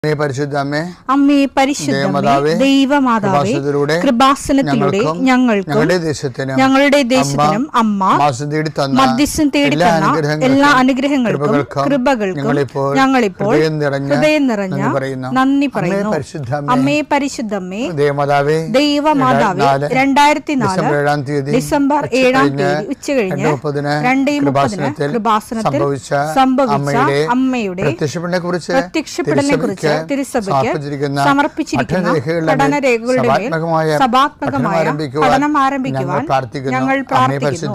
അമ്മേ പരിശുദ്ധമേ, ദൈവമാതാവേ, കൃപാസനത്തിലൂടെ ഞങ്ങളുടെ ദേശത്തിനും അമ്മ മധ്യസ്ഥം തേടി തന്ന എല്ലാ അനുഗ്രഹങ്ങൾക്കും കൃപകൾക്കും ഞങ്ങളിപ്പോൾ ഹൃദയം നിറഞ്ഞ നന്ദി പറയുന്നു. അമ്മേ പരിശുദ്ധമേ, ദൈവമാതാവേ, 2004 ഡിസംബർ 7 ഉച്ചകഴിഞ്ഞ് 2:30 കൃപാസനത്തിൽ സംഭവിച്ച അമ്മയുടെ പ്രത്യക്ഷപ്പെടലിനെ കുറിച്ച് തിരുസഭയ്ക്ക് സമർപ്പിച്ചിരിക്കുന്ന പഠനരേഖകളുടെ മേൽ സഭാത്മകമായ പഠനം ആരംഭിക്കുവാൻ ഞങ്ങൾ പ്രാർത്ഥിക്കുന്നു.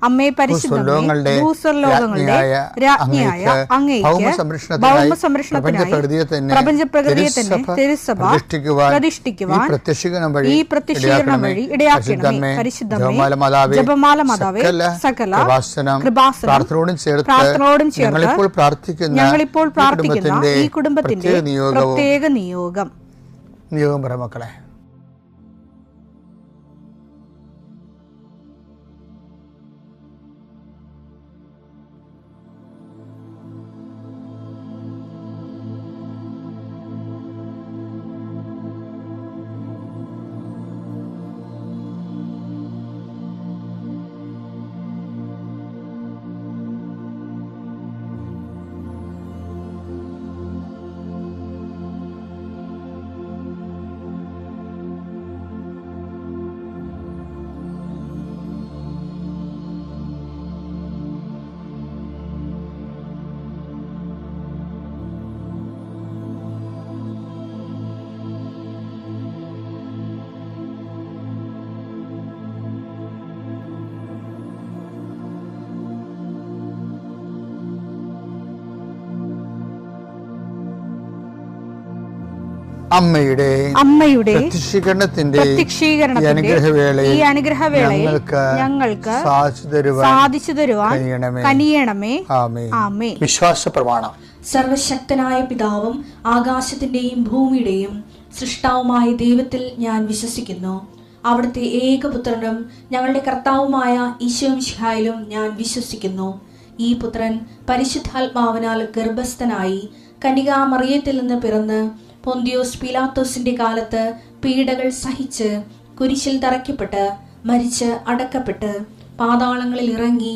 അമ്മേ പരിശുദ്ധമേ, ഭൂസ്വർലോകങ്ങളുടെ രാജ്ഞിയായ അങ്ങേയ്ക്ക് ഭൗമസംരക്ഷണത്തിനായി പ്രപഞ്ചപ്രകൃതിയെ തന്നെ തിരുസഭ പ്രതിഷ്ഠിക്കുവാൻ ഈ പ്രത്യക്ഷീകരണം വഴി ഇടയാക്കണമേ. പരിശുദ്ധമേ, ജപമാല മാതാവേ, സകല കൃപാസനം പ്രാർത്ഥനയോടും ചേർത്ത് ഞങ്ങളിപ്പോൾ പ്രാർത്ഥിക്കുന്ന ഈ കുടുംബത്തിന്റെ പ്രത്യേക നിയോഗം മക്കളെ. അമ്മയുടെ പ്രത്യക്ഷീകരണത്തിന്റെ ഈ അനുഗ്രഹവേളയിൽ ഞങ്ങൾക്ക് സാധിച്ചു തരുവാൻ കനിയണമേ. ആമേൻ. വിശ്വാസ പ്രമാണം. സർവശക്തനായ പിതാവും ആകാശത്തിന്റെയും ഭൂമിയുടെയും സൃഷ്ടാവുമായ ദൈവത്തിൽ ഞാൻ വിശ്വസിക്കുന്നു. അവിടുത്തെ ഏകപുത്രനും ഞങ്ങളുടെ കർത്താവുമായ ഈശോമിശിഹായിലും ഞാൻ വിശ്വസിക്കുന്നു. ഈ പുത്രൻ പരിശുദ്ധാത്മാവിനാൽ ഗർഭസ്ഥനായി കന്യകാമറിയത്തിൽ നിന്ന് പിറന്ന് പൊന്തിയോസ് പീലാത്തോസിന്റെ കാലത്ത് പീഡകൾ സഹിച്ച് കുരിശിൽ തറയ്ക്കപ്പെട്ട് മരിച്ച് അടക്കപ്പെട്ട് പാതാളങ്ങളിൽ ഇറങ്ങി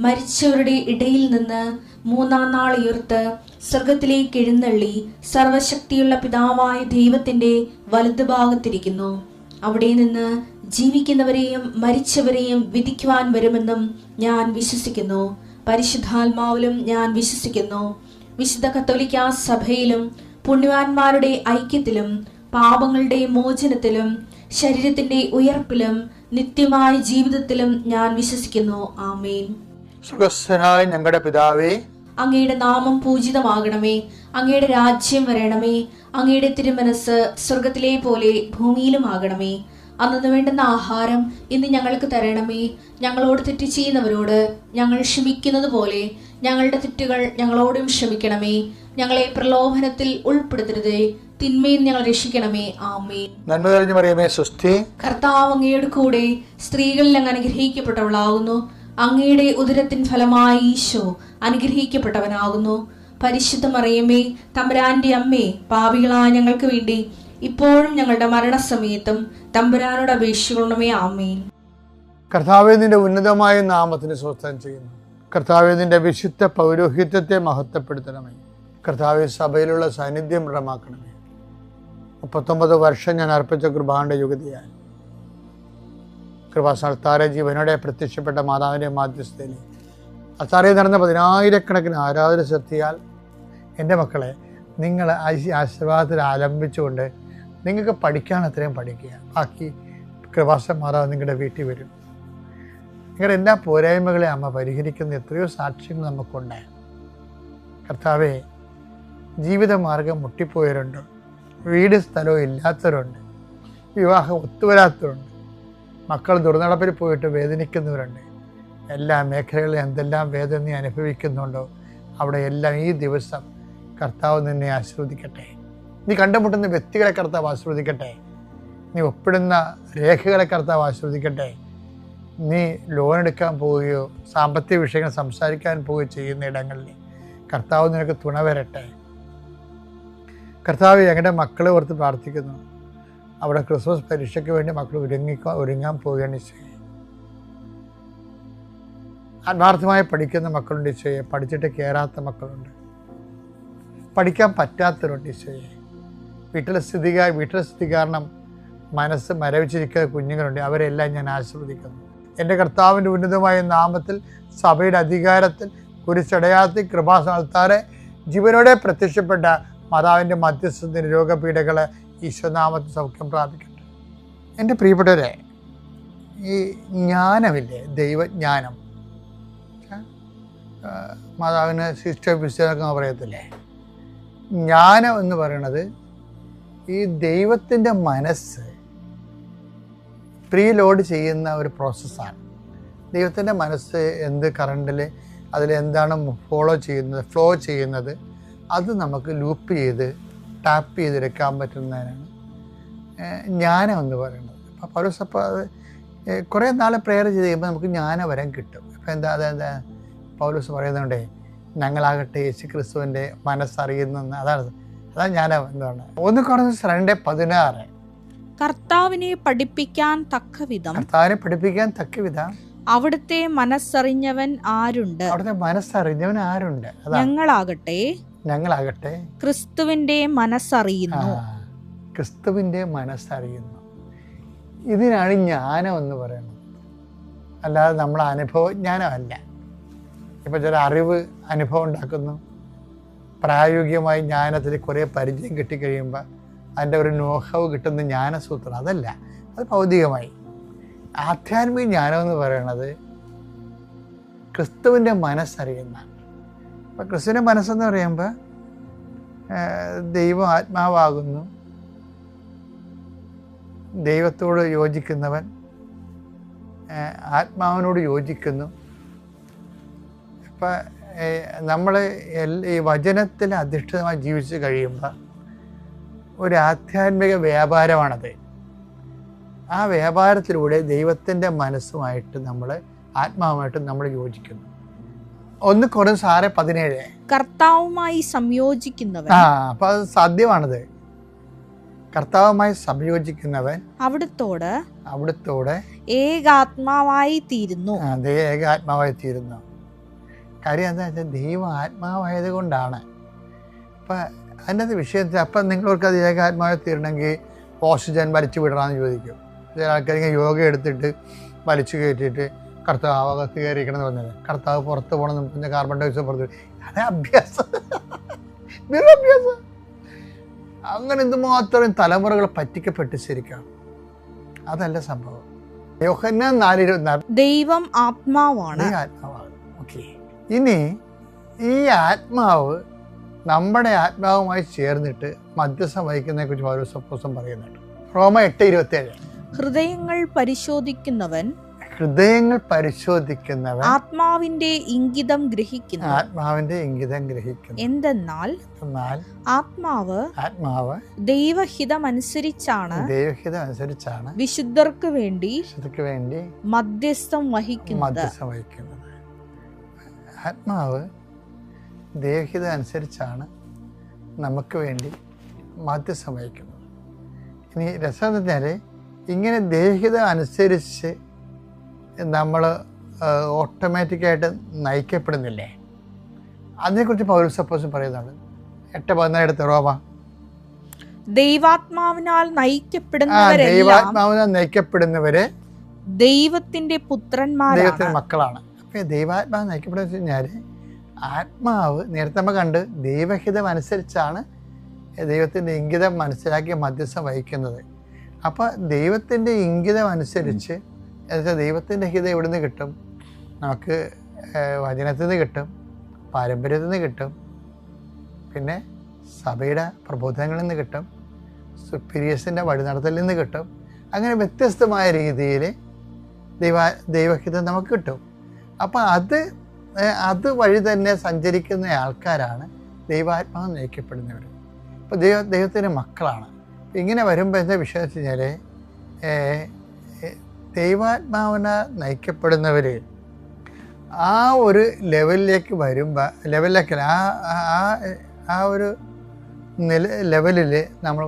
മരിച്ചവരുടെ ഇടയിൽ നിന്ന് 3-ാം നാൾ ഉയർത്ത് സ്വർഗത്തിലേക്ക് എഴുന്നള്ളി സർവശക്തിയുള്ള പിതാവായ ദൈവത്തിന്റെ വലതുഭാഗത്തിരിക്കുന്നു. അവിടെ നിന്ന് ജീവിക്കുന്നവരെയും മരിച്ചവരെയും വിധിക്കുവാൻ വരുമെന്നും ഞാൻ വിശ്വസിക്കുന്നു. പരിശുദ്ധാത്മാവിലും ഞാൻ വിശ്വസിക്കുന്നു. വിശുദ്ധ കത്തോലിക്കാ സഭയിലും പുണ്യവാന്മാരുടെ ഐക്യത്തിലും പാപങ്ങളുടെ മോചനത്തിലും ശരീരത്തിന്റെ ഉയർപ്പിലും നിത്യമായ ജീവിതത്തിലും ഞാൻ വിശ്വസിക്കുന്നു. ആമേൻ. സ്വർഗ്ഗസ്ഥനായ ഞങ്ങളുടെ പിതാവേ, അങ്ങയുടെ നാമം പൂജിതമാകണമേ. അങ്ങയുടെ രാജ്യം വരണമേ. അങ്ങയുടെ തിരുമനസ് സ്വർഗത്തിലെ പോലെ ഭൂമിയിലുമാകണമേ. അന്നു വേണ്ടുന്ന ആഹാരം ഇന്ന് ഞങ്ങൾക്ക് തരണമേ. ഞങ്ങളോട് തെറ്റ് ചെയ്യുന്നവരോട് ഞങ്ങൾ ക്ഷമിക്കുന്നത് പോലെ ഞങ്ങളുടെ തെറ്റുകൾ ഞങ്ങളോടും ക്ഷമിക്കണമേ. ഞങ്ങളെ പ്രലോഭനത്തിൽ ഉൾപ്പെടുത്തരുതേ, തിന്മയിൽ ഞങ്ങൾ രക്ഷിക്കണമേ. ആമേൻ. നന്മ നിറഞ്ഞ മറിയമേ, സ്വസ്തി. കർത്താവ് അങ്ങയുടെ കൂടെ സ്ത്രീകളിൽ അങ്ങ് അനുഗ്രഹിക്കപ്പെട്ടവളാകുന്നു. അങ്ങയുടെ ഉദരത്തിൻ ഫലമായി ഈശോ അനുഗ്രഹിക്കപ്പെട്ടവനാകുന്നു. പരിശുദ്ധ മറിയമേ, തമ്പുരാന്റെ അമ്മേ, പാപികളായ ഞങ്ങൾക്ക് വേണ്ടി ഇപ്പോഴും ഞങ്ങളുടെ മരണസമയത്തും തമ്പുരാനോട് അപേക്ഷിക്കണമേ. ആമേൻ. കർത്താവേ, നിന്റെ ഉന്നതമായ നാമത്തിന് സ്വസ്ഥം ചെയ്യുന്നു. കർത്താവേ, നിന്റെ വിശുദ്ധ പൗരോഹിത്യത്തെ മഹത്വപ്പെടുത്തണമേ. കർത്താവെ, സഭയിലുള്ള സാന്നിധ്യം ദൃഢമാക്കണമേ. 39 വർഷം ഞാൻ അർപ്പിച്ച കൃപാന്റെ യുഗതിയായി കൃപാസ്ഥാന ജീവനോടെ പ്രത്യക്ഷപ്പെട്ട മാതാവിൻ്റെ മാധ്യസ്ഥയിൽ അത്താറയിൽ നടന്ന 10,000-കണക്കിന് ആരാധന ശക്തിയാൽ എൻ്റെ മക്കളെ, നിങ്ങൾ ആശീർവാദത്തിൽ ആലംബിച്ചുകൊണ്ട് നിങ്ങൾക്ക് പഠിക്കാൻ അത്രയും പഠിക്കുക. ബാക്കി കൃപാസ്ഥാന മാതാവ് നിങ്ങളുടെ വീട്ടിൽ വരും. നിങ്ങളുടെ എല്ലാ പോരായ്മകളെ അമ്മ പരിഹരിക്കുന്ന എത്രയോ സാക്ഷ്യങ്ങൾ നമുക്കുണ്ട്. കർത്താവെ, ജീവിതമാർഗം മുട്ടിപ്പോയവരുണ്ട്, വീട് സ്ഥലവും ഇല്ലാത്തവരുണ്ട്, വിവാഹം ഒത്തുവരാത്തവരുണ്ട്, മക്കൾ ദുർനടപ്പിൽ പോയിട്ട് വേദനിക്കുന്നവരുണ്ട്. എല്ലാ മേഖലകളിലും എന്തെല്ലാം വേദന നീ അനുഭവിക്കുന്നുണ്ടോ അവിടെ എല്ലാം ഈ ദിവസം കർത്താവ് നിന്നെ ആശീർവദിക്കട്ടെ. നീ കണ്ടുമുട്ടുന്ന വ്യക്തികളെ കർത്താവ് ആശീർവദിക്കട്ടെ. നീ ഒപ്പിടുന്ന രേഖകളെ കർത്താവ് ആശീർവദിക്കട്ടെ. നീ ലോൺ എടുക്കാൻ പോവുകയോ സാമ്പത്തിക വിഷയങ്ങൾ സംസാരിക്കാൻ പോവുകയോ ചെയ്യുന്ന ഇടങ്ങളിൽ കർത്താവ് നിനക്ക് തുണ വരട്ടെ. കർത്താവ് ഞങ്ങളുടെ മക്കളെ ഓർത്ത് പ്രാർത്ഥിക്കുന്നു. അവിടെ ക്രിസ്മസ് പരീക്ഷയ്ക്ക് വേണ്ടി മക്കൾ ഒരുങ്ങാൻ പോവുകയാണ് ഈശോയെ. ആത്മാർത്ഥമായി പഠിക്കുന്ന മക്കളുണ്ട് ഈശോയെ. പഠിച്ചിട്ട് കയറാത്ത മക്കളുണ്ട്, പഠിക്കാൻ പറ്റാത്തവരുണ്ട് ഈശോയെ. വീട്ടിലെ സ്ഥിതി കാരണം മനസ്സ് മരവിച്ചിരിക്കുന്ന കുഞ്ഞുങ്ങളുണ്ട്. അവരെല്ലാം ഞാൻ ആശീർവദിക്കുന്നു. എൻ്റെ കർത്താവിൻ്റെ ഉന്നതമായ നാമത്തിൽ, സഭയുടെ അധികാരത്തിൽ, കുരിശടയാളത്തിൽ, കൃപാസനത്താറെ ജീവനോടെ പ്രത്യക്ഷപ്പെട്ട മാതാവിൻ്റെ മധ്യസ്ഥത്തിന് രോഗപീഠകളെ ഈശ്വനാമത്തിൽ സൗഖ്യം പ്രാപിക്കട്ടെ. എൻ്റെ പ്രിയപ്പെട്ടവരെ, ഈ ജ്ഞാനമില്ലേ, ദൈവജ്ഞാനം, മാതാവിന് സിസ്റ്റർ വിശ്വനൊക്കെ പറയത്തില്ലേ, ജ്ഞാനം എന്ന് പറയുന്നത് ഈ ദൈവത്തിൻ്റെ മനസ്സ് പ്രീലോഡ് ചെയ്യുന്ന ഒരു പ്രോസസ്സാണ്. ദൈവത്തിൻ്റെ മനസ്സ് എന്ത് കറണ്ടിൽ അതിലെന്താണ് ഫ്ലോ ചെയ്യുന്നത് അത് നമുക്ക് ലൂപ്പ് ചെയ്ത് ടാപ്പ് ചെയ്തെടുക്കാൻ പറ്റുന്നതിനാണ് ജ്ഞാനം എന്ന് പറയുന്നത്. അപ്പോൾ പൗലോസ് അത് കുറേ നാൾ പ്രെയർ ചെയ്ത് കഴിയുമ്പോൾ നമുക്ക് ജ്ഞാനവരം കിട്ടും. അപ്പോൾ അതെന്താ പൗലോസ് പറയുന്നുണ്ടേ, ഞങ്ങളാകട്ടെ യേശു ക്രിസ്തുവിൻ്റെ മനസ്സറിയുന്നെന്ന്. അതാണ് ജ്ഞാനം എന്ന് പറയുന്നത്. 1 Corinthians 2:16 കർത്താവിനെ പഠിപ്പിക്കാൻ തക്കവിധം അവിടുത്തെ മനസ്സറിഞ്ഞവൻ ആരുണ്ട്? ഞങ്ങളാകട്ടെ ക്രിസ്തുവിന്റെ മനസ്സറിയുന്നു. ഇതിനാണ് ജ്ഞാനം എന്ന് പറയുന്നത്. അല്ലാതെ നമ്മളെ അനുഭവജ്ഞാനമല്ല. ഇപ്പം ചില അനുഭവം ഉണ്ടാക്കുന്നു. പ്രായോഗികമായി ജ്ഞാനത്തിൽ കുറേ പരിചയം കിട്ടിക്കഴിയുമ്പോൾ അതിൻ്റെ ഒരു നോഹവ് കിട്ടുന്ന ജ്ഞാനസൂത്രം അതല്ല, അത് ഭൗതികമായി. ആധ്യാത്മിക ജ്ഞാനം എന്ന് പറയുന്നത് ക്രിസ്തുവിൻ്റെ മനസ്സറിയുന്നതാണ്. അപ്പോൾ ക്രിസ്തുവിൻ്റെ മനസ്സെന്ന് പറയുമ്പോൾ ദൈവം ആത്മാവാകുന്നു, ദൈവത്തോട് യോജിക്കുന്നവൻ ആത്മാവിനോട് യോജിക്കുന്നു. ഇപ്പം നമ്മൾ ഈ വചനത്തിൽ അധിഷ്ഠിതമായി ജീവിച്ച് കഴിയുമ്പോൾ ഒരു ആധ്യാത്മിക വ്യാപാരമാണത്. ആ വ്യാപാരത്തിലൂടെ ദൈവത്തിൻ്റെ മനസ്സുമായിട്ട് ആത്മാവുമായിട്ട് നമ്മൾ യോജിക്കുന്നു. 1 Corinthians 6:17 കർത്താവുമായി സംയോജിക്കുന്നവൻ. അപ്പോൾ അത് സാധ്യമാണത്. കർത്താവുമായി സംയോജിക്കുന്നവൻ അവിടുത്തോട് ഏകാത്മാവായി തീരുന്നു. ഏകാത്മാവായി തീരുന്നു. കാര്യം എന്താ വെച്ചാൽ ദൈവം ആത്മാവായത് കൊണ്ടാണ്. അപ്പം അതിൻ്റെ വിഷയത്തിൽ അപ്പം നിങ്ങൾക്ക് അത് ഏകാത്മാവായി തീരണമെങ്കിൽ ഓക്സിജൻ വലിച്ചു വിടണമെന്ന് ചോദിക്കും. ചില ആൾക്കാർക്ക് യോഗ എടുത്തിട്ട് വലിച്ചു കയറ്റിയിട്ട് കർത്താവ് അകത്ത് കയറിയിരിക്കണം എന്ന് പറഞ്ഞത്, കർത്താവ് പുറത്ത് പോകണം, പിന്നെ കാർബൺ ഡൈ ഓക്സൈഡ് പുറത്ത്. അതേ അഭ്യാസം. അങ്ങനെ എന്തുമാത്രം തലമുറകൾ പറ്റിക്കപ്പെട്ട് ശരിക്കാം. അതല്ല സംഭവം. യോഹന്നാൻ 4:24 ദൈവം ആത്മാവാണ്. ഓക്കെ. ഇനി ഈ ആത്മാവ് നമ്മുടെ ആത്മാവുമായി ചേർന്നിട്ട് മധ്യസ്ഥം വഹിക്കുന്നതിനെ കുറിച്ച് പൗലോസ് അപ്പോസ്തലൻ പറയുന്നുണ്ട്. റോമ 8:27 ഹൃദയങ്ങൾ പരിശോധിക്കുന്നവൻ ആത്മാവിന്റെ ഇംഗിതം ഗ്രഹിക്കുന്നു. എന്തെന്നാൽ ആത്മാവ് ദൈവഹിതമനുസരിച്ചാണ് വിശുദ്ധർക്ക് വേണ്ടി മധ്യസ്ഥം വഹിക്കുന്നത്. ആത്മാവ് ദൈവഹിതം അനുസരിച്ചാണ് നമുക്ക് വേണ്ടി മധ്യസ്ഥം വഹിക്കുന്നത്. ഇനി രസം എന്ന് പറഞ്ഞാൽ ഇങ്ങനെ ദൈവഹിതം അനുസരിച്ച് നമ്മൾ ഓട്ടോമാറ്റിക്കായിട്ട് നയിക്കപ്പെടുന്നില്ലേ, അതിനെക്കുറിച്ച് പൗലോസ് അപ്പോസ്തലൻ പറയുന്നുണ്ട്. 8:14 റോമ. ദൈവാത്മാവിനാൽ നയിക്കപ്പെടുന്നവരെ ദൈവത്തിന്റെ പുത്രന്മാരാണ്, ദൈവത്തിന്റെ മക്കളാണ്. അപ്പം ദൈവാത്മാവ് നയിക്കപ്പെടുന്ന വെച്ച് കഴിഞ്ഞാൽ ആത്മാവ് നേരത്തെ നമ്മൾ കണ്ട് ദൈവഹിതം അനുസരിച്ചാണ് ദൈവത്തിൻ്റെ ഇംഗിതം മനസ്സിലാക്കി മധ്യസ്ഥം വഹിക്കുന്നത്. അപ്പോൾ ദൈവത്തിൻ്റെ ഇംഗിതം അനുസരിച്ച് എന്നുവെച്ചാൽ ദൈവത്തിൻ്റെ ഹിതം എവിടെ നിന്ന് കിട്ടും? നമുക്ക് വചനത്തിൽ നിന്ന് കിട്ടും, പാരമ്പര്യത്തിൽ നിന്ന് കിട്ടും, പിന്നെ സഭയുടെ പ്രബോധനങ്ങളിൽ നിന്ന് കിട്ടും, സുപ്പീരിയേഴ്സിൻ്റെ വഴിനടത്തലിൽ നിന്ന് കിട്ടും. അങ്ങനെ വ്യത്യസ്തമായ രീതിയിൽ ദൈവഹിതം നമുക്ക് കിട്ടും. അപ്പം അത് വഴി തന്നെ സഞ്ചരിക്കുന്ന ആൾക്കാരാണ് ദൈവാത്മാവ് നയിക്കപ്പെടുന്നവർ. ഇപ്പോൾ ദൈവത്തിൻ്റെ മക്കളാണ്. ഇങ്ങനെ വരുമ്പോൾ എന്താ വിഷയം വെച്ച് കഴിഞ്ഞാൽ ദൈവാത്മാവിനെ നയിക്കപ്പെടുന്നവർ ആ ഒരു ലെവലിലേക്ക് വരുമ്പോൾ ആ ഒരു ലെവലിൽ നമ്മൾ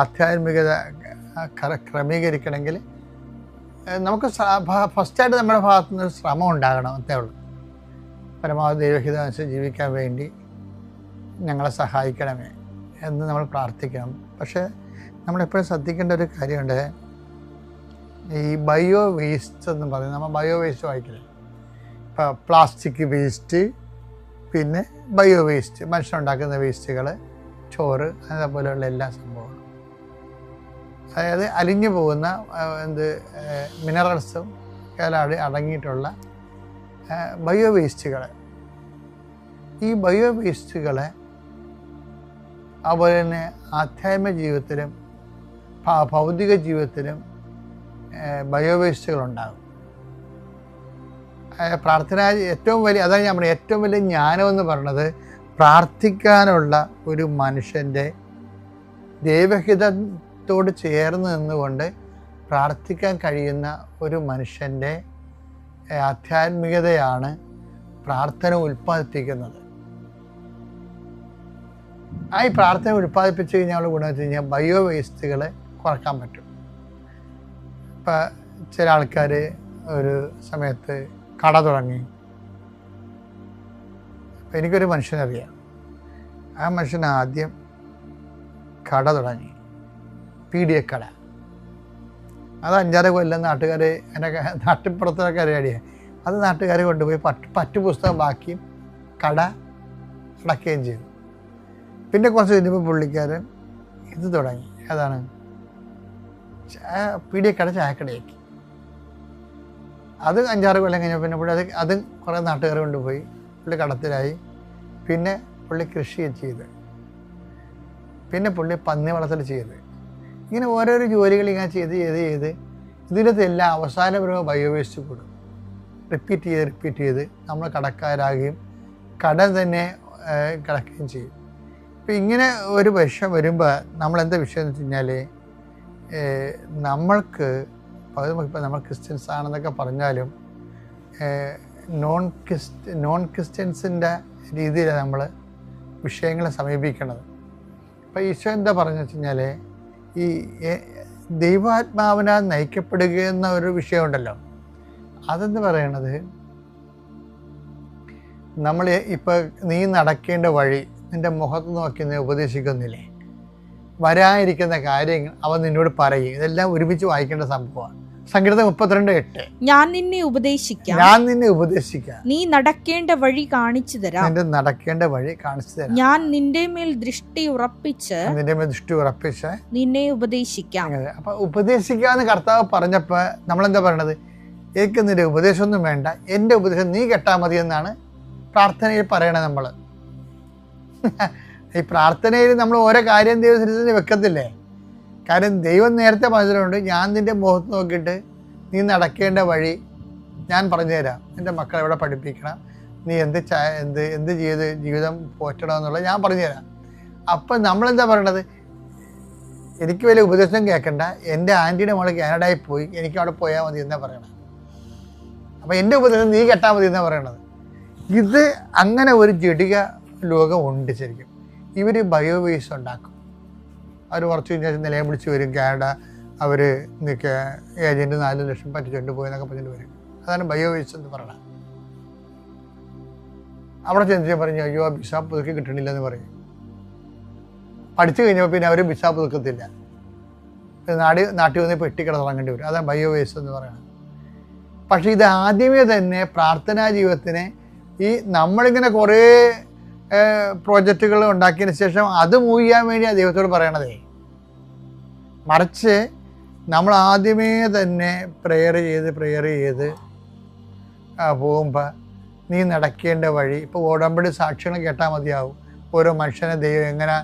ആധ്യാത്മികത ക്രമീകരിക്കണമെങ്കിൽ നമുക്ക് ഫസ്റ്റായിട്ട് നമ്മുടെ ഭാഗത്തു നിന്ന് ശ്രമം ഉണ്ടാകണം. അത്രേ ഉള്ളൂ. പരമാവധി ദൈവഹിതം അനുസരിച്ച് ജീവിക്കാൻ വേണ്ടി ഞങ്ങളെ സഹായിക്കണമേ എന്ന് നമ്മൾ പ്രാർത്ഥിക്കണം. പക്ഷേ നമ്മളെപ്പോഴും ശ്രദ്ധിക്കേണ്ട ഒരു കാര്യമുണ്ട്. ഈ ബയോ വേസ്റ്റ് എന്ന് പറയുന്നത്, നമ്മൾ ബയോ വേസ്റ്റ് വായിക്കില്ലേ, ഇപ്പോൾ പ്ലാസ്റ്റിക് വേസ്റ്റ്, പിന്നെ ബയോ വേസ്റ്റ്, മനുഷ്യനുണ്ടാക്കുന്ന വേസ്റ്റുകൾ, ചോറ്, അതേപോലെയുള്ള എല്ലാ സംഭവങ്ങളും, അതായത് അലിഞ്ഞു പോകുന്ന മിനറൽസും അടങ്ങിയിട്ടുള്ള ബയോ വേസ്റ്റുകൾ. ഈ ബയോ വേസ്റ്റുകളെ അതുപോലെ തന്നെ ആധ്യാത്മിക ജീവിതത്തിലും ഭൗതിക ജീവിതത്തിലും ബയോ വേസ്റ്റുകളുണ്ടാകും. പ്രാർത്ഥന ഏറ്റവും വലിയ, അതാണ് ഞാൻ പറയുന്നത്, ഏറ്റവും വലിയ ജ്ഞാനമെന്ന് പറയുന്നത് പ്രാർത്ഥിക്കാനുള്ള ഒരു മനുഷ്യൻ്റെ ദൈവഹിതത്തോട് ചേർന്ന് നിന്നുകൊണ്ട് പ്രാർത്ഥിക്കാൻ കഴിയുന്ന ഒരു മനുഷ്യൻ്റെ ആധ്യാത്മികതയാണ് പ്രാർത്ഥന ഉൽപ്പാദിപ്പിക്കുന്നത്. ഈ പ്രാർത്ഥന ഉൽപ്പാദിപ്പിച്ച് കഴിഞ്ഞാൽ ഗുണം വെച്ച് കഴിഞ്ഞാൽ ബയോ വേസ്റ്റുകൾ കുറക്കാൻ പറ്റും. ഇപ്പം ചില ആൾക്കാർ ഒരു സമയത്ത് കട തുടങ്ങി. അപ്പം എനിക്കൊരു മനുഷ്യനറിയാം. ആ മനുഷ്യൻ ആദ്യം കട തുടങ്ങി, പീഡിയക്കട. അത് 5-6 കൊല്ലം നാട്ടുകാർ, എൻ്റെ നാട്ടിൻപുറത്തൊക്കെ അറിയാടിയാണ്. അത് നാട്ടുകാർ കൊണ്ടുപോയി പറ്റുപുസ്തകം ബാക്കിയും കട അടക്കുകയും ചെയ്തു. പിന്നെ കുറച്ച് കഴിഞ്ഞപ്പോൾ പുള്ളിക്കാരൻ ഇത് തുടങ്ങി. ഏതാണ്? പീഡിയക്കട ചായക്കടയാക്കി. അത് 5-6 കൊല്ലം കഴിഞ്ഞപ്പോൾ പിന്നെ പുള്ളി അത് കുറേ നാട്ടുകാർ കൊണ്ടുപോയി പുള്ളി കടത്തിലായി. പിന്നെ പുള്ളി കൃഷി ചെയ്ത്, പിന്നെ പുള്ളി പന്നി വളർത്തൽ ചെയ്ത്, ഇങ്ങനെ ഓരോരോ ജോലികൾ ഇങ്ങനെ ചെയ്ത് ഇതിനകത്തെല്ലാം അവസാനപരമായി ബയോവേസ്റ്റ് കൂടും. റിപ്പീറ്റ് ചെയ്ത് നമ്മൾ കടക്കാരാകുകയും കട തന്നെ കിടക്കുകയും ചെയ്യും. ഇപ്പം ഇങ്ങനെ ഒരു വിഷയം വരുമ്പോൾ നമ്മളെന്താ വിഷയം എന്ന് വെച്ച് കഴിഞ്ഞാൽ, നമ്മൾക്ക് ഇപ്പോൾ നമ്മൾ ക്രിസ്ത്യൻസ് ആണെന്നൊക്കെ പറഞ്ഞാലും നോൺ ക്രിസ്ത്യൻസിൻ്റെ രീതിയിലാണ് നമ്മൾ വിഷയങ്ങളെ സമീപിക്കുന്നത്. അപ്പോൾ ഈശോ എന്താ പറഞ്ഞു വെച്ച് കഴിഞ്ഞാൽ, ഈ ദൈവാത്മാവിനാൽ നയിക്കപ്പെടുക എന്ന ഒരു വിഷയമുണ്ടല്ലോ, അതെന്ന് പറയണത് നമ്മൾ ഇപ്പോൾ നീ നടക്കേണ്ട വഴി നിൻ്റെ മുഖത്ത് നോക്കി നീ ഉപദേശിക്കുന്നില്ലേ, വരാനിരിക്കുന്ന കാര്യങ്ങൾ അവൻ നിന്നോട് പറയും. ഇതെല്ലാം ഒരുമിച്ച് വായിക്കേണ്ട സംഭവമാണ്. സങ്കീർത്തനം 32:8. ഞാൻ നിന്നെ ഉപദേശിക്കാം, നീ നടക്കേണ്ട വഴി കാണിച്ചു തരാം, ഞാൻ നിന്റെ മേൽ ദൃഷ്ടി ഉറപ്പിച്ച് നിന്നെ ഉപദേശിക്കാം. അപ്പൊ ഉപദേശിക്കാന്ന് കർത്താവ് പറഞ്ഞപ്പോ നമ്മളെന്താ പറയണത്? എനിക്ക് നിന്റെ ഉപദേശമൊന്നും വേണ്ട, എൻ്റെ ഉപദേശം നീ കേട്ടാൽ മതി എന്നാണ് പ്രാർത്ഥനയിൽ പറയണത്. നമ്മൾ ഈ പ്രാർത്ഥനയിൽ നമ്മൾ ഓരോ കാര്യം ദൈവത്തിന് വെക്കത്തില്ലേ? കാര്യം ദൈവം നേരത്തെ പറഞ്ഞിട്ടുണ്ട്, ഞാൻ നിൻ്റെ മുഖത്ത് നോക്കിയിട്ട് നീ നടക്കേണ്ട വഴി ഞാൻ പറഞ്ഞുതരാം, നിൻ്റെ മക്കളെ എവിടെ പഠിപ്പിക്കണം, നീ എന്ത് ചെയ്ത് ജീവിതം പോറ്റണം എന്നുള്ളത് ഞാൻ പറഞ്ഞുതരാം. അപ്പം നമ്മളെന്താ പറയണത്? എനിക്ക് വലിയ ഉപദേശം കേൾക്കണ്ട, എൻ്റെ ആൻറ്റിയുടെ മോള് കാനഡയിൽ പോയി, എനിക്ക് അവിടെ പോയാൽ മതി എന്നാ പറയണത്. അപ്പം എൻ്റെ ഉപദേശം നീ കേട്ടാൽ മതി എന്നാ പറയണത്. ഇത് അങ്ങനെ ഒരു ജടിക ലോകം ഉണ്ട്. ശരിക്കും ഇവർ ബയോവേസ്റ്റ് ഉണ്ടാക്കും. അവർ കുറച്ച് കഴിഞ്ഞാൽ നിലയം പിടിച്ച് വരും. കാനഡ അവർ ഏജൻറ്റ് 4 ലക്ഷം പറ്റിച്ചുകൊണ്ട് പോയെന്നൊക്കെ പറഞ്ഞിട്ട് വരും. അതാണ് ബയോവേസ്റ്റ് എന്ന് പറയണത്. അവിടെ ചെന്ന് പറഞ്ഞു, അയ്യോ വിസ പുതുക്കി കിട്ടണില്ലെന്ന് പറയും. പഠിച്ചു കഴിഞ്ഞപ്പോൾ പിന്നെ അവർ വിസ പുതുക്കത്തില്ല, നാട്ടിൽ വന്ന് പെട്ടിക്കട തുടങ്ങേണ്ടി വരും. അതാണ് ബയോവേസ്റ്റ് എന്ന് പറയുന്നത്. പക്ഷേ ഇത് ആദ്യമേ തന്നെ പ്രാർത്ഥനാ ജീവിതത്തിന് ഈ നമ്മളിങ്ങനെ കുറേ പ്രോജക്റ്റുകൾ ഉണ്ടാക്കിയതിന് ശേഷം അത് മൂവ് ചെയ്യാൻ വേണ്ടിയാണ് ദൈവത്തോട് പറയണതേ. മറിച്ച് നമ്മൾ ആദ്യമേ തന്നെ പ്രെയർ ചെയ്ത് പോകുമ്പോൾ നീ നടക്കേണ്ട വഴി, ഇപ്പോൾ ഉടമ്പടി സാക്ഷ്യങ്ങൾ കേട്ടാൽ മതിയാവും. ഓരോ മനുഷ്യനെ ദൈവം എങ്ങനെ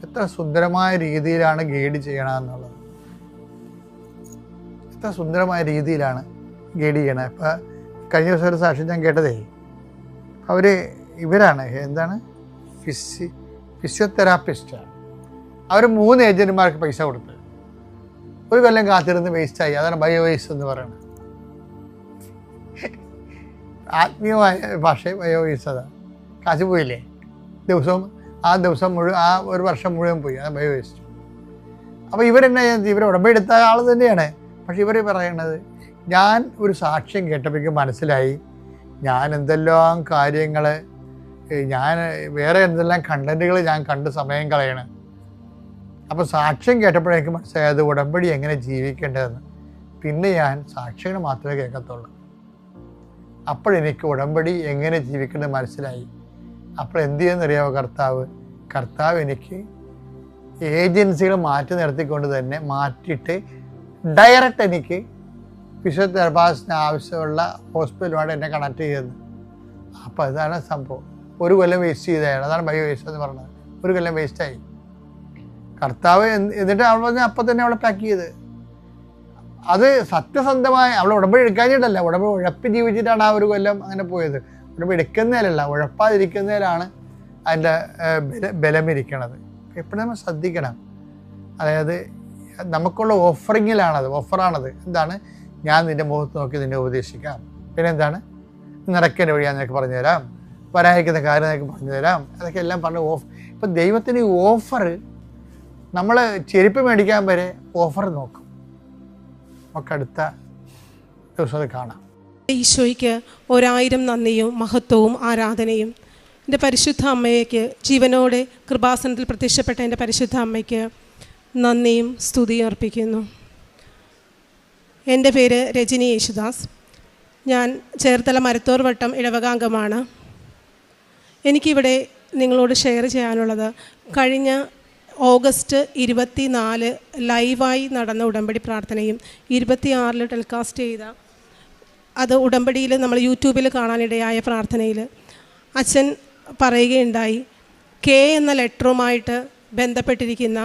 എത്ര സുന്ദരമായ രീതിയിലാണ് ഗൈഡ് ചെയ്യണമെന്നുള്ളത്, എത്ര സുന്ദരമായ രീതിയിലാണ് ഗൈഡ് ചെയ്യണത്. ഇപ്പോൾ കഴിഞ്ഞ ദിവസം ഒരു സാക്ഷ്യം ഞാൻ കേട്ടതേ, ഇവരാണ് എന്താണ് ഫിസിയോതെറാപ്പിസ്റ്റാണ്. അവർ 3 ഏജൻറ്റുമാർക്ക് പൈസ കൊടുത്ത് 1 കൊല്ലം കാത്തിരുന്ന് വേസ്റ്റായി. അതാണ് ബയോവേസ്റ്റ് എന്ന് പറയുന്നത്. ആത്മീയമായ ഭാഷ ബയോവേസ്റ്റ്. അതാണ് കാശ് പോയില്ലേ, ദിവസവും ആ ദിവസം മുഴുവൻ, ആ ഒരു വർഷം മുഴുവൻ പോയി. അത് ബൈ വേസ്റ്റ്. അപ്പോൾ ഇവരെന്നെ ഇവർ ഉടമ്പടി എടുത്ത ആൾ തന്നെയാണ്. പക്ഷെ ഇവർ പറയണത്, ഞാൻ ഒരു സാക്ഷ്യം കേട്ടപ്പോഴേക്കും മനസ്സിലായി ഞാൻ എന്തെല്ലാം കാര്യങ്ങൾ, ഞാൻ വേറെ എന്തെല്ലാം കണ്ടൻറ്റുകൾ ഞാൻ കണ്ട് സമയം കളയണം. അപ്പോൾ സാക്ഷ്യം കേട്ടപ്പോഴേക്കും മനസ്സിലായത് ഉടമ്പടി എങ്ങനെ ജീവിക്കേണ്ടതെന്ന്. പിന്നെ ഞാൻ സാക്ഷ്യങ്ങൾ മാത്രമേ കേൾക്കത്തുള്ളൂ. അപ്പോഴെനിക്ക് ഉടമ്പടി എങ്ങനെ ജീവിക്കേണ്ടത് മനസ്സിലായി. അപ്പോൾ എന്ത് ചെയ്യുന്നറിയാമോ കർത്താവ് എനിക്ക് ഏജൻസികൾ മാറ്റി നിർത്തിക്കൊണ്ട് തന്നെ മാറ്റിയിട്ട് ഡയറക്റ്റ് എനിക്ക് ഫിസിയോതെറാപ്പിസ്റ്റിന് ആവശ്യമുള്ള ഹോസ്പിറ്റലുമായിട്ട് എന്നെ കണക്ട് ചെയ്തത്. അപ്പോൾ അതാണ് സംഭവം. ഒരു കൊല്ലം വേസ്റ്റ് ചെയ്തതാണ്. അതാണ് ബയോ വേസ്റ്റ് എന്ന് പറഞ്ഞത്. ഒരു കൊല്ലം വേസ്റ്റായി. കർത്താവ് എന്നിട്ട് അവൾ പറഞ്ഞാൽ അപ്പം തന്നെ അവളെ പാക്ക് ചെയ്ത്. അത് സത്യസന്ധമായ അവളെ ഉടമ്പടി എടുക്കാഞ്ഞിട്ടല്ല, ഉടമ്പടി ഉഴപ്പി ജീവിച്ചിട്ടാണ് ആ ഒരു കൊല്ലം അങ്ങനെ പോയത്. ഉടമ്പടി എടുക്കുന്നതിലല്ല, ഉഴപ്പാതിരിക്കുന്നതിലാണ് അതിൻ്റെ ബലമിരിക്കണത്. എപ്പോഴും നമ്മൾ ശ്രദ്ധിക്കണം. അതായത് നമുക്കുള്ള ഓഫറിങ്ങിലാണത്, ഓഫറാണത്. എന്താണ്? ഞാൻ നിൻ്റെ മുഖത്ത് നോക്കി നിന്നെ ഉപദേശിക്കാം. പിന്നെ എന്താണ്? നടക്കേണ്ട വഴി ഞാൻ നിനക്ക് പറഞ്ഞു തരാം, വരാനിരിക്കുന്ന കാര്യം നിനക്ക് പറഞ്ഞു തരാം. അതൊക്കെ എല്ലാം പറഞ്ഞ് ഇപ്പം ദൈവത്തിന് ഈ ഓഫർ, നമ്മൾ ചെരുപ്പ് മേടിക്കാൻ വരെ ഓഫർ നോക്കും. നമുക്ക് അടുത്ത ദിവസം അത് കാണാം. ഈശോയ്ക്ക് 1000 നന്ദിയും മഹത്വവും ആരാധനയും. എൻ്റെ പരിശുദ്ധ അമ്മയ്ക്ക്, ജീവനോടെ കൃപാസനത്തിൽ പ്രത്യക്ഷപ്പെട്ട എൻ്റെ പരിശുദ്ധ അമ്മയ്ക്ക് നന്ദിയും സ്തുതിയും അർപ്പിക്കുന്നു. എൻ്റെ പേര് രജനി യേശുദാസ്. ഞാൻ ചേർത്തല മരത്തോർ വട്ടം ഇടവകാംഗമാണ്. എനിക്കിവിടെ നിങ്ങളോട് ഷെയർ ചെയ്യാനുള്ളത്, കഴിഞ്ഞ ഓഗസ്റ്റ് 24 ലൈവായി നടന്ന ഉടമ്പടി പ്രാർത്ഥനയും 26 ടെലികാസ്റ്റ് ചെയ്ത അത് ഉടമ്പടിയിൽ നമ്മൾ യൂട്യൂബിൽ കാണാനിടയായ പ്രാർത്ഥനയിൽ അച്ഛൻ പറയുകയുണ്ടായി, കെ എന്ന ലെറ്ററുമായിട്ട് ബന്ധപ്പെട്ടിരിക്കുന്ന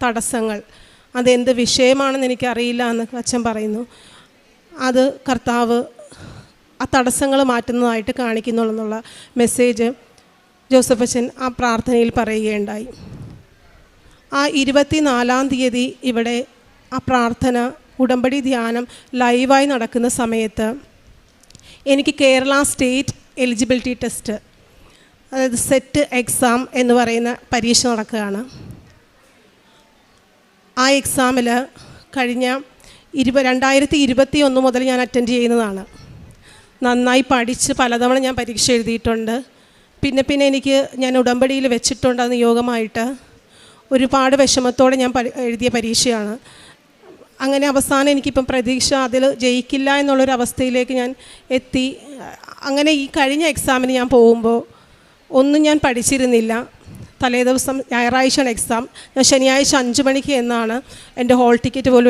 തടസ്സങ്ങൾ, അതെന്ത് വിഷയമാണെന്ന് എനിക്കറിയില്ല എന്ന് അച്ഛൻ പറയുന്നു. അത് കർത്താവ് ആ തടസ്സങ്ങൾ മാറ്റുന്നതായിട്ട് കാണിക്കുന്നുള്ളെന്നുള്ള മെസ്സേജ് ജോസഫ് അച്ഛൻ ആ പ്രാർത്ഥനയിൽ പറയുകയുണ്ടായി. ആ 24-ാം തീയതി ഇവിടെ ആ പ്രാർത്ഥന ഉടമ്പടി ധ്യാനം ലൈവായി നടക്കുന്ന സമയത്ത് എനിക്ക് കേരള സ്റ്റേറ്റ് എലിജിബിലിറ്റി ടെസ്റ്റ്, അതായത് സെറ്റ് എക്സാം എന്ന് പറയുന്ന പരീക്ഷ നടക്കുകയാണ്. ആ എക്സാമിൽ കഴിഞ്ഞ 2021 മുതൽ ഞാൻ അറ്റൻഡ് ചെയ്യുന്നതാണ്. നന്നായി പഠിച്ച് പലതവണ ഞാൻ പരീക്ഷ എഴുതിയിട്ടുണ്ട്. പിന്നെ ഞാൻ ഉടമ്പടിയിൽ വെച്ചിട്ടുണ്ട്. അത് നിയോഗമായിട്ട് ഒരുപാട് വിഷമത്തോടെ ഞാൻ എഴുതിയ പരീക്ഷയാണ്. അങ്ങനെ അവസാനം എനിക്കിപ്പം പ്രതീക്ഷ അതിൽ ജയിക്കില്ല എന്നുള്ളൊരവസ്ഥയിലേക്ക് ഞാൻ എത്തി. അങ്ങനെ ഈ കഴിഞ്ഞ എക്സാമിന് ഞാൻ പോകുമ്പോൾ ഒന്നും ഞാൻ പഠിച്ചിരുന്നില്ല. തലേദിവസം ഞായറാഴ്ചയാണ് എക്സാം. ഞാൻ ശനിയാഴ്ച 5 മണിക്ക് എന്നാണ് എൻ്റെ ഹോൾ ടിക്കറ്റ് പോലും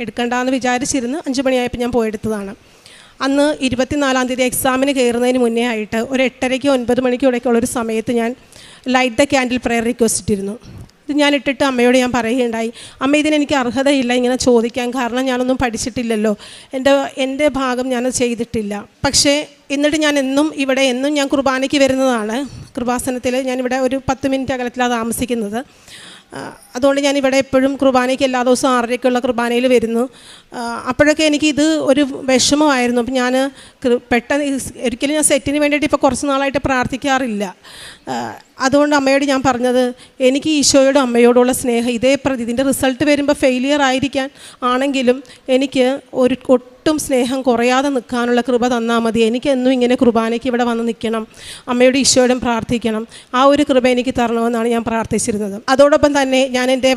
എടുക്കണ്ടെന്ന് വിചാരിച്ചിരുന്ന് 5 മണിയായപ്പോൾ ഞാൻ പോയെടുത്തതാണ്. അന്ന് 24-ാം തീയതി എക്സാമിന് കയറുന്നതിന് മുന്നേ ആയിട്ട് ഒരു 8:30-ക്കോ 9 മണിക്കോ ഉള്ളൊരു സമയത്ത് ഞാൻ light the candle prayer request ഇട്ടിരുന്നു. ഇത് ഞാൻ ഇട്ടിട്ട് അമ്മയോട് ഞാൻ പറയുകയുണ്ടായി, അമ്മ ഇതിനെനിക്ക് അർഹതയില്ല ഇങ്ങനെ ചോദിക്കാൻ, കാരണം ഞാനൊന്നും പഠിച്ചിട്ടില്ലല്ലോ, എൻ്റെ ഭാഗം ഞാനത് ചെയ്തിട്ടില്ല. പക്ഷേ എന്നിട്ട് ഞാൻ എന്നും ഞാൻ കുർബാനയ്ക്ക് വരുന്നതാണ്. കൃപാസനത്തിൽ ഞാനിവിടെ ഒരു 10 മിനിറ്റ് അകലത്തിലാണ് താമസിക്കുന്നത്. അതുകൊണ്ട് ഞാനിവിടെ എപ്പോഴും കുർബാനയ്ക്ക് എല്ലാ ദിവസവും 6:30-ക്കുള്ള കുർബാനയിൽ വരുന്നു. അപ്പോഴൊക്കെ എനിക്കിത് ഒരു വിഷമമായിരുന്നു. അപ്പം ഞാൻ പെട്ടെന്ന് ഒരിക്കലും ഞാൻ സെറ്റിന് വേണ്ടിയിട്ട് ഇപ്പോൾ കുറച്ച് നാളായിട്ട് പ്രാർത്ഥിക്കാറില്ല. അതുകൊണ്ട് അമ്മയോട് ഞാൻ പറഞ്ഞത്, എനിക്ക് ഈശോയോടും അമ്മയോടുള്ള സ്നേഹം ഇതിൻ്റെ റിസൾട്ട് വരുമ്പോൾ ഫെയിലിയർ ആണെങ്കിലും എനിക്ക് ഒട്ടും സ്നേഹം കുറയാതെ നിൽക്കാനുള്ള കൃപ തന്നാൽ മതി. എനിക്കെന്നും ഇങ്ങനെ കുർബാനയ്ക്ക് ഇവിടെ വന്ന് നിൽക്കണം, അമ്മയോടും ഈശോയോടും പ്രാർത്ഥിക്കണം, ആ ഒരു കൃപ എനിക്ക് തരണമെന്നാണ് ഞാൻ പ്രാർത്ഥിച്ചിരുന്നത്. അതോടൊപ്പം തന്നെ ഞാൻ എൻ്റെ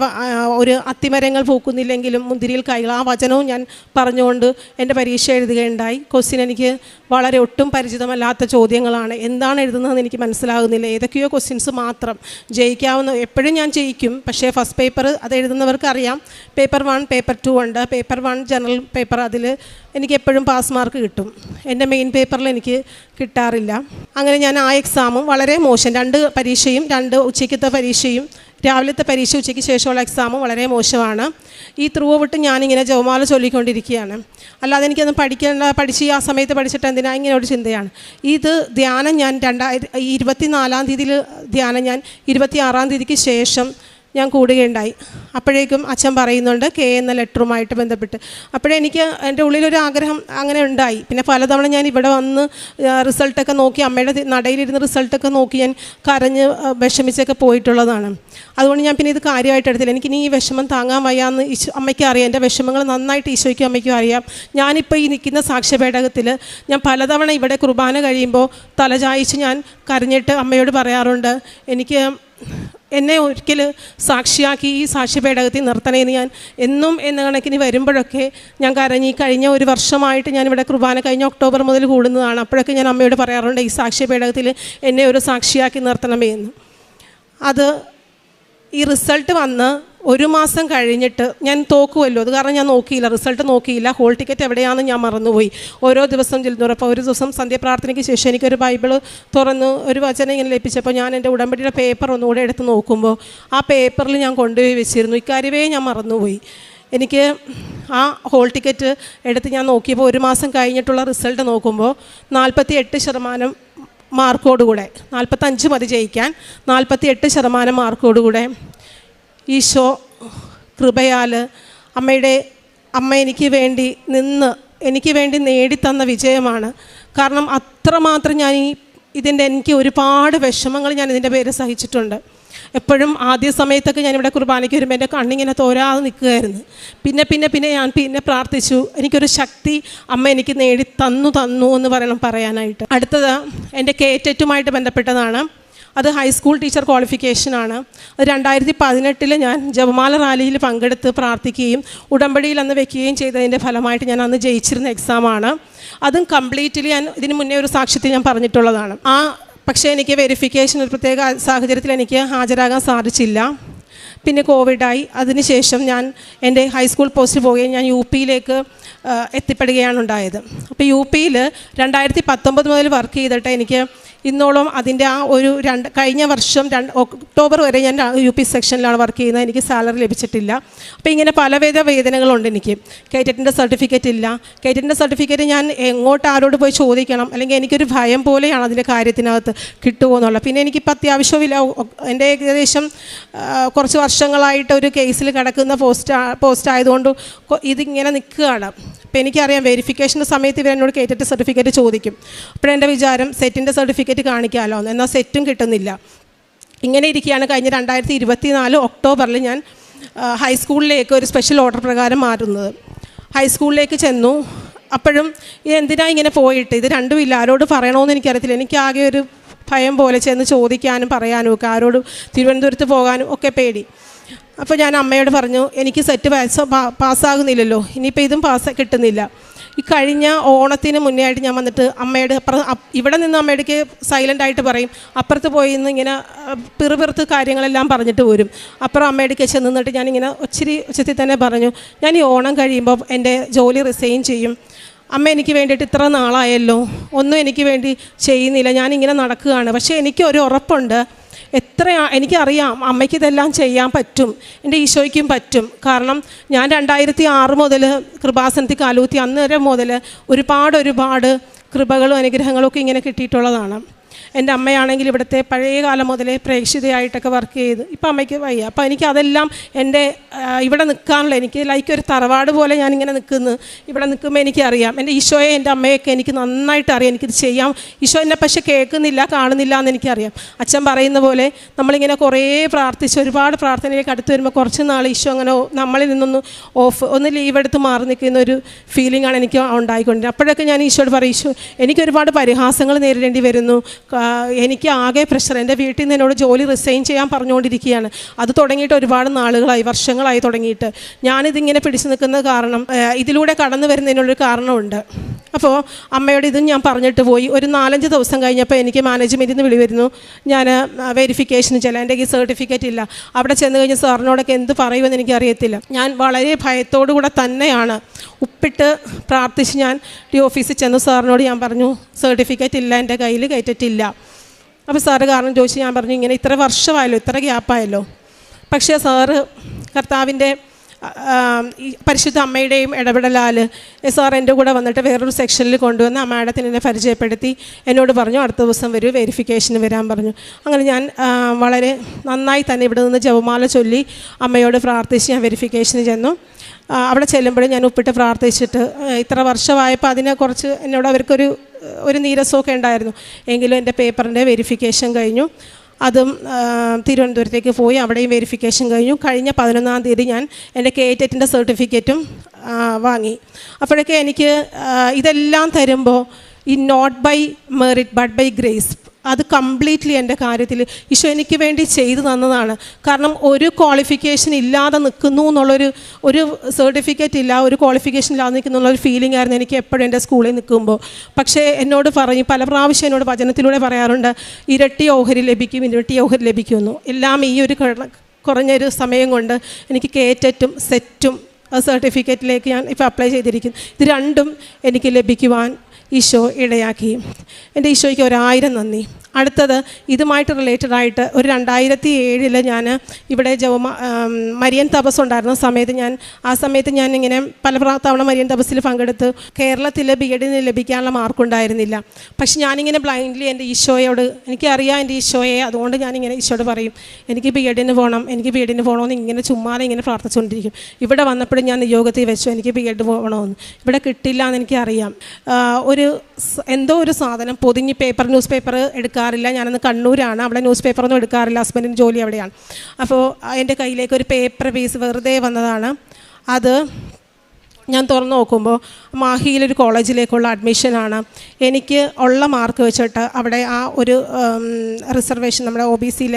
ഒരു അത്തിമരങ്ങൾ പൂക്കുന്നില്ലെങ്കിലും മുന്തിരിയിൽ കായ്കൾ, ആ വചനവും ഞാൻ പറഞ്ഞുകൊണ്ട് എൻ്റെ പരീക്ഷ എഴുതുകയുണ്ടായി. ക്വസ്റ്റ്യൻ എനിക്ക് വളരെ ഒട്ടും പരിചിതമല്ലാത്ത ചോദ്യങ്ങളാണ്. എന്താണ് എഴുതുന്നതെന്ന് എനിക്ക് മനസ്സിലാകുന്നില്ല. ഏതൊക്കെയോ ക്വസ്റ്റ്യൻസ് മാത്രം ജയിക്കാവുന്ന, എപ്പോഴും ഞാൻ ജയിക്കും, പക്ഷേ ഫസ്റ്റ് പേപ്പർ അത് എഴുതുന്നവർക്ക് അറിയാം, പേപ്പർ 1 പേപ്പർ 2 ഉണ്ട്. പേപ്പർ 1 ജനറൽ പേപ്പർ, അതിൽ എനിക്ക് എപ്പോഴും പാസ് മാർക്ക് കിട്ടും. എൻ്റെ മെയിൻ പേപ്പറിൽ എനിക്ക് കിട്ടാറില്ല. അങ്ങനെ ഞാൻ ആ എക്സാമും വളരെ മോശം, 2 പരീക്ഷയും 2 ഉച്ചയ്ക്കത്തെ പരീക്ഷയും രാവിലത്തെ പരീക്ഷ ഉച്ചയ്ക്ക് ശേഷമുള്ള എക്സാമും വളരെ മോശമാണ്. ഈ ത്രൂ ഔട്ട് ഞാനിങ്ങനെ ജപമാല ചൊല്ലിക്കൊണ്ടിരിക്കുകയാണ്. അല്ലാതെ എനിക്കൊന്നും പഠിച്ച് ആ സമയത്ത് പഠിച്ചിട്ട് എന്തിനാ, ഇങ്ങനെ ഒരു ചിന്തയാണ്. ഇത് ധ്യാനം ഞാൻ 24-ാം തീയതിയിൽ ധ്യാനം ഞാൻ 26-ാം തീയതിക്ക് ശേഷം ഞാൻ കൂടുകയുണ്ടായി. അപ്പോഴേക്കും അച്ഛൻ പറയുന്നുണ്ട് കെ എന്ന ലെറ്ററുമായിട്ട് ബന്ധപ്പെട്ട്. അപ്പോഴെനിക്ക് എൻ്റെ ഉള്ളിലൊരു ആഗ്രഹം അങ്ങനെ ഉണ്ടായി. പിന്നെ പലതവണ ഞാൻ ഇവിടെ വന്ന് റിസൾട്ടൊക്കെ നോക്കി, അമ്മയുടെ നടയിലിരുന്ന് റിസൾട്ടൊക്കെ നോക്കി ഞാൻ കരഞ്ഞ് വിഷമിച്ചൊക്കെ പോയിട്ടുള്ളതാണ്. അതുകൊണ്ട് ഞാൻ പിന്നെ ഇത് കാര്യമായിട്ട് എടുത്തില്ല. എനിക്കിനി ഈ വിഷമം താങ്ങാൻ വയ്യാന്ന് അമ്മയ്ക്ക് അറിയാം. എൻ്റെ വിഷമങ്ങൾ നന്നായിട്ട് ഈശോയ്ക്കും അമ്മയ്ക്കും അറിയാം. ഞാനിപ്പോൾ ഈ നിൽക്കുന്ന സാക്ഷ്യപേടകത്തിൽ ഞാൻ പലതവണ ഇവിടെ കുർബാന കഴിയുമ്പോൾ തലചായ്ച്ച് ഞാൻ കരഞ്ഞിട്ട് അമ്മയോട് പറയാറുണ്ട്, എനിക്ക് എന്നെ ഒരിക്കൽ സാക്ഷിയാക്കി ഈ സാക്ഷ്യപേടകത്തിൽ നിർത്തണേന്ന് ഞാൻ എന്നും എന്ന കണക്കിന് വരുമ്പോഴൊക്കെ ഞാൻ കരഞ്ഞ്. കഴിഞ്ഞ ഒരു വർഷമായിട്ട് ഞാനിവിടെ കുർബാന കഴിഞ്ഞ ഒക്ടോബർ മുതൽ കൂടുന്നതാണ്. അപ്പോഴൊക്കെ ഞാൻ അമ്മയോട് പറയാറുണ്ട് ഈ സാക്ഷ്യപേടകത്തിൽ എന്നെ ഒരു സാക്ഷിയാക്കി നിർത്തണമേ എന്ന്. അത് ഈ റിസൾട്ട് വന്ന് 1 മാസം കഴിഞ്ഞിട്ട് ഞാൻ തോക്കുമല്ലോ, അത് കാരണം ഞാൻ നോക്കിയില്ല, റിസൾട്ട് നോക്കിയില്ല. ഹോൾ ടിക്കറ്റ് എവിടെയാണെന്ന് ഞാൻ മറന്നുപോയി. ഓരോ ദിവസം ചെല്ലുന്നപ്പോൾ ഒരു ദിവസം സന്ധ്യാപ്രാർത്ഥനയ്ക്ക് ശേഷം എനിക്കൊരു ബൈബിൾ തുറന്ന് ഒരു വചനം ഇങ്ങനെ ലഭിച്ചപ്പോൾ ഞാൻ എൻ്റെ ഉടമ്പടിയുടെ പേപ്പർ ഒന്നുകൂടെ എടുത്ത് നോക്കുമ്പോൾ ആ പേപ്പറിൽ ഞാൻ കൊണ്ടുപോയി വെച്ചിരുന്നു. ഇക്കാര്യമേ ഞാൻ മറന്നുപോയി. എനിക്ക് ആ ഹോൾ ടിക്കറ്റ് എടുത്ത് ഞാൻ നോക്കിയപ്പോൾ 1 മാസം കഴിഞ്ഞിട്ടുള്ള റിസൾട്ട് നോക്കുമ്പോൾ 48% മാർക്കോടുകൂടെ, 45 മതി ജയിക്കാൻ, 48% മാർക്കോടുകൂടെ ഈശോ കൃപയാൽ അമ്മ എനിക്ക് വേണ്ടി നിന്ന് എനിക്ക് വേണ്ടി നേടിത്തന്ന വിജയമാണ്. കാരണം അത്രമാത്രം ഞാൻ എനിക്ക് ഒരുപാട് വിഷമങ്ങൾ ഞാൻ ഇതിൻ്റെ പേര് സഹിച്ചിട്ടുണ്ട്. എപ്പോഴും ആദ്യ സമയത്തൊക്കെ ഞാനിവിടെ കുർബാനയ്ക്ക് വരുമ്പോൾ എൻ്റെ കണ്ണിങ്ങനെ തോരാതെ നിൽക്കുകയായിരുന്നു. പിന്നെ ഞാൻ പ്രാർത്ഥിച്ചു, എനിക്കൊരു ശക്തി അമ്മ എനിക്ക് നേടി തന്നു എന്ന് പറയാനായിട്ട്. അടുത്തത് എൻ്റെ കേറ്ററ്റുമായിട്ട് ബന്ധപ്പെട്ടതാണ്. അത് ഹൈസ്കൂൾ ടീച്ചർ ക്വാളിഫിക്കേഷനാണ്. അത് 2018 ഞാൻ ജപമാല റാലിയിൽ പങ്കെടുത്ത് പ്രാർത്ഥിക്കുകയും ഉടമ്പടിയിൽ അന്ന് വെക്കുകയും ചെയ്തതിൻ്റെ ഫലമായിട്ട് ഞാൻ അന്ന് ജയിച്ചിരുന്ന എക്സാമാണ്. അതും കംപ്ലീറ്റ്ലി ഞാൻ ഇതിന് മുന്നേ ഒരു സാക്ഷ്യത്തിൽ ഞാൻ പറഞ്ഞിട്ടുള്ളതാണ്. പക്ഷേ എനിക്ക് വെരിഫിക്കേഷൻ ഒരു പ്രത്യേക സാഹചര്യത്തിൽ എനിക്ക് ഹാജരാകാൻ സാധിച്ചില്ല. പിന്നെ കോവിഡായി. അതിനുശേഷം ഞാൻ എൻ്റെ ഹൈസ്കൂൾ പോസ്റ്റ് പോവുകയും ഞാൻ UP-യിലേക്ക് എത്തിപ്പെടുകയാണ് ഉണ്ടായത്. അപ്പോൾ UP-യിൽ 2019 മുതൽ വർക്ക് ചെയ്തിട്ട് എനിക്ക് ഇന്നോളം അതിൻ്റെ കഴിഞ്ഞ വർഷം ഒക്ടോബർ വരെ ഞാൻ UP സെക്ഷനിലാണ് വർക്ക് ചെയ്യുന്നത്. എനിക്ക് സാലറി ലഭിച്ചിട്ടില്ല. അപ്പോൾ ഇങ്ങനെ പലവിധ വേദനകളുണ്ട് എനിക്ക്. കേറ്ററ്റിൻ്റെ സർട്ടിഫിക്കറ്റ് ഇല്ല. കേറ്ററ്റിൻ്റെ സർട്ടിഫിക്കറ്റ് ഞാൻ ആരോട് പോയി ചോദിക്കണം, അല്ലെങ്കിൽ എനിക്കൊരു ഭയം പോലെയാണ് അതിൻ്റെ കാര്യത്തിനകത്ത് കിട്ടുമോ എന്നുള്ളത്. പിന്നെ എനിക്കിപ്പോൾ അത്യാവശ്യമില്ല. എൻ്റെ ഏകദേശം കുറച്ച് വർഷങ്ങളായിട്ട് ഒരു കേസിൽ കിടക്കുന്ന പോസ്റ്റ് ആയതുകൊണ്ട് ഇതിങ്ങനെ നിൽക്കുകയാണ്. അപ്പോൾ എനിക്കറിയാം വെരിഫിക്കേഷൻ്റെ സമയത്ത് ഇവരെന്നോട് കേറ്ററ്റ് സർട്ടിഫിക്കറ്റ് ചോദിക്കും. അപ്പോഴെൻ്റെ വിചാരം സെറ്റിൻ്റെ സർട്ടിഫിക്കറ്റ് കാണിക്കാമല്ലോ, എന്നാൽ സെറ്റും കിട്ടുന്നില്ല. ഇങ്ങനെ ഇരിക്കുകയാണ്. കഴിഞ്ഞ 2024 ഒക്ടോബറിൽ ഞാൻ ഹൈസ്കൂളിലേക്ക് ഒരു സ്പെഷ്യൽ ഓർഡർ പ്രകാരം മാറുന്നത്. ഹൈസ്കൂളിലേക്ക് ചെന്നു. അപ്പോഴും എന്തിനാ ഇങ്ങനെ പോയിട്ട്, ഇത് രണ്ടും ഇല്ല, ആരോട് പറയണമെന്ന് എനിക്കറിയത്തില്ല. എനിക്കാകെ ഒരു ഭയം പോലെ ചെന്ന് ചോദിക്കാനും പറയാനും ഒക്കെ, ആരോട് തിരുവനന്തപുരത്ത് പോകാനും ഒക്കെ പേടി. അപ്പോൾ ഞാൻ അമ്മയോട് പറഞ്ഞു, എനിക്ക് സെറ്റ് പാസ്സാകുന്നില്ലല്ലോ, ഇനിയിപ്പോൾ ഇതും കിട്ടുന്നില്ല. ഈ കഴിഞ്ഞ ഓണത്തിന് മുന്നേ ആയിട്ട് ഞാൻ വന്നിട്ട് അമ്മയുടെ ഇവിടെ നിന്ന് അമ്മയുടെക്ക് സൈലൻ്റായിട്ട് പറയും, അപ്പുറത്ത് പോയി നിന്ന് ഇങ്ങനെ പിറുപിറുത്ത് കാര്യങ്ങളെല്ലാം പറഞ്ഞിട്ട് വരും. അപ്പുറം അമ്മയുടെക്ക് ചെന്നിട്ട് ഞാനിങ്ങനെ ഒത്തിരി ഉച്ചത്തിൽ തന്നെ പറഞ്ഞു, ഞാൻ ഈ ഓണം കഴിയുമ്പോൾ എൻ്റെ ജോലി റിസൈൻ ചെയ്യും. അമ്മ എനിക്ക് വേണ്ടിയിട്ട് ഇത്ര നാളായല്ലോ, ഒന്നും എനിക്ക് വേണ്ടി ചെയ്യുന്നില്ല, ഞാനിങ്ങനെ നടക്കുകയാണ്. പക്ഷേ എനിക്കൊരു ഉറപ്പുണ്ട്, എനിക്കറിയാം അമ്മയ്ക്ക് ഇതെല്ലാം ചെയ്യാൻ പറ്റും, എൻ്റെ ഈശോയ്ക്കും പറ്റും. കാരണം ഞാൻ 2006 മുതൽ കൃപാസനത്തിൽ കാലൂത്തി അന്നേരം മുതൽ ഒരുപാട് കൃപകളും അനുഗ്രഹങ്ങളും ഒക്കെ ഇങ്ങനെ കിട്ടിയിട്ടുള്ളതാണ്. എൻ്റെ അമ്മയാണെങ്കിൽ ഇവിടുത്തെ പഴയ കാലം മുതലേ പ്രേക്ഷിതയായിട്ടൊക്കെ വർക്ക് ചെയ്ത് ഇപ്പം അമ്മയ്ക്ക് വയ്യ. അപ്പോൾ എനിക്കതെല്ലാം എൻ്റെ ഇവിടെ നിൽക്കാനുള്ള എനിക്ക് ലൈക്ക് ഒരു തറവാട് പോലെ ഞാനിങ്ങനെ ഇവിടെ നിൽക്കുമ്പോൾ എനിക്കറിയാം എൻ്റെ ഈശോയെ എൻ്റെ അമ്മയൊക്കെ എനിക്ക് നന്നായിട്ട് അറിയാം, എനിക്കിത് ചെയ്യാം. ഈശോ എന്നെ പക്ഷേ കേൾക്കുന്നില്ല, കാണുന്നില്ല എന്ന് എനിക്കറിയാം. അച്ഛൻ പറയുന്ന പോലെ നമ്മളിങ്ങനെ കുറേ പ്രാർത്ഥിച്ച് ഒരുപാട് പ്രാർത്ഥനയിലേക്ക് അടുത്ത് വരുമ്പോൾ കുറച്ച് നാൾ ഈശോ അങ്ങനെ നമ്മളിൽ നിന്നൊന്ന് ഒന്ന് ലീവ് എടുത്ത് മാറി നിൽക്കുന്ന ഒരു ഫീലിംഗാണ് എനിക്ക് ഉണ്ടായിക്കൊണ്ടിരുന്നത്. അപ്പോഴൊക്കെ ഞാൻ ഈശോയോട് പറയും, ഈശോ എനിക്കൊരുപാട് പരിഹാസങ്ങൾ നേരിടേണ്ടി വരുന്നു, എനിക്ക് ആകെ പ്രഷർ, എൻ്റെ വീട്ടിൽ നിന്ന് എന്നോട് ജോലി റിസൈൻ ചെയ്യാൻ പറഞ്ഞുകൊണ്ടിരിക്കുകയാണ്. അത് തുടങ്ങിയിട്ട് ഒരുപാട് നാളുകളായി, വർഷങ്ങളായി തുടങ്ങിയിട്ട്. ഞാനിതിങ്ങനെ പിടിച്ചു നിൽക്കുന്ന കാരണം ഇതിലൂടെ കടന്നു വരുന്നതിനുള്ളൊരു കാരണമുണ്ട്. അപ്പോൾ അമ്മയോട് ഇതും ഞാൻ പറഞ്ഞിട്ട് പോയി. ഒരു 4-5 ദിവസം കഴിഞ്ഞപ്പോൾ എനിക്ക് മാനേജ്മെൻറ്റിൽ നിന്ന് വിളി വരുന്നു, ഞാൻ വെരിഫിക്കേഷന് ചെല്ലാം, എൻ്റെ ഈ സർട്ടിഫിക്കറ്റ് ഇല്ല. അവിടെ ചെന്ന് കഴിഞ്ഞ് സാറിനോടൊക്കെ എന്ത് പറയുമെന്ന് എനിക്കറിയത്തില്ല. ഞാൻ വളരെ ഭയത്തോടു കൂടെ തന്നെയാണ് ഉപ്പിട്ട് പ്രാർത്ഥിച്ച് ഞാൻ ഓഫീസിൽ ചെന്ന് സാറിനോട് ഞാൻ പറഞ്ഞു, സർട്ടിഫിക്കറ്റ് ഇല്ല, എൻ്റെ കയ്യിൽ കയറ്റിട്ടില്ല. അപ്പോൾ സാറ് കാരണം ചോദിച്ച് ഞാൻ പറഞ്ഞു, ഇങ്ങനെ ഇത്ര വർഷമായല്ലോ, ഇത്ര ഗ്യാപ്പായല്ലോ. പക്ഷേ സാറ് കർത്താവിൻ്റെ ഈ പരിശുദ്ധ അമ്മയുടെയും ഇടപെടലാൽ സാർ എൻ്റെ കൂടെ വന്നിട്ട് വേറൊരു സെക്ഷനിൽ കൊണ്ടുവന്ന് ആ മാഡത്തിന് എന്നെ പരിചയപ്പെടുത്തി എന്നോട് പറഞ്ഞു അടുത്ത ദിവസം വരൂ വെരിഫിക്കേഷന് വരാൻ പറഞ്ഞു. അങ്ങനെ ഞാൻ വളരെ നന്നായി തന്നെ ഇവിടെ നിന്ന് ജപമാല ചൊല്ലി അമ്മയോട് പ്രാർത്ഥിച്ച് ഞാൻ വെരിഫിക്കേഷന് ചെന്നു. അവിടെ ചെല്ലുമ്പോഴും ഞാൻ ഉപ്പിട്ട് പ്രാർത്ഥിച്ചിട്ട് ഇത്ര വർഷമായപ്പോൾ അതിനെ കുറച്ച് എന്നോട് അവർക്കൊരു നീരസമൊക്കെ ഉണ്ടായിരുന്നു. എങ്കിലും എൻ്റെ പേപ്പറിൻ്റെ വെരിഫിക്കേഷൻ കഴിഞ്ഞു. അതും തിരുവനന്തപുരത്തേക്ക് പോയി അവിടെയും വെരിഫിക്കേഷൻ കഴിഞ്ഞു. കഴിഞ്ഞ 11-ാം തീയതി ഞാൻ എൻ്റെ കേറ്ററ്റിൻ്റെ സർട്ടിഫിക്കറ്റും വാങ്ങി. അപ്പോഴൊക്കെ എനിക്ക് ഇതെല്ലാം തരുമ്പോൾ ഈ not by merit but by grace അത് കംപ്ലീറ്റ്ലി എൻ്റെ കാര്യത്തിൽ ഈശോ എനിക്ക് വേണ്ടി ചെയ്തു തന്നതാണ്. കാരണം ഒരു ക്വാളിഫിക്കേഷൻ ഇല്ലാതെ നിൽക്കുന്നു ഒരു സർട്ടിഫിക്കറ്റ് ഇല്ല, ഒരു ക്വാളിഫിക്കേഷൻ ഇല്ലാതെ നിൽക്കുന്നുള്ളൊരു ഫീലിംഗ് ആയിരുന്നു എനിക്ക് എപ്പോഴും എൻ്റെ സ്കൂളിൽ നിൽക്കുമ്പോൾ. പക്ഷേ എന്നോട് പറഞ്ഞു, പല പ്രാവശ്യം എന്നോട് വചനത്തിലൂടെ പറയാറുണ്ട്, ഇരട്ടി ഓഹരി ലഭിക്കുമെന്ന്. എല്ലാം ഈ ഒരു കുറഞ്ഞൊരു സമയം കൊണ്ട് എനിക്ക് കേറ്ററ്റും സെറ്റും സർട്ടിഫിക്കറ്റിലേക്ക് ഞാൻ ഇപ്പോൾ അപ്ലൈ ചെയ്തിരിക്കുന്നു. ഇത് രണ്ടും എനിക്ക് ലഭിക്കുവാൻ ഈശോ ഇടയാക്കി. എൻ്റെ ഈശോയ്ക്ക് 1000 നന്ദി. അടുത്തത് ഇതുമായിട്ട് റിലേറ്റഡായിട്ട് ഒരു 2007 ഞാൻ ഇവിടെ മരിയൻ തപസ് ഉണ്ടായിരുന്ന സമയത്ത് ഞാൻ ഇങ്ങനെ പല തവണ മരിയൻ തപസ്സിൽ പങ്കെടുത്ത് കേരളത്തിൽ BEdന് ലഭിക്കാനുള്ള മാർക്കുണ്ടായിരുന്നില്ല. പക്ഷെ ഞാനിങ്ങനെ ബ്ലൈൻഡ്ലി എൻ്റെ ഈശോയോട്, എനിക്കറിയാം എൻ്റെ ഈശോയെ, അതുകൊണ്ട് ഞാനിങ്ങനെ ഈശോയോട് പറയും എനിക്ക് BEdന് പോകണമെന്ന് ഇങ്ങനെ ചുമ്മാതെ ഇങ്ങനെ പ്രാർത്ഥിച്ചുകൊണ്ടിരിക്കും. ഇവിടെ വന്നപ്പോഴും ഞാൻ നിയോഗത്തിൽ വെച്ചു എനിക്ക് BEd പോകണമെന്ന്. ഇവിടെ കിട്ടില്ല എന്ന് എനിക്കറിയാം. എന്തോ ഒരു സാധനം പൊതിഞ്ഞ് ന്യൂസ് പേപ്പർ എടുക്കാറില്ല. ഞാനന്ന് കണ്ണൂരാണ്, അവിടെ ന്യൂസ് പേപ്പറൊന്നും എടുക്കാറില്ല, ഹസ്ബൻഡിന് ജോലി അവിടെയാണ്. അപ്പോൾ എൻ്റെ കയ്യിലേക്ക് ഒരു പേപ്പർ പീസ് വെറുതെ വന്നതാണ്. അത് ഞാൻ തുറന്നു നോക്കുമ്പോൾ മാഹിയിലൊരു കോളേജിലേക്കുള്ള അഡ്മിഷനാണ്. എനിക്ക് ഉള്ള മാർക്ക് വെച്ചിട്ട് അവിടെ ആ ഒരു റിസർവേഷൻ, നമ്മുടെ OBCയിൽ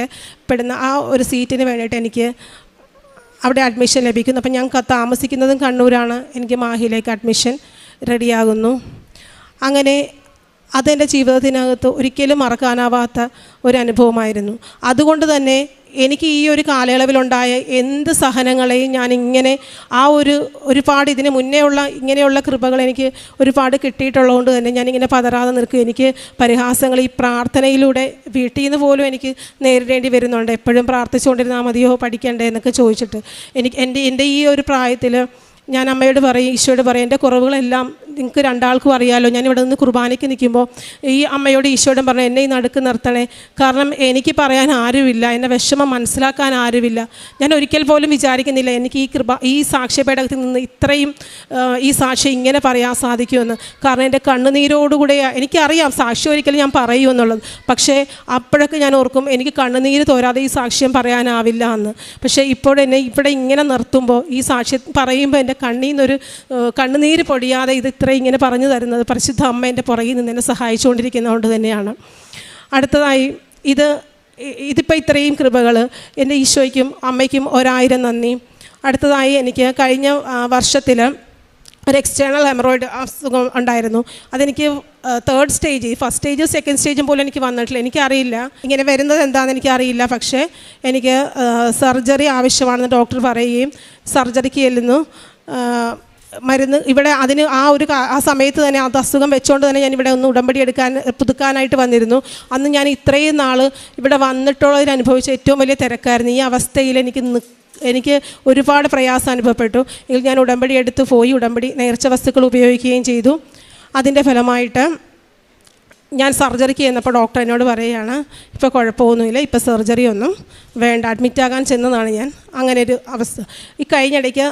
പെടുന്ന ആ ഒരു സീറ്റിന് വേണ്ടിയിട്ട് എനിക്ക് അവിടെ അഡ്മിഷൻ ലഭിക്കുന്നു. അപ്പം ഞാൻ താമസിക്കുന്നതും കണ്ണൂരാണ്. എനിക്ക് മാഹിയിലേക്ക് അഡ്മിഷൻ റെഡിയാകുന്നു. അങ്ങനെ അതെൻ്റെ ജീവിതത്തിനകത്ത് ഒരിക്കലും മറക്കാനാവാത്ത ഒരു അനുഭവമായിരുന്നു. അതുകൊണ്ട് തന്നെ എനിക്ക് ഈ ഒരു കാലയളവിലുണ്ടായ എന്ത് സഹനങ്ങളെയും ഞാൻ ഇങ്ങനെ ഒരുപാട് ഇതിന് മുന്നേ ഉള്ള ഇങ്ങനെയുള്ള കൃപകൾ എനിക്ക് ഒരുപാട് കിട്ടിയിട്ടുള്ളതുകൊണ്ട് തന്നെ ഞാനിങ്ങനെ പതറാതെ നിൽക്കും. എനിക്ക് പരിഹാസങ്ങൾ ഈ പ്രാർത്ഥനയിലൂടെ വീട്ടിൽ നിന്ന് പോലും എനിക്ക് നേരിടേണ്ടി വരുന്നുണ്ട്. എപ്പോഴും പ്രാർത്ഥിച്ചുകൊണ്ടിരുന്നാൽ മതിയോ, പഠിക്കണ്ടേ എന്നൊക്കെ ചോദിച്ചിട്ട് എൻ്റെ ഈ ഒരു പ്രായത്തിൽ ഞാൻ അമ്മയോട് പറയും, ഈശോയോട് പറയും, എൻ്റെ കുറവുകളെല്ലാം നിങ്ങൾക്ക് രണ്ടാൾക്കും അറിയാമല്ലോ. ഞാനിവിടെ നിന്ന് കുർബാനയ്ക്ക് നിൽക്കുമ്പോൾ ഈ അമ്മയോട് ഈശോയോടും പറഞ്ഞു, എന്നെ ഈ നടുക്ക് നിർത്തണേ. കാരണം എനിക്ക് പറയാൻ ആരുമില്ല, എന്നെ വിഷമം മനസ്സിലാക്കാൻ ആരുമില്ല. ഞാൻ ഒരിക്കൽ പോലും വിചാരിക്കുന്നില്ല എനിക്ക് ഈ സാക്ഷ്യപേടകത്തിൽ നിന്ന് ഇത്രയും ഈ സാക്ഷ്യം ഇങ്ങനെ പറയാൻ സാധിക്കുമെന്ന്. കാരണം എൻ്റെ കണ്ണുനീരോടുകൂടെ എനിക്കറിയാം സാക്ഷ്യം ഒരിക്കലും ഞാൻ പറയുമെന്നുള്ളത്. പക്ഷേ അപ്പോഴൊക്കെ ഞാൻ ഓർക്കും എനിക്ക് കണ്ണുനീര് തോരാതെ ഈ സാക്ഷ്യം പറയാനാവില്ല എന്ന്. പക്ഷേ ഇപ്പോഴെന്നെ ഇവിടെ ഇങ്ങനെ നിർത്തുമ്പോൾ ഈ സാക്ഷ്യം പറയുമ്പോൾ എൻ്റെ കണ്ണുനീര് പൊടിയാതെ ഇത് ഇത്രയും ഇങ്ങനെ പറഞ്ഞു തരുന്നത് പരിശുദ്ധ അമ്മ എൻ്റെ പുറകിൽ നിന്ന് എന്നെ സഹായിച്ചുകൊണ്ടിരിക്കുന്നതുകൊണ്ട് തന്നെയാണ്. അടുത്തതായി ഇതിപ്പോൾ ഇത്രയും കൃപകൾ എൻ്റെ ഈശോയ്ക്കും അമ്മയ്ക്കും 1000 നന്ദി. അടുത്തതായി എനിക്ക് കഴിഞ്ഞ വർഷത്തിൽ ഒരു എക്സ്റ്റേണൽ ഹെമറോയിഡ് അസുഖം ഉണ്ടായിരുന്നു. അതെനിക്ക് 3rd സ്റ്റേജ്, ഫസ്റ്റ് സ്റ്റേജും 2nd സ്റ്റേജും പോലും എനിക്ക് വന്നിട്ടില്ല. എനിക്കറിയില്ല ഇങ്ങനെ വരുന്നത് എന്താണെന്ന് എനിക്കറിയില്ല. പക്ഷേ എനിക്ക് സർജറി ആവശ്യമാണെന്ന് ഡോക്ടർ പറയുകയും സർജറിക്ക് ചെല്ലുന്നു. മരുന്ന് ഇവിടെ ആ സമയത്ത് തന്നെ അത് അസുഖം വെച്ചുകൊണ്ട് തന്നെ ഞാൻ ഇവിടെ ഒന്ന് ഉടമ്പടി പുതുക്കാനായിട്ട് വന്നിരുന്നു. അന്ന് ഞാൻ ഇത്രയും നാൾ ഇവിടെ വന്നിട്ടുള്ളതിൽ അനുഭവിച്ച ഏറ്റവും വലിയ തിരക്കായിരുന്നു. ഈ അവസ്ഥയിൽ എനിക്ക് ഒരുപാട് പ്രയാസം അനുഭവപ്പെട്ടു. എങ്കിൽ ഞാൻ ഉടമ്പടി എടുത്ത് പോയി നേർച്ച വസ്തുക്കൾ ഉപയോഗിക്കുകയും ചെയ്തു. അതിൻ്റെ ഫലമായിട്ട് ഞാൻ സർജറിക്ക് ചെന്നപ്പോൾ ഡോക്ടർ എന്നോട് പറയുകയാണ്, ഇപ്പോൾ കുഴപ്പമൊന്നുമില്ല, ഇപ്പോൾ സർജറി ഒന്നും വേണ്ട, അഡ്മിറ്റാകാൻ ചെന്നതാണ് ഞാൻ. അങ്ങനെ ഒരു അവസ്ഥ. ഈ കഴിഞ്ഞിടയ്ക്ക്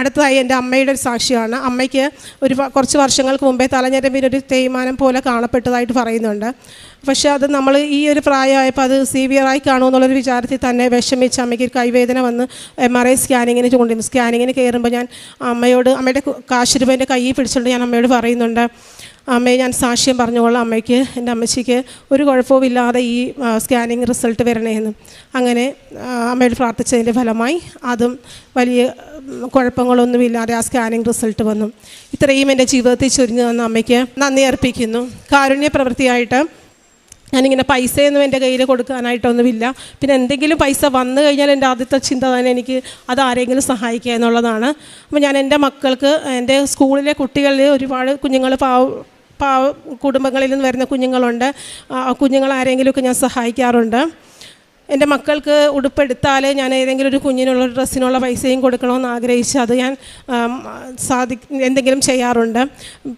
അടുത്തതായി എൻ്റെ അമ്മയുടെ ഒരു സാക്ഷിയാണ്. അമ്മയ്ക്ക് കുറച്ച് വർഷങ്ങൾക്ക് മുമ്പേ തലഞ്ഞരമ്പിനൊരു തേയ്മാനം പോലെ കാണപ്പെട്ടതായിട്ട് പറയുന്നുണ്ട്. പക്ഷേ അത് നമ്മൾ ഈ ഒരു പ്രായമായപ്പോൾ അത് സിവിയറായി കാണുമെന്നുള്ളൊരു വിചാരത്തിൽ തന്നെ വിഷമിച്ച് അമ്മയ്ക്ക് കൈവേദന വന്ന് MRI സ്കാനിങ്ങിന് കയറുമ്പോൾ ഞാൻ അമ്മയുടെ കാശ് രൂപ എൻ്റെ കയ്യിൽ പിടിച്ചുകൊണ്ട് ഞാൻ അമ്മയോട് പറയുന്നുണ്ട്, അമ്മയെ ഞാൻ സാക്ഷ്യം പറഞ്ഞോളാം, അമ്മയ്ക്ക് എൻ്റെ അമ്മച്ചിക്ക് ഒരു കുഴപ്പവുമില്ലാതെ ഈ സ്കാനിങ് റിസൾട്ട് വരണേന്ന്. അങ്ങനെ അമ്മയോട് പ്രാർത്ഥിച്ചതിൻ്റെ ഫലമായി അതും വലിയ കുഴപ്പങ്ങളൊന്നുമില്ലാതെ ആ സ്കാനിങ് റിസൾട്ട് വന്നു. ഇത്രയും എൻ്റെ ജീവിതത്തിൽ ചൊരിഞ്ഞു തന്ന അമ്മയ്ക്ക് നന്ദി അർപ്പിക്കുന്നു. കാരുണ്യ പ്രവൃത്തിയായിട്ട് ഞാനിങ്ങനെ പൈസയൊന്നും എൻ്റെ കയ്യിൽ കൊടുക്കാനായിട്ടൊന്നുമില്ല. പിന്നെ എന്തെങ്കിലും പൈസ വന്നു കഴിഞ്ഞാൽ എൻ്റെ ആദ്യത്തെ ചിന്ത തന്നെ എനിക്ക് അത് ആരെങ്കിലും സഹായിക്കുക എന്നുള്ളതാണ്. അപ്പോൾ ഞാൻ എൻ്റെ മക്കൾക്ക്, എൻ്റെ സ്കൂളിലെ കുട്ടികളിൽ ഒരുപാട് കുഞ്ഞുങ്ങൾ കുടുംബങ്ങളിൽ നിന്ന് വരുന്ന കുഞ്ഞുങ്ങളുണ്ട്. കുഞ്ഞുങ്ങൾ ആരെങ്കിലുമൊക്കെ ഞാൻ സഹായിക്കാറുണ്ട്. എൻ്റെ മക്കൾക്ക് ഉടുപ്പെടുത്താൽ ഞാൻ ഏതെങ്കിലും ഒരു കുഞ്ഞിനുള്ള ഡ്രസ്സിനുള്ള പൈസയും കൊടുക്കണമെന്ന് ആഗ്രഹിച്ച് അത് ഞാൻ എന്തെങ്കിലും ചെയ്യാറുണ്ട്.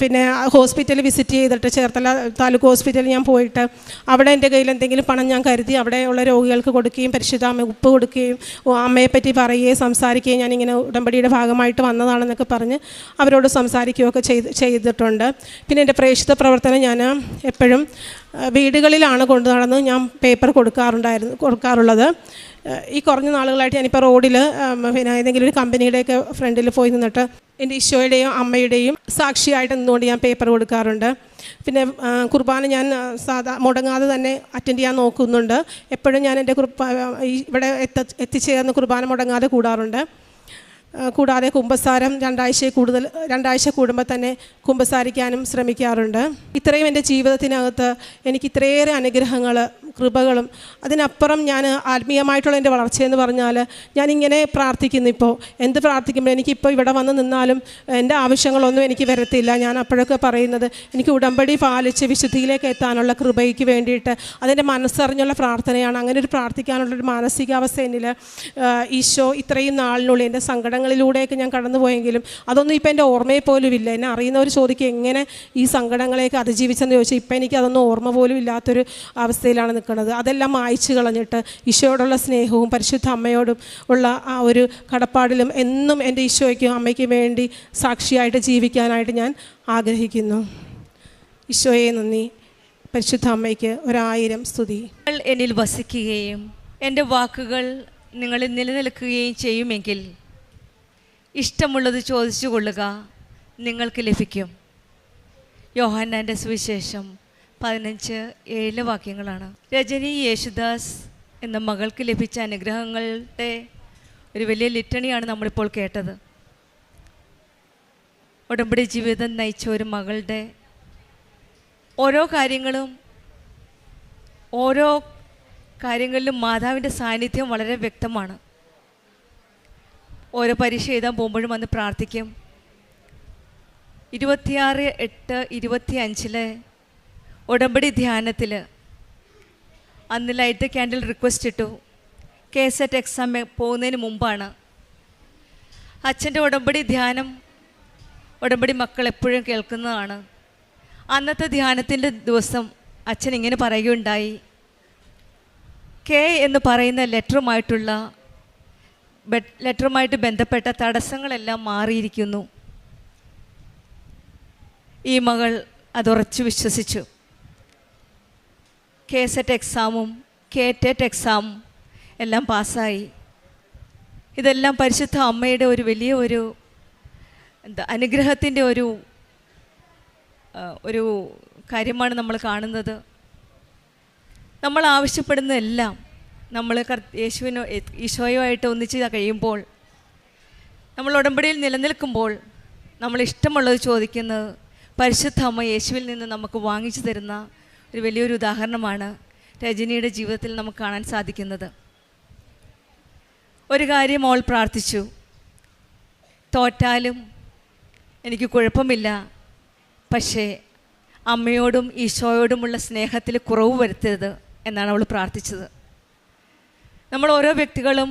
പിന്നെ ഹോസ്പിറ്റൽ വിസിറ്റ് ചെയ്തിട്ട് ചേർത്തല താലൂക്ക് ഹോസ്പിറ്റലിൽ ഞാൻ പോയിട്ട് അവിടെ എൻ്റെ കയ്യിൽ എന്തെങ്കിലും പണം ഞാൻ കരുതി അവിടെയുള്ള രോഗികൾക്ക് കൊടുക്കുകയും പരിശുദ്ധ അമ്മ ഉപ്പ് കൊടുക്കുകയും അമ്മയെപ്പറ്റി പറയുകയും സംസാരിക്കുകയും ഞാനിങ്ങനെ ഉടമ്പടിയുടെ ഭാഗമായിട്ട് വന്നതാണെന്നൊക്കെ പറഞ്ഞ് അവരോട് സംസാരിക്കുകയൊക്കെ ചെയ്തിട്ടുണ്ട്. പിന്നെ എൻ്റെ പ്രേക്ഷിത പ്രവർത്തനം ഞാൻ എപ്പോഴും വീടുകളിലാണ് കൊണ്ടു നടന്ന് ഞാൻ പേപ്പർ കൊടുക്കാറുള്ളത്. ഈ കുറഞ്ഞ നാളുകളായിട്ട് ഞാനിപ്പോൾ റോഡിൽ പിന്നെ ഏതെങ്കിലും ഒരു കമ്പനിയുടെയൊക്കെ ഫ്രണ്ടിൽ പോയി നിന്നിട്ട് എൻ്റെ ഈശോയുടെയും അമ്മയുടെയും സാക്ഷിയായിട്ട് നിന്നുകൊണ്ട് ഞാൻ പേപ്പർ കൊടുക്കാറുണ്ട്. പിന്നെ കുർബാന ഞാൻ മുടങ്ങാതെ തന്നെ അറ്റൻഡ് ചെയ്യാൻ നോക്കുന്നുണ്ട്. എപ്പോഴും ഞാൻ എൻ്റെ ഇവിടെ എത്തിച്ചേർന്ന് കുർബാന മുടങ്ങാതെ കൂടാറുണ്ട്. കൂടാതെ കുമ്പസാരം രണ്ടാഴ്ച കൂടുമ്പോൾ തന്നെ കുമ്പസാരിക്കാനും ശ്രമിക്കാറുണ്ട്. ഇത്രയും എൻ്റെ ജീവിതത്തിനകത്ത് എനിക്ക് ഇത്രയേറെ അനുഗ്രഹങ്ങൾ കൃപകളും അതിനപ്പുറം ഞാൻ ആത്മീയമായിട്ടുള്ള എൻ്റെ വളർച്ചയെന്ന് പറഞ്ഞാൽ ഞാനിങ്ങനെ പ്രാർത്ഥിക്കുന്നു. ഇപ്പോൾ എന്ത് പ്രാർത്ഥിക്കുമ്പോൾ എനിക്കിപ്പോൾ ഇവിടെ വന്ന് നിന്നാലും എൻ്റെ ആവശ്യങ്ങളൊന്നും എനിക്ക് വരത്തില്ല. ഞാൻ അപ്പോഴൊക്കെ പറയുന്നത് എനിക്ക് ഉടമ്പടി പാലിച്ച് വിശുദ്ധിയിലേക്ക് എത്താനുള്ള കൃപയ്ക്ക് വേണ്ടിയിട്ട് അതിൻ്റെ മനസ്സറിഞ്ഞുള്ള പ്രാർത്ഥനയാണ്. അങ്ങനെ ഒരു പ്രാർത്ഥിക്കാനുള്ളൊരു മാനസികാവസ്ഥ എന്നിൽ ഈശോ ഇത്രയും നാളിനുള്ളിൽ എൻ്റെ സങ്കടങ്ങളിലൂടെയൊക്കെ ഞാൻ കടന്നുപോയെങ്കിലും അതൊന്നും ഇപ്പോൾ എൻ്റെ ഓർമ്മയെ പോലും ഇല്ല. എന്നെ അറിയുന്നവർ ചോദിക്കും എങ്ങനെ ഈ സങ്കടങ്ങളെയൊക്കെ അതിജീവിച്ചെന്ന് ചോദിച്ചാൽ ഇപ്പം എനിക്ക് അതൊന്നും ഓർമ്മ പോലും ഇല്ലാത്തൊരു അവസ്ഥയിലാണ് നിൽക്കുന്നത്. അതെല്ലാം മായ്ച്ചു കളഞ്ഞിട്ട് ഈശോയോടുള്ള സ്നേഹവും പരിശുദ്ധ അമ്മയോടും ഉള്ള ആ ഒരു കടപ്പാടിലും എന്നും എൻ്റെ ഈശോയ്ക്കും അമ്മയ്ക്കും വേണ്ടി സാക്ഷിയായിട്ട് ജീവിക്കാനായിട്ട് ഞാൻ ആഗ്രഹിക്കുന്നു. ഈശോയെ നന്ദി. പരിശുദ്ധ അമ്മയ്ക്ക് 1000 സ്തുതി. എന്നിൽ വസിക്കുകയും എൻ്റെ വാക്കുകൾ നിങ്ങളിൽ നിലനിൽക്കുകയും ചെയ്യുമെങ്കിൽ ഇഷ്ടമുള്ളത് ചോദിച്ചു കൊള്ളുക, നിങ്ങൾക്ക് ലഭിക്കും. യോഹന്നാൻ്റെ സുവിശേഷം 15:7 വാക്യങ്ങളാണ്. രജനി യേശുദാസ് എന്ന മകൾക്ക് ലഭിച്ച അനുഗ്രഹങ്ങളുടെ ഒരു വലിയ ലിറ്റണിയാണ് നമ്മളിപ്പോൾ കേട്ടത്. ഉടമ്പടി ജീവിതം നയിച്ച ഒരു മകളുടെ ഓരോ കാര്യങ്ങളിലും മാതാവിൻ്റെ സാന്നിധ്യം വളരെ വ്യക്തമാണ്. ഓരോ പരീക്ഷ എഴുതാൻ പോകുമ്പോഴും വന്ന് പ്രാർത്ഥിക്കും. 26/8/25 ഉടമ്പടി ധ്യാനത്തിൽ അന്ന് ലൈറ്റ് ദ ക്യാൻഡിൽ റിക്വസ്റ്റ് ഇട്ടു. KSET എക്സാം പോകുന്നതിന് മുമ്പാണ്. അച്ഛൻ്റെ ഉടമ്പടി ധ്യാനം ഉടമ്പടി മക്കൾ എപ്പോഴും കേൾക്കുന്നതാണ്. അന്നത്തെ ധ്യാനത്തിൻ്റെ ദിവസം അച്ഛൻ ഇങ്ങനെ പറയുകയുണ്ടായി, K എന്ന് പറയുന്ന ലെറ്ററുമായിട്ട് ബന്ധപ്പെട്ട തടസ്സങ്ങളെല്ലാം മാറിയിരിക്കുന്നു. ഈ മകൾ അതുറച്ചു വിശ്വസിച്ചു. KSET എക്സാമും KTET എക്സാമും എല്ലാം പാസ്സായി. ഇതെല്ലാം പരിശുദ്ധ അമ്മയുടെ ഒരു വലിയ അനുഗ്രഹത്തിൻ്റെ ഒരു കാര്യമാണ് നമ്മൾ കാണുന്നത്. നമ്മൾ ആവശ്യപ്പെടുന്നതെല്ലാം നമ്മൾ ഈശോയുമായിട്ട് ഒന്നിച്ച് കഴിയുമ്പോൾ, നമ്മൾ ഉടമ്പടിയിൽ നിലനിൽക്കുമ്പോൾ നമ്മൾ ഇഷ്ടമുള്ളത് ചോദിക്കുന്നത് പരിശുദ്ധ അമ്മ യേശുവിൽ നിന്ന് നമുക്ക് വാങ്ങിച്ചു തരുന്ന ഒരു വലിയൊരു ഉദാഹരണമാണ് രജനിയുടെ ജീവിതത്തിൽ നമുക്ക് കാണാൻ സാധിക്കുന്നത്. ഒരു കാര്യം അവൾ പ്രാർത്ഥിച്ചു, തോറ്റാലും എനിക്ക് കുഴപ്പമില്ല, പക്ഷേ അമ്മയോടും ഈശോയോടുമുള്ള സ്നേഹത്തിൽ കുറവ് വരുത്തരുത് എന്നാണ് അവൾ പ്രാർത്ഥിച്ചത്. നമ്മൾ ഓരോ വ്യക്തികളും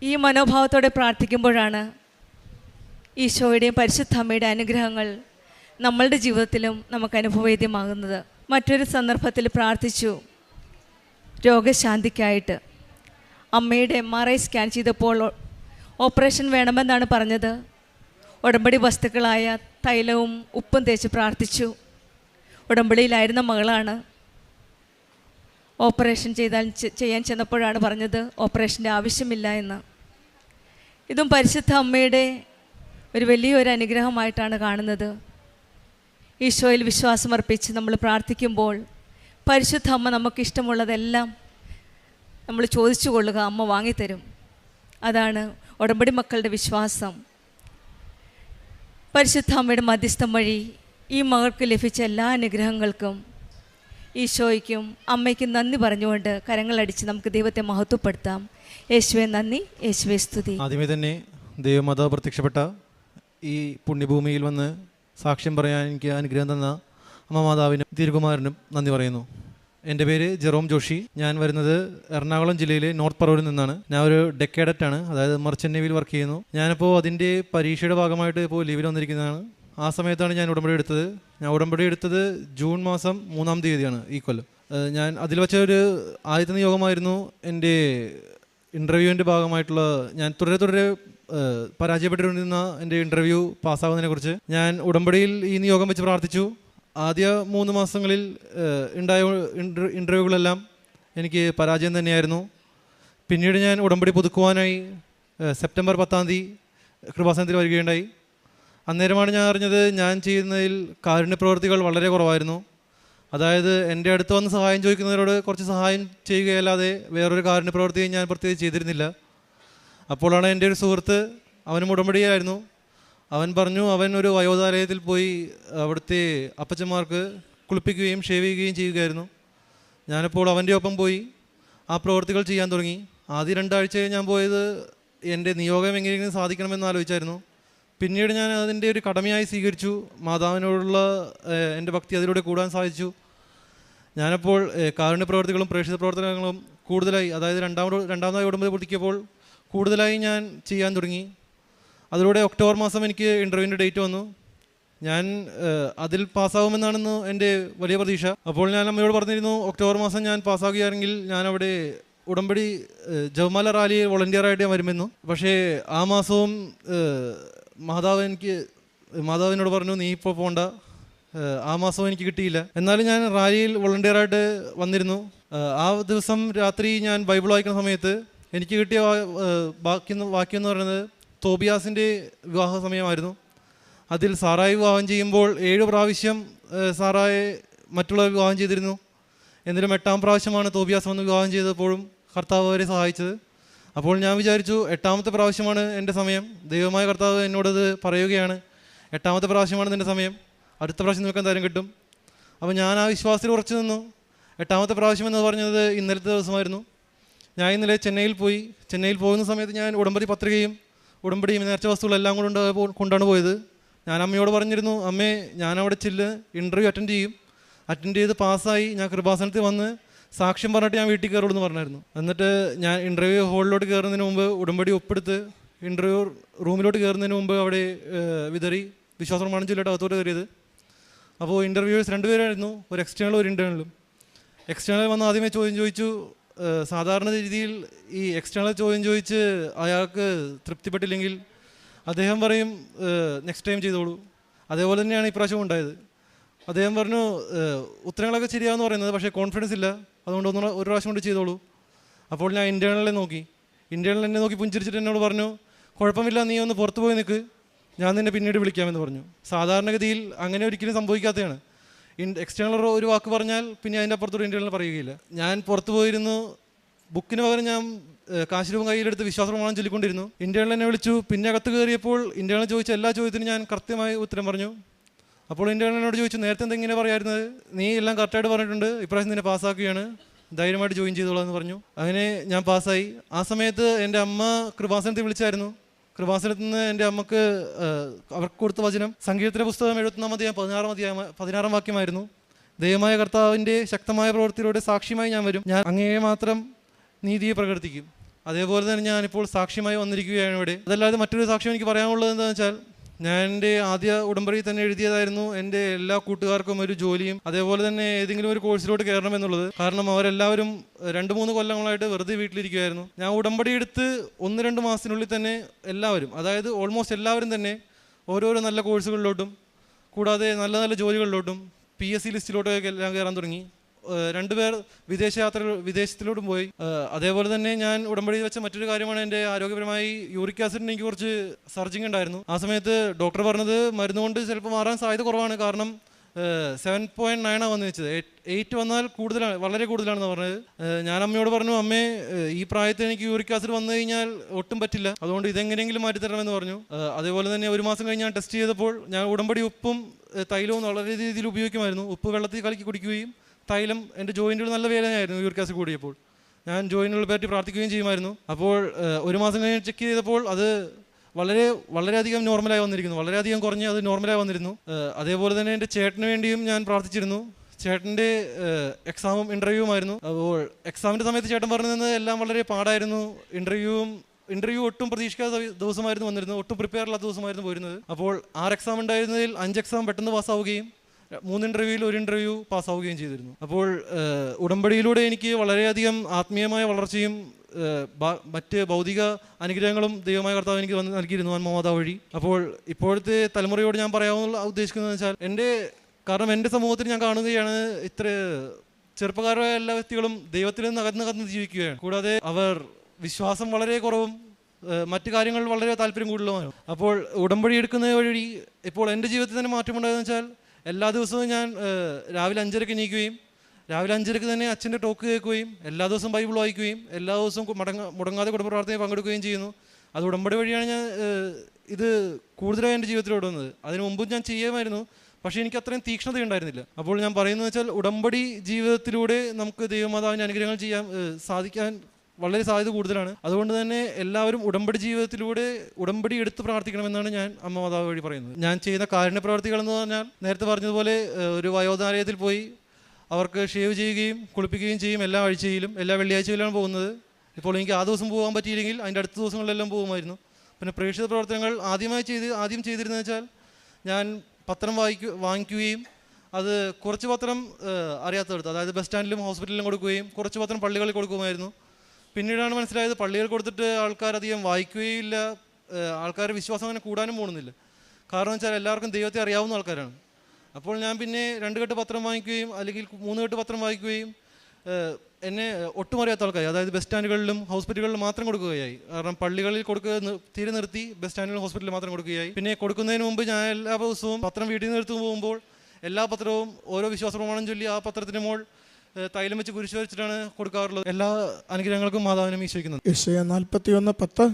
ഈ മനോഭാവത്തോടെ പ്രാർത്ഥിക്കുമ്പോഴാണ് ഈശോയുടെയും പരിശുദ്ധ അമ്മയുടെ അനുഗ്രഹങ്ങൾ നമ്മളുടെ ജീവിതത്തിലും നമുക്ക് അനുഭവവേദ്യമാകുന്നത്. മറ്റൊരു സന്ദർഭത്തിൽ പ്രാർത്ഥിച്ചു രോഗശാന്തിക്കായിട്ട്. അമ്മയുടെ MRI സ്കാൻ ചെയ്തപ്പോൾ ഓപ്പറേഷൻ വേണമെന്നാണ് പറഞ്ഞത്. ഉടമ്പടി വസ്തുക്കളായ തൈലവും ഉപ്പും തേച്ച് പ്രാർത്ഥിച്ചു. ഉടമ്പടിയിലായിരുന്ന മകളാണ്. ഓപ്പറേഷൻ ചെയ്യാൻ ചെന്നപ്പോഴാണ് പറഞ്ഞത് ഓപ്പറേഷൻ്റെ ആവശ്യമില്ല എന്ന്. ഇതും പരിശുദ്ധ അമ്മയുടെ ഒരു വലിയൊരു അനുഗ്രഹമായിട്ടാണ് കാണുന്നത്. ഈശോയിൽ വിശ്വാസമർപ്പിച്ച് നമ്മൾ പ്രാർത്ഥിക്കുമ്പോൾ പരിശുദ്ധ അമ്മ നമുക്കിഷ്ടമുള്ളതെല്ലാം നമ്മൾ ചോദിച്ചു കൊള്ളുക, അമ്മ വാങ്ങിത്തരും. അതാണ് ഉടമ്പടി മക്കളുടെ വിശ്വാസം. പരിശുദ്ധ അമ്മയുടെ മധ്യസ്ഥം വഴി ഈ മകൾക്ക് ലഭിച്ച എല്ലാ അനുഗ്രഹങ്ങൾക്കും ഈശോയ്ക്കും അമ്മയ്ക്കും നന്ദി പറഞ്ഞുകൊണ്ട് കരങ്ങളടിച്ച് നമുക്ക് ദൈവത്തെ മഹത്വപ്പെടുത്താം. യേശുവേ നന്ദി, യേശുവേ സ്തുതി. ആദ്യമേ തന്നെ ദൈവമാതാവ് പ്രത്യക്ഷപ്പെട്ട ഈ പുണ്യഭൂമിയിൽ വന്ന് സാക്ഷ്യം പറയാൻ എനിക്ക് അനുഗ്രഹം തന്ന അമ്മ മാതാവിനും തിരുകുമാരനും നന്ദി പറയുന്നു. എൻ്റെ പേര് ജെറോം ജോഷി. ഞാൻ വരുന്നത് എറണാകുളം ജില്ലയിലെ നോർത്ത് പറവൂരിൽ നിന്നാണ്. ഞാൻ ഒരു ഡെക്കേഡറ്റാണ്, അതായത് മർച്ചൻ്റ് നേവിയിൽ വർക്ക് ചെയ്യുന്നു. ഞാനിപ്പോൾ അതിൻ്റെ പരീക്ഷയുടെ ഭാഗമായിട്ട് ഇപ്പോൾ ലീവിൽ വന്നിരിക്കുന്നതാണ്. ആ സമയത്താണ് ഞാൻ ഉടമ്പടി എടുത്തത്. ഞാൻ ഉടമ്പടി എടുത്തത് ജൂൺ മാസം 3-ാം തീയതിയാണ് ഈ കൊല്ലം. ഞാൻ അതിൽ വെച്ച ഒരു ആദ്യത്തെ നിയോഗമായിരുന്നു എൻ്റെ ഇൻ്റർവ്യൂവിൻ്റെ ഭാഗമായിട്ടുള്ള, ഞാൻ തുടരെ പരാജയപ്പെട്ടിരുന്ന എൻ്റെ ഇൻ്റർവ്യൂ പാസ്സാകുന്നതിനെക്കുറിച്ച് ഞാൻ ഉടമ്പടിയിൽ ഈ നിയോഗം വെച്ച് പ്രാർത്ഥിച്ചു. ആദ്യ 3 മാസങ്ങളിൽ ഉണ്ടായ ഇൻ്റർവ്യൂകളെല്ലാം എനിക്ക് പരാജയം തന്നെയായിരുന്നു. പിന്നീട് ഞാൻ ഉടമ്പടി പുതുക്കുവാനായി സെപ്റ്റംബർ 10-ാം തീയതി കൃപാസനത്തിൽ വരികയുണ്ടായി. അന്നേരമാണ് ഞാൻ അറിഞ്ഞത് ഞാൻ ചെയ്യുന്നതിൽ കാരുണ്യ പ്രവൃത്തികൾ വളരെ കുറവായിരുന്നു. അതായത് എൻ്റെ അടുത്ത് വന്ന് സഹായം ചോദിക്കുന്നവരോട് കുറച്ച് സഹായം ചെയ്യുകയല്ലാതെ വേറൊരു കാരുണ്യ പ്രവൃത്തിയും ഞാൻ പ്രത്യേകിച്ച് ചെയ്തിരുന്നില്ല. അപ്പോഴാണ് എൻ്റെ ഒരു സുഹൃത്ത്, അവനും ഉടമ്പടിയായിരുന്നു, അവൻ പറഞ്ഞു അവൻ ഒരു വയോധാലയത്തിൽ പോയി അവിടുത്തെ അപ്പച്ചന്മാർക്ക് കുളിപ്പിക്കുകയും ഷേവ് ചെയ്യുകയും ചെയ്യുകയായിരുന്നു. ഞാനപ്പോൾ അവൻ്റെ ഒപ്പം പോയി ആ പ്രവൃത്തികൾ ചെയ്യാൻ തുടങ്ങി. ആദ്യ 2 ആഴ്ച ഞാൻ പോയത് എൻ്റെ നിയോഗം എങ്ങനെയെങ്കിലും സാധിക്കണമെന്ന് ആലോചിച്ചായിരുന്നു. പിന്നീട് ഞാൻ അതിൻ്റെ ഒരു കടമയായി സ്വീകരിച്ചു. മാതാവിനോടുള്ള എൻ്റെ ഭക്തി അതിലൂടെ കൂടാൻ സാധിച്ചു. ഞാനപ്പോൾ കാരുണ്യ പ്രവർത്തികളും പ്രേക്ഷിത പ്രവർത്തനങ്ങളും കൂടുതലായി, അതായത് രണ്ടാമതായി ഉടമ്പടി പുതുക്കിയപ്പോൾ കൂടുതലായി ഞാൻ ചെയ്യാൻ തുടങ്ങി. അതിലൂടെ ഒക്ടോബർ മാസം എനിക്ക് ഇൻ്റർവ്യൂവിൻ്റെ ഡേറ്റ് വന്നു. ഞാൻ അതിൽ പാസ്സാകുമെന്നാണെന്ന് എൻ്റെ വലിയ പ്രതീക്ഷ. അപ്പോൾ ഞാൻ അമ്മയോട് പറഞ്ഞിരുന്നു, ഒക്ടോബർ മാസം ഞാൻ പാസ്സാകുകയാണെങ്കിൽ ഞാൻ അവിടെ ഉടമ്പടി ജവമാല റാലി വോളണ്ടിയറായിട്ട് ഞാൻ വരുമെന്നു. പക്ഷേ ആ മാസവും മാതാവിനോട് പറഞ്ഞു, നീ ഇപ്പോൾ പോകണ്ട. ആ മാസവും എനിക്ക് കിട്ടിയില്ല. എന്നാലും ഞാൻ റാലിയിൽ വോളണ്ടിയറായിട്ട് വന്നിരുന്നു. ആ ദിവസം രാത്രി ഞാൻ ബൈബിൾ വായിക്കുന്ന സമയത്ത് എനിക്ക് കിട്ടിയ വാക്യം എന്ന് പറയുന്നത് തോബിയാസിൻ്റെ വിവാഹ സമയമായിരുന്നു. അതിൽ സാറായി വിവാഹം ചെയ്യുമ്പോൾ 7 പ്രാവശ്യം സാറായെ മറ്റുള്ളവർ വിവാഹം ചെയ്തിരുന്നു. എന്നിട്ടും 8-ാം പ്രാവശ്യമാണ് തോബിയാസ് വന്ന് വിവാഹം ചെയ്തപ്പോഴും കർത്താവ് അവരെ സഹായിച്ചത്. അപ്പോൾ ഞാൻ വിചാരിച്ചു, 8-ാമത്തെ പ്രാവശ്യമാണ് എൻ്റെ സമയം. ദൈവമായ കർത്താവ് എന്നോടത് പറയുകയാണ്, 8-ാമത്തെ പ്രാവശ്യമാണ് നിൻ്റെ സമയം, അടുത്ത പ്രാവശ്യം നിനക്ക് എന്തായാലും കിട്ടും. അപ്പോൾ ഞാൻ ആ വിശ്വാസത്തിൽ ഉറച്ചു നിന്നു. 8-ാമത്തെ പ്രാവശ്യം എന്ന് പറഞ്ഞത് ഇന്നലത്തെ ദിവസമായിരുന്നു. ഞാൻ ഇന്നലെ ചെന്നൈയിൽ പോയി. ചെന്നൈയിൽ പോകുന്ന സമയത്ത് ഞാൻ ഉടമ്പടി പത്രികയും ഉടമ്പടിയും നേർച്ച വസ്തുക്കളെല്ലാം കൊണ്ടാണ് പോയത്. ഞാൻ അമ്മയോട് പറഞ്ഞിരുന്നു, അമ്മേ ഞാനവിടെ ഇൻ്റർവ്യൂ അറ്റൻഡ് ചെയ്ത് പാസ്സായി ഞാൻ കൃപാസനത്തിൽ വന്ന് സാക്ഷ്യം പറഞ്ഞിട്ട് ഞാൻ വീട്ടിൽ കയറുള്ളൂ എന്ന് പറഞ്ഞായിരുന്നു. എന്നിട്ട് ഞാൻ ഇൻ്റർവ്യൂ ഹോളിലോട്ട് കയറുന്നതിന് മുമ്പ് ഉടമ്പടി ഒപ്പെടുത്ത് ഇൻ്റർവ്യൂ റൂമിലോട്ട് കയറുന്നതിന് മുമ്പ് അവിടെ വിതറി വിശ്വാസ പ്രമാണം ചൊല്ലിയിട്ട് അകത്തോട്ട് കയറിയത്. അപ്പോൾ ഇൻ്റർവ്യൂവേഴ്സ് 2 പേരായിരുന്നു, ഒരു എക്സ്റ്റേണലും ഒരു ഇൻ്റേണലും. എക്സ്റ്റേണൽ വന്ന് ആദ്യമേ ചോദ്യം ചോദിച്ചു. സാധാരണ രീതിയിൽ ഈ എക്സ്റ്റേണൽ ചോദ്യം ചോദിച്ച് അയാൾക്ക് തൃപ്തിപ്പെട്ടില്ലെങ്കിൽ അദ്ദേഹം പറയും നെക്സ്റ്റ് ടൈം ചെയ്തോളൂ. അതേപോലെ തന്നെയാണ് ഇപ്രാവശ്യം ഉണ്ടായത്. അദ്ദേഹം പറഞ്ഞു ഉത്തരങ്ങളൊക്കെ ശരിയാണെന്ന് പറയുന്നത്, പക്ഷേ കോൺഫിഡൻസ് ഇല്ല, അതുകൊണ്ട് ഒരു പ്രാവശ്യം കൊണ്ട് ചെയ്തോളൂ. അപ്പോൾ ഞാൻ ഇൻ്റേണലിനെ നോക്കി പുഞ്ചിരിച്ചിട്ട് എന്നോട് പറഞ്ഞു, കുഴപ്പമില്ല, നീ ഒന്ന് പുറത്ത് പോയി നിൽക്ക്, ഞാൻ നിന്നെ പിന്നീട് വിളിക്കാമെന്ന് പറഞ്ഞു. സാധാരണഗതിയിൽ അങ്ങനെ ഒരിക്കലും സംഭവിക്കാത്തതാണ്. എക്സ്റ്റേണൽ ഒരു വാക്ക് പറഞ്ഞാൽ പിന്നെ അതിൻ്റെ അപ്പുറത്തോട് ഇൻ്റേണൽ പറയുകയില്ല. ഞാൻ പുറത്ത് പോയിരുന്നു. ബുക്കിന് പകരം ഞാൻ കാശ് രൂപം കയ്യിലെടുത്ത് വിശ്വാസ പ്രമാണം ചൊല്ലിക്കൊണ്ടിരുന്നു. ഇൻ്റേണൽ എന്നെ വിളിച്ചു. പിന്നെ അകത്ത് കയറിയപ്പോൾ ഇൻ്റേണൽ ചോദിച്ച എല്ലാ ചോദ്യത്തിനും ഞാൻ കൃത്യമായി ഉത്തരം പറഞ്ഞു. അപ്പോൾ ഇൻ്റേണലിനോട് ചോദിച്ചു, നേരത്തെ എന്തെങ്കിലും പറയായിരുന്നത്, നീ എല്ലാം കറക്റ്റായിട്ട് പറഞ്ഞിട്ടുണ്ട്, ഇപ്രാവശ്യം നിന്നെ പാസ്സാക്കുകയാണ്, ധൈര്യമായിട്ട് ജോയിൻ ചെയ്തോളാം എന്ന് പറഞ്ഞു. അങ്ങനെ ഞാൻ പാസ്സായി. ആ സമയത്ത് എൻ്റെ അമ്മ കൃപാസനത്തിൽ വിളിച്ചായിരുന്നു. കൃപാസനത്തിൽ നിന്ന് എൻ്റെ അമ്മക്ക് അവർക്ക് കൊടുത്ത വചനം സങ്കീർത്തന പുസ്തകം 71-ാം അധ്യായം 16-ാം വാക്യമായിരുന്നു. ദൈവമായ കർത്താവിൻ്റെ ശക്തമായ പ്രവൃത്തിയിലൂടെ സാക്ഷ്യമായി ഞാൻ വരും, ഞാൻ അങ്ങയെ മാത്രം നീതിയെ പ്രകടിപ്പിക്കും. അതേപോലെ തന്നെ ഞാനിപ്പോൾ സാക്ഷ്യമായി വന്നിരിക്കുകയാണ് ഇവിടെ. അതല്ലാതെ മറ്റൊരു സാക്ഷ്യം എനിക്ക് പറയാനുള്ളത് എന്താണെന്ന് വെച്ചാൽ, ഞാൻ എൻ്റെ ആദ്യ ഉടമ്പടി തന്നെ എഴുതിയതായിരുന്നു എൻ്റെ എല്ലാ കൂട്ടുകാർക്കും ഒരു ജോലിയും അതേപോലെ തന്നെ ഏതെങ്കിലും ഒരു കോഴ്സിലോട്ട് കയറണം എന്നുള്ളത്. കാരണം അവരെല്ലാവരും 2-3 കൊല്ലങ്ങളായിട്ട് വെറുതെ വീട്ടിലിരിക്കുമായിരുന്നു. ഞാൻ ഉടമ്പടി എടുത്ത് 1-2 മാസത്തിനുള്ളിൽ തന്നെ എല്ലാവരും, അതായത് ഓൾമോസ്റ്റ് എല്ലാവരും തന്നെ ഓരോരോ നല്ല കോഴ്സുകളിലോട്ടും കൂടാതെ നല്ല നല്ല ജോലികളിലോട്ടും PSC ലിസ്റ്റിലോട്ടൊക്കെ എല്ലാം കയറാൻ തുടങ്ങി. 2 പേർ വിദേശത്തിലോട്ടും പോയി. അതേപോലെ തന്നെ ഞാൻ ഉടമ്പടി വെച്ച മറ്റൊരു കാര്യമാണ് എൻ്റെ ആരോഗ്യപരമായി യൂറിക് ആസിഡിന് എനിക്ക് കുറച്ച് സർജിങ് ഉണ്ടായിരുന്നു. ആ സമയത്ത് ഡോക്ടർ പറഞ്ഞത് മരുന്ന് കൊണ്ട് ചിലപ്പോൾ മാറാൻ സാധ്യത കുറവാണ്, കാരണം 7.9 വന്ന് വെച്ചത്, 8 വന്നാൽ കൂടുതലാണ്, വളരെ കൂടുതലാണെന്ന് പറഞ്ഞത്. ഞാൻ അമ്മയോട് പറഞ്ഞു, അമ്മേ ഈ പ്രായത്തിൽ എനിക്ക് യൂറിക് ആസിഡ് വന്നു കഴിഞ്ഞാൽ ഒട്ടും പറ്റില്ല, അതുകൊണ്ട് ഇതെങ്ങനെയെങ്കിലും മാറ്റിത്തരണമെന്ന് പറഞ്ഞു. അതേപോലെ തന്നെ 1 മാസം കഴിഞ്ഞ് ഞാൻ ടെസ്റ്റ് ചെയ്തപ്പോൾ ഞാൻ ഉടമ്പടി ഉപ്പും തൈലവും വളരെ രീതിയിൽ ഉപയോഗിക്കുമായിരുന്നു. ഉപ്പ് വെള്ളത്തിൽ കലക്കി കുടിക്കുകയും തൈലം എൻ്റെ ജോയിൻറ്റുകൾ നല്ല വേദനയായിരുന്നു യൂറിക് ആസിഡ് കൂടിയപ്പോൾ. ഞാൻ ജോയിൻറ്റുകളെ പറ്റി പ്രാർത്ഥിക്കുകയും ചെയ്യുമായിരുന്നു. അപ്പോൾ 1 മാസം കഴിഞ്ഞ് ചെക്ക് ചെയ്തപ്പോൾ അത് വളരെയധികം നോർമലായി വന്നിരിക്കുന്നു, വളരെയധികം കുറഞ്ഞ് അത് നോർമലായി വന്നിരുന്നു. അതേപോലെ തന്നെ എൻ്റെ ചേട്ടന് വേണ്ടിയും ഞാൻ പ്രാർത്ഥിച്ചിരുന്നു. ചേട്ടൻ്റെ എക്സാമും ഇൻ്റർവ്യൂവുമായിരുന്നു. അപ്പോൾ എക്സാമിൻ്റെ സമയത്ത് ചേട്ടൻ പറഞ്ഞത് എല്ലാം വളരെ പാടായിരുന്നു. ഇൻ്റർവ്യൂ ഒട്ടും പ്രതീക്ഷിക്കാത്ത ദിവസമായിരുന്നു വന്നിരുന്നത്, ഒട്ടും പ്രിപ്പയർ അല്ലാത്ത ദിവസമായിരുന്നു പോയിരുന്നത്. അപ്പോൾ 6 എക്സാം ഉണ്ടായിരുന്നതിൽ 5 എക്സാം പെട്ടെന്ന് പാസ്സാവുകയും 3 ഇൻ്റർവ്യൂവിൽ 1 ഇൻ്റർവ്യൂ പാസ്സാവുകയും ചെയ്തിരുന്നു. അപ്പോൾ ഉടമ്പടിയിലൂടെ എനിക്ക് വളരെയധികം ആത്മീയമായ വളർച്ചയും മറ്റ് ഭൗതിക അനുഗ്രഹങ്ങളും ദൈവമായ കർത്താവ് എനിക്ക് നൽകിയിരുന്നു ആത്മമാതാവ് വഴി. അപ്പോൾ ഇപ്പോഴത്തെ തലമുറയോട് ഞാൻ പറയാമെന്നുള്ള ഉദ്ദേശിക്കുന്നതെന്ന് വെച്ചാൽ കാരണം എൻ്റെ സമൂഹത്തിൽ ഞാൻ കാണുകയാണ്, ഇത്ര ചെറുപ്പക്കാരായ എല്ലാ വ്യക്തികളും ദൈവത്തിൽ നിന്ന് അകന്ന് ജീവിക്കുകയാണ്. കൂടാതെ അവർ വിശ്വാസം വളരെ കുറവും മറ്റു കാര്യങ്ങളിൽ വളരെ താല്പര്യം കൂടുതലുമാണ്. അപ്പോൾ ഉടമ്പടി എടുക്കുന്ന വഴി ഇപ്പോൾ എൻ്റെ ജീവിതത്തിൽ തന്നെ മാറ്റമുണ്ടായതെന്ന് വെച്ചാൽ എല്ലാ ദിവസവും ഞാൻ രാവിലെ 5:30 എണീക്കുകയും രാവിലെ 5:30 തന്നെ അച്ഛൻ്റെ ടോക്ക് കേൾക്കുകയും എല്ലാ ദിവസവും ബൈബിൾ വായിക്കുകയും എല്ലാ ദിവസവും മുടങ്ങാതെ കുടുംബ പ്രാർത്ഥനയിൽ പങ്കെടുക്കുകയും ചെയ്യുന്നു. അത് ഉടമ്പടി വഴിയാണ് ഞാൻ ഇത് കൂടുതലായി എൻ്റെ ജീവിതത്തിലോട്ട് വന്നത്. അതിന് മുമ്പും ഞാൻ ചെയ്യുമായിരുന്നു, പക്ഷേ എനിക്ക് അത്രയും തീക്ഷ്ണത ഉണ്ടായിരുന്നില്ല. അപ്പോൾ ഞാൻ പറയുന്നത് വെച്ചാൽ ഉടമ്പടി ജീവിതത്തിലൂടെ നമുക്ക് ദൈവമാതാവിൻ്റെ അനുഗ്രഹങ്ങൾ സാധിക്കാൻ വളരെ സാധ്യത കൂടുതലാണ്. അതുകൊണ്ട് തന്നെ എല്ലാവരും ഉടമ്പടി ജീവിതത്തിലൂടെ ഉടമ്പടി എടുത്ത് പ്രാർത്ഥിക്കണമെന്നാണ് ഞാൻ അമ്മ മാതാവ് വഴി പറയുന്നത്. ഞാൻ ചെയ്യുന്ന കാരുണ്യ പ്രവർത്തികൾ എന്ന് പറഞ്ഞാൽ നേരത്തെ പറഞ്ഞതുപോലെ ഒരു വയോജനാലയത്തിൽ പോയി അവർക്ക് ഷേവ് ചെയ്യുകയും കുളിപ്പിക്കുകയും ചെയ്യും. എല്ലാ ആഴ്ചയിലും എല്ലാ വെള്ളിയാഴ്ചയിലാണ് പോകുന്നത്. ഇപ്പോൾ എനിക്ക് ആ ദിവസം പോകാൻ പറ്റിയില്ലെങ്കിൽ അതിൻ്റെ അടുത്ത ദിവസങ്ങളിലെല്ലാം പോകുമായിരുന്നു. പിന്നെ പ്രേക്ഷിത പ്രവർത്തനങ്ങൾ ആദ്യം ചെയ്തിരുന്നത് വെച്ചാൽ ഞാൻ പത്രം വാങ്ങിക്കുകയും അത് കുറച്ച് പത്രം അറിയാത്തടുത്ത്, അതായത് ബസ് സ്റ്റാൻഡിലും ഹോസ്പിറ്റലിലും കൊടുക്കുകയും കുറച്ച് പത്രം പള്ളികളിൽ കൊടുക്കുമായിരുന്നു. പിന്നീടാണ് മനസ്സിലായത് പള്ളികൾ കൊടുത്തിട്ട് ആൾക്കാർ അധികം വായിക്കുകയില്ല, ആൾക്കാരുടെ വിശ്വാസം അങ്ങനെ കൂടാനും പോകുന്നില്ല. കാരണം വെച്ചാൽ എല്ലാവർക്കും ദൈവത്തെ അറിയാവുന്ന ആൾക്കാരാണ്. അപ്പോൾ ഞാൻ പിന്നെ 2 കെട്ട് പത്രം വാങ്ങിക്കുകയും അല്ലെങ്കിൽ 3 കെട്ട് പത്രം വായിക്കുകയും എന്നെ ഒട്ടും അറിയാത്ത ആൾക്കാർ, അതായത് ബസ് സ്റ്റാൻഡുകളിലും ഹോസ്പിറ്റലുകളിലും മാത്രം കൊടുക്കുകയായി. കാരണം പള്ളികളിൽ തീരെ നിർത്തി ബസ് സ്റ്റാൻഡിലും ഹോസ്പിറ്റലിൽ മാത്രം കൊടുക്കുകയായി. പിന്നെ കൊടുക്കുന്നതിന് മുമ്പ് ഞാൻ എല്ലാ ദിവസവും പത്രം വീട്ടിൽ നിന്ന് എടുത്തു പോകുമ്പോൾ എല്ലാ പത്രവും ഓരോ വിശ്വാസ പ്രമാണം ചൊല്ലി ആ പത്രത്തിന് മോൾ തൈലം വെച്ച് കുരിശ് വരച്ചിട്ടാണ് കൊടുക്കാറുള്ളത്. എല്ലാ അനുഗ്രഹങ്ങൾക്കും മാതാവിനും ഈശോയ്ക്കുന്നത്. യെശയ്യാ 41:10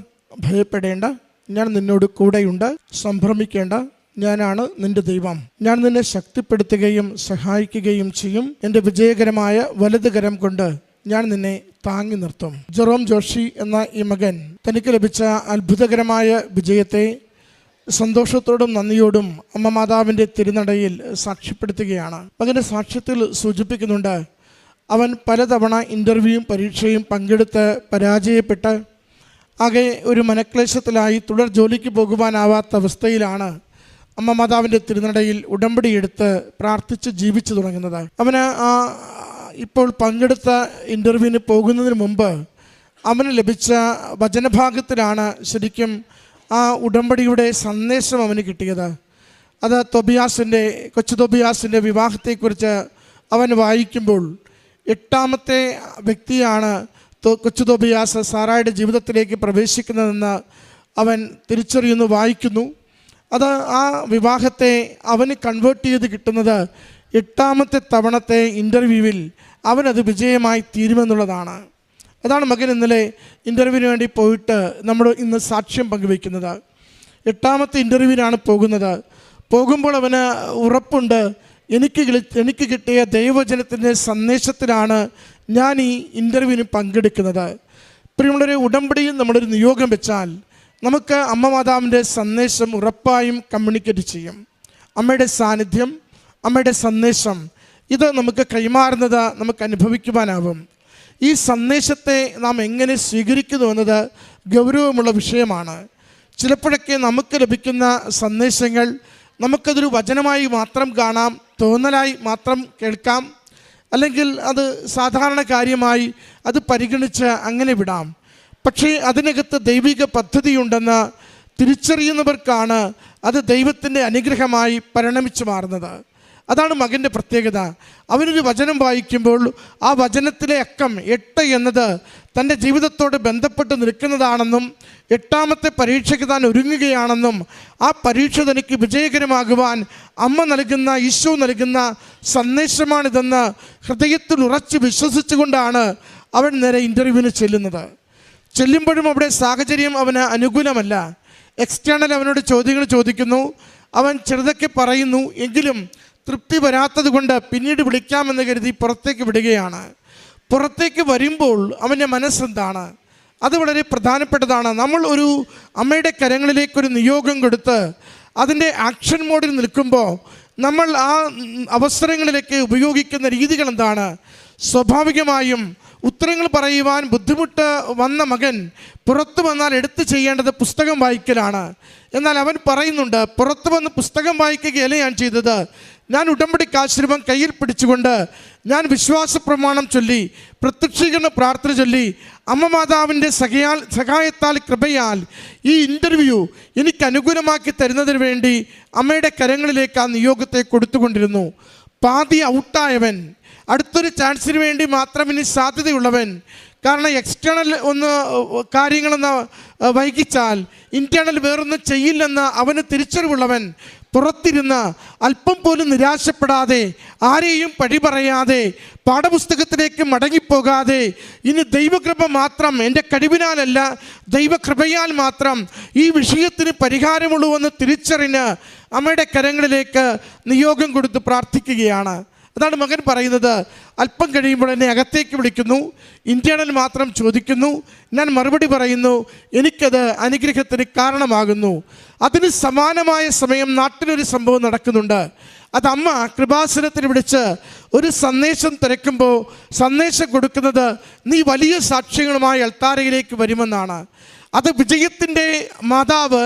ഭയപ്പെടേണ്ട, ഞാൻ നിന്നോട് കൂടെയുണ്ട്, സംഭ്രമിക്കേണ്ട, ഞാനാണ് നിന്റെ ദൈവം, ഞാൻ നിന്നെ ശക്തിപ്പെടുത്തുകയും സഹായിക്കുകയും ചെയ്യും, എൻ്റെ വിജയകരമായ വലതുകരം കൊണ്ട് ഞാൻ നിന്നെ താങ്ങി നിർത്തും. ജെറോം ജോഷി എന്ന ഈ മകൻ തനിക്ക് ലഭിച്ച അത്ഭുതകരമായ വിജയത്തെ സന്തോഷത്തോടും നന്ദിയോടും അമ്മ മാതാവിൻ്റെ തിരുനടയിൽ സാക്ഷ്യപ്പെടുത്തുകയാണ്. മകൻ്റെ സാക്ഷ്യത്തിൽ സൂചിപ്പിക്കുന്നുണ്ട്, അവൻ പലതവണ ഇൻ്റർവ്യൂവും പരീക്ഷയും പങ്കെടുത്ത് പരാജയപ്പെട്ട് ആകെ ഒരു മനക്ലേശത്തിലായി തുടർ ജോലിക്ക് പോകുവാനാവാത്ത അവസ്ഥയിലാണ് അമ്മ മാതാവിൻ്റെ തിരുനടയിൽ ഉടമ്പടി എടുത്ത് പ്രാർത്ഥിച്ച് ജീവിച്ചു തുടങ്ങുന്നത്. അവന് ഇപ്പോൾ പങ്കെടുത്ത ഇൻ്റർവ്യൂവിന് പോകുന്നതിന് മുമ്പ് അവന് ലഭിച്ച വചനഭാഗത്തിലാണ് ശരിക്കും ആ ഉടമ്പടിയുടെ സന്ദേശം അവന് കിട്ടിയത്. അത് കൊച്ചു തോബിയാസിൻ്റെ വിവാഹത്തെക്കുറിച്ച് അവൻ വായിക്കുമ്പോൾ 8ാമത്തെ വ്യക്തിയാണ് കൊച്ചു തോബിയാസ് സാറായുടെ ജീവിതത്തിലേക്ക് പ്രവേശിക്കുന്നതെന്ന് അവൻ തിരിച്ചറിയുന്നു, വായിക്കുന്നു. അത് ആ വിവാഹത്തെ അവന് കൺവേർട്ട് ചെയ്ത് കിട്ടുന്നത് 8ാമത്തെ തവണത്തെ ഇൻ്റർവ്യൂവിൽ അവനത് വിജയമായി തീരുമെന്നുള്ളതാണ്. അതാണ് മകൻ ഇന്നലെ ഇൻ്റർവ്യൂവിന് വേണ്ടി പോയിട്ട് നമ്മൾ ഇന്ന് സാക്ഷ്യം പങ്കുവയ്ക്കുന്നത്. 8ാമത്തെ ഇൻ്റർവ്യൂവിനാണ് പോകുന്നത്. പോകുമ്പോൾ അവന് ഉറപ്പുണ്ട്, എനിക്ക് കിട്ടിയ ദൈവവചനത്തിൻ്റെ സന്ദേശത്തിലാണ് ഞാൻ ഈ ഇൻ്റർവ്യൂവിന് പങ്കെടുക്കുന്നത്. പ്രിയമുള്ളവരെ, ഉടമ്പടിയിൽ നമ്മളൊരു നിയോഗം വെച്ചാൽ നമുക്ക് അമ്മ മാതാവിൻ്റെ സന്ദേശം ഉറപ്പായും കമ്മ്യൂണിക്കേറ്റ് ചെയ്യും. അമ്മയുടെ സാന്നിധ്യം, അമ്മയുടെ സന്ദേശം ഇത് നമുക്ക് കൈമാറുന്നത് നമുക്ക് അനുഭവിക്കുവാനാവും. ഈ സന്ദേശത്തെ നാം എങ്ങനെ സ്വീകരിക്കുന്നു എന്നത് ഗൗരവമുള്ള വിഷയമാണ്. ചിലപ്പോഴൊക്കെ നമുക്ക് ലഭിക്കുന്ന സന്ദേശങ്ങൾ നമുക്കതൊരു വചനമായി മാത്രം കാണാം, തോന്നലായി മാത്രം കേൾക്കാം, അല്ലെങ്കിൽ അത് സാധാരണ കാര്യമായി അത് പരിഗണിച്ച് അങ്ങനെ വിടാം. പക്ഷേ അതിനകത്ത് ദൈവിക പദ്ധതിയുണ്ടെന്ന് തിരിച്ചറിയുന്നവർക്കാണ് അത് ദൈവത്തിൻ്റെ അനുഗ്രഹമായി പരിണമിച്ചു മാറുന്നത്. അതാണ് മകൻ്റെ പ്രത്യേകത. അവനൊരു വചനം വായിക്കുമ്പോൾ ആ വചനത്തിലെ അക്കം 8 എന്നത് തൻ്റെ ജീവിതത്തോട് ബന്ധപ്പെട്ട് നിൽക്കുന്നതാണെന്നും 8ാമത്തെ പരീക്ഷയ്ക്ക് താൻ ഒരുങ്ങുകയാണെന്നും ആ പരീക്ഷ തനിക്ക് വിജയകരമാകുവാൻ അമ്മ നൽകുന്ന, ഈശോ നൽകുന്ന സന്ദേശമാണിതെന്ന് ഹൃദയത്തിൽ ഉറച്ച് വിശ്വസിച്ചുകൊണ്ടാണ് അവൻ നേരെ ഇൻ്റർവ്യൂവിന് ചെല്ലുമ്പോഴും അവിടെ സാഹചര്യം അവന് അനുകൂലമല്ല. എക്സ്റ്റേണൽ അവനോട് ചോദ്യങ്ങൾ ചോദിക്കുന്നു, അവൻ ചെറുതൊക്കെ പറയുന്നു, എങ്കിലും തൃപ്തി വരാത്തത് കൊണ്ട് പിന്നീട് വിളിക്കാമെന്ന് കരുതി പുറത്തേക്ക് വിടുകയാണ്. പുറത്തേക്ക് വരുമ്പോൾ അവൻ്റെ മനസ്സെന്താണ്? അത് വളരെ പ്രധാനപ്പെട്ടതാണ്. നമ്മൾ ഒരു അമ്മയുടെ കരങ്ങളിലേക്കൊരു നിയോഗം കൊടുത്ത് അതിൻ്റെ ആക്ഷൻ മോഡിൽ നിൽക്കുമ്പോൾ നമ്മൾ ആ അവസരങ്ങളിലേക്ക് ഉപയോഗിക്കുന്ന രീതികൾ എന്താണ്? സ്വാഭാവികമായും ഉത്തരങ്ങൾ പറയുവാൻ ബുദ്ധിമുട്ട് വന്ന മകൻ പുറത്തു വന്നാൽ എടുത്തു ചെയ്യേണ്ടത് പുസ്തകം വായിക്കലാണ്. എന്നാൽ അവൻ പറയുന്നുണ്ട്, പുറത്തു വന്ന് പുസ്തകം വായിക്കുകയല്ല ഞാൻ ചെയ്തത്. ഞാൻ ഉടമ്പടിക്കാശ്രമം കയ്യിൽ പിടിച്ചുകൊണ്ട് ഞാൻ വിശ്വാസ പ്രമാണം ചൊല്ലി, പ്രത്യക്ഷീകരണ പ്രാർത്ഥന ചൊല്ലി, അമ്മ മാതാവിൻ്റെ സഹായത്താൽ കൃപയാൽ ഈ ഇൻ്റർവ്യൂ എനിക്ക് അനുകൂലമാക്കി തരുന്നതിന് വേണ്ടി അമ്മയുടെ കരങ്ങളിലേക്ക് ആ നിയോഗത്തെ കൊടുത്തുകൊണ്ടിരുന്നു. പാതി ഔട്ടായവൻ, അടുത്തൊരു ചാൻസിന് വേണ്ടി മാത്രം ഇനി സാധ്യതയുള്ളവൻ, കാരണം എക്സ്റ്റേണൽ കാര്യങ്ങളൊന്ന് വൈകിച്ചാൽ ഇൻറ്റേണൽ വേറൊന്നും ചെയ്യില്ലെന്ന് അവന് തിരിച്ചറിവുള്ളവൻ പുറത്തിരുന്ന് അല്പം പോലും നിരാശപ്പെടാതെ, ആരെയും പഴി പറയാതെ, പാഠപുസ്തകത്തിലേക്ക് മടങ്ങിപ്പോകാതെ, ഇനി ദൈവകൃപ മാത്രം, എൻ്റെ കഴിവിനാലല്ല ദൈവകൃപയാൽ മാത്രം ഈ വിഷയത്തിന് പരിഹാരമുള്ളൂവെന്ന് തിരിച്ചറിഞ്ഞ് അമ്മയുടെ കരങ്ങളിലേക്ക് നിയോഗം കൊടുത്ത് പ്രാർത്ഥിക്കുകയാണ്. അതാണ് മകൻ പറയുന്നത്. അല്പം കഴിയുമ്പോൾ എന്നെ അകത്തേക്ക് വിളിക്കുന്നു, ഇൻറ്റേണൽ മാത്രം ചോദിക്കുന്നു, ഞാൻ മറുപടി പറയുന്നു, എനിക്കത് അനുഗ്രഹത്തിന് കാരണമാകുന്നു. അതിന് സമാനമായ സമയം നാട്ടിലൊരു സംഭവം നടക്കുന്നുണ്ട്. അത് അമ്മ കൃപാസനത്തിൽ വിളിച്ച് ഒരു സന്ദേശം തിരക്കുമ്പോൾ സന്ദേശം കൊടുക്കുന്നത് നീ വലിയ സാക്ഷ്യങ്ങളുമായി അൾത്താരയിലേക്ക് വരുമെന്നാണ്. അത് വിജയത്തിൻ്റെ മാതാവ്,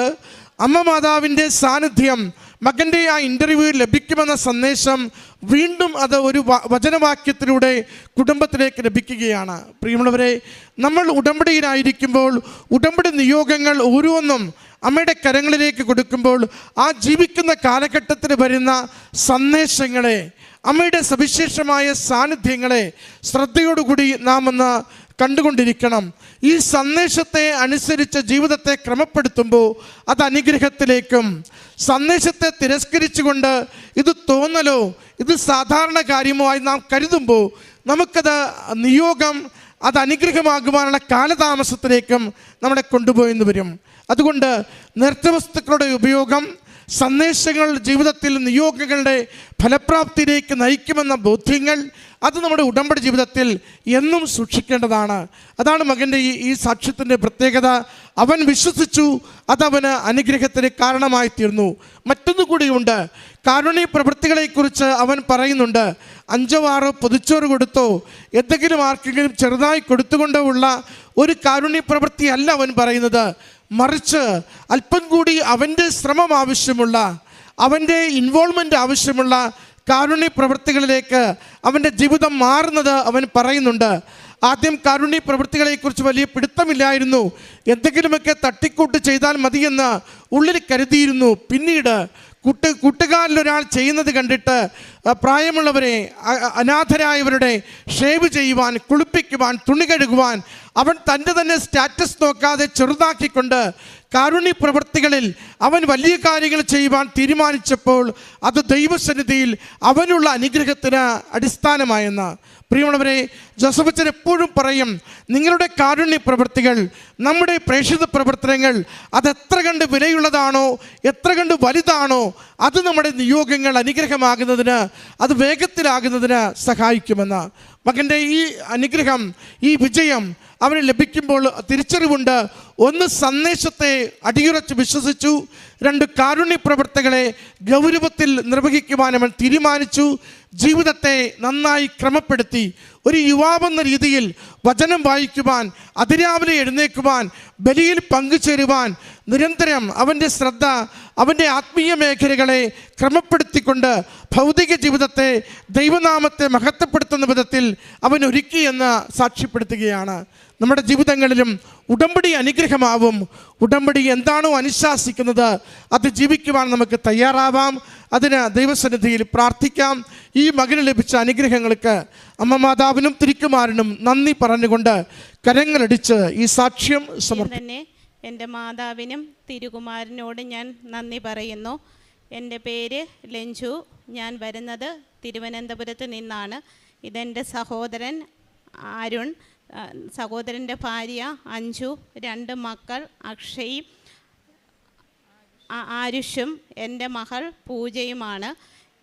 അമ്മ മാതാവിൻ്റെ സാന്നിധ്യം മകൻ്റെ ആ ഇൻ്റർവ്യൂവിൽ ലഭിക്കുമെന്ന സന്ദേശം വീണ്ടും അത് ഒരു വചനവാക്യത്തിലൂടെ കുടുംബത്തിലേക്ക് ലഭിക്കുകയാണ്. പ്രിയമുള്ളവരെ, നമ്മൾ ഉടമ്പടിയിലായിരിക്കുമ്പോൾ ഉടമ്പടി നിയോഗങ്ങൾ ഓരോന്നും അമ്മയുടെ കരങ്ങളിലേക്ക് കൊടുക്കുമ്പോൾ ആ ജീവിക്കുന്ന കാലഘട്ടത്തിൽ വരുന്ന സന്ദേശങ്ങളെ, അമ്മയുടെ സവിശേഷമായ സാന്നിധ്യങ്ങളെ ശ്രദ്ധയോടുകൂടി നാം ഒന്ന് കണ്ടുകൊണ്ടിരിക്കണം. ഈ സന്ദേശത്തെ അനുസരിച്ച് ജീവിതത്തെ ക്രമപ്പെടുത്തുമ്പോൾ അത് അനുഗ്രഹത്തിലേക്കും, സന്ദേശത്തെ തിരസ്കരിച്ചുകൊണ്ട് ഇത് തോന്നലോ ഇത് സാധാരണ കാര്യമോ ആയി നാം കരുതുമ്പോൾ നമുക്കത് നിയോഗം അത് അനുഗ്രഹമാകുവാനുള്ള കാലതാമസത്തിലേക്കും നമ്മളെ കൊണ്ടുപോയെന്ന് വരും. അതുകൊണ്ട് നേർച്ചവസ്തുക്കളുടെ ഉപയോഗം സന്ദേശങ്ങൾ ജീവിതത്തിൽ നിയോഗങ്ങളുടെ ഫലപ്രാപ്തിയിലേക്ക് നയിക്കുമെന്ന ബോധ്യങ്ങൾ അത് നമ്മുടെ ഉടമ്പടി ജീവിതത്തിൽ എന്നും സൂക്ഷിക്കേണ്ടതാണ്. അതാണ് മകൻ്റെ ഈ സാക്ഷ്യത്തിൻ്റെ പ്രത്യേകത. അവൻ വിശ്വസിച്ചു, അതവന് അനുഗ്രഹത്തിന് കാരണമായി തീർന്നു. മറ്റൊന്നു കൂടിയുണ്ട്. കാരുണ്യ പ്രവൃത്തികളെക്കുറിച്ച് അവൻ പറയുന്നുണ്ട്. 5 or 6 പൊതിച്ചോറ് കൊടുത്തോ എന്തെങ്കിലും ആർക്കെങ്കിലും ചെറുതായി കൊടുത്തുകൊണ്ടോ ഉള്ള ഒരു കാരുണ്യ പ്രവൃത്തി അല്ല അവൻ പറയുന്നത്. മറിച്ച് അല്പം കൂടി അവൻ്റെ ശ്രമം ആവശ്യമുള്ള, അവൻ്റെ ഇൻവോൾവ്മെൻ്റ് ആവശ്യമുള്ള കാരുണ്യ പ്രവൃത്തികളിലേക്ക് അവൻ്റെ ജീവിതം മാറുന്നത് അവൻ പറയുന്നുണ്ട്. ആദ്യം കാരുണ്യ പ്രവൃത്തികളെക്കുറിച്ച് വലിയ പിടുത്തമില്ലായിരുന്നു. എന്തെങ്കിലുമൊക്കെ തട്ടിക്കൂട്ട് ചെയ്താൽ മതിയെന്ന് ഉള്ളിൽ കരുതിയിരുന്നു. പിന്നീട് കൂട്ടുകാരിലൊരാൾ ചെയ്യുന്നത് കണ്ടിട്ട് പ്രായമുള്ളവരെ, അനാഥരായവരുടെ ഷേവ് ചെയ്യുവാൻ, കുളിപ്പിക്കുവാൻ, തുണി കഴുകുവാൻ അവൻ തൻ്റെ തന്നെ സ്റ്റാറ്റസ് നോക്കാതെ ചെറുതാക്കിക്കൊണ്ട് കാരുണ്യ പ്രവൃത്തികളിൽ അവൻ വലിയ കാര്യങ്ങൾ ചെയ്യുവാൻ തീരുമാനിച്ചപ്പോൾ അത് ദൈവസന്നിധിയിൽ അവനുള്ള അനുഗ്രഹത്തിന് അടിസ്ഥാനമായെന്ന്. പ്രിയമുള്ളവരെ, ജോസഫച്ചൻ എപ്പോഴും പറയും, നിങ്ങളുടെ കാരുണ്യ പ്രവൃത്തികൾ, നമ്മുടെ പ്രേക്ഷിത പ്രവർത്തനങ്ങൾ അതെത്ര കണ്ട് വിലയുള്ളതാണോ, എത്ര കണ്ട് വലുതാണോ, അത് നമ്മുടെ നിയോഗങ്ങൾ അനുഗ്രഹമാകുന്നതിന്, അത് വേഗത്തിലാകുന്നതിന് സഹായിക്കുമെന്ന്. മകൻ്റെ ഈ അനുഗ്രഹം, ഈ വിജയം അവന് ലഭിക്കുമ്പോൾ തിരിച്ചറിവുണ്ട്. 1, സന്ദേശത്തെ അടിയുറച്ച് വിശ്വസിച്ചു. 2, കാരുണ്യ പ്രവർത്തകളെ ഗൗരവത്തിൽ നിർവഹിക്കുവാൻ അവൻ തീരുമാനിച്ചു. ജീവിതത്തെ നന്നായി ക്രമപ്പെടുത്തി. ഒരു യുവാവെന്ന രീതിയിൽ വചനം വായിക്കുവാൻ, അതിരാവിലെ എഴുന്നേൽക്കുവാൻ, ബലിയിൽ പങ്കുചേരുവാൻ നിരന്തരം അവൻ്റെ ശ്രദ്ധ അവൻ്റെ ആത്മീയ മേഖലകളെ ക്രമപ്പെടുത്തിക്കൊണ്ട് ഭൗതിക ജീവിതത്തെ, ദൈവനാമത്തെ മഹത്വപ്പെടുത്തുന്ന വിധത്തിൽ അവൻ ഒരുക്കിയെന്ന് സാക്ഷ്യപ്പെടുത്തുകയാണ്. നമ്മുടെ ജീവിതങ്ങളിലും ഉടമ്പടി അനുഗ്രഹമാവും. ഉടമ്പടി എന്താണോ അനുശാസിക്കുന്നത് അത് ജീവിക്കുവാൻ നമുക്ക് തയ്യാറാവാം. അതിന് ദൈവസന്നിധിയിൽ പ്രാർത്ഥിക്കാം. ഈ മകന് ലഭിച്ച അനുഗ്രഹങ്ങൾക്ക് അമ്മ മാതാവിനും തിരുക്കുമാരനും നന്ദി പറഞ്ഞുകൊണ്ട് കരങ്ങളടിച്ച് ഈ സാക്ഷ്യം സമർപ്പിക്കും. എൻ്റെ മാതാവിനും തിരുകുമാരനോട് ഞാൻ നന്ദി പറയുന്നു. എൻ്റെ പേര് ലഞ്ചു. ഞാൻ വരുന്നത് തിരുവനന്തപുരത്ത് നിന്നാണ്. ഇതെൻ്റെ സഹോദരൻ അരുൺ, സഹോദരൻ്റെ ഭാര്യ അഞ്ജു, 2 മക്കൾ അക്ഷയും ആരുഷും എൻ്റെ മകൾ പൂജയുമാണ്.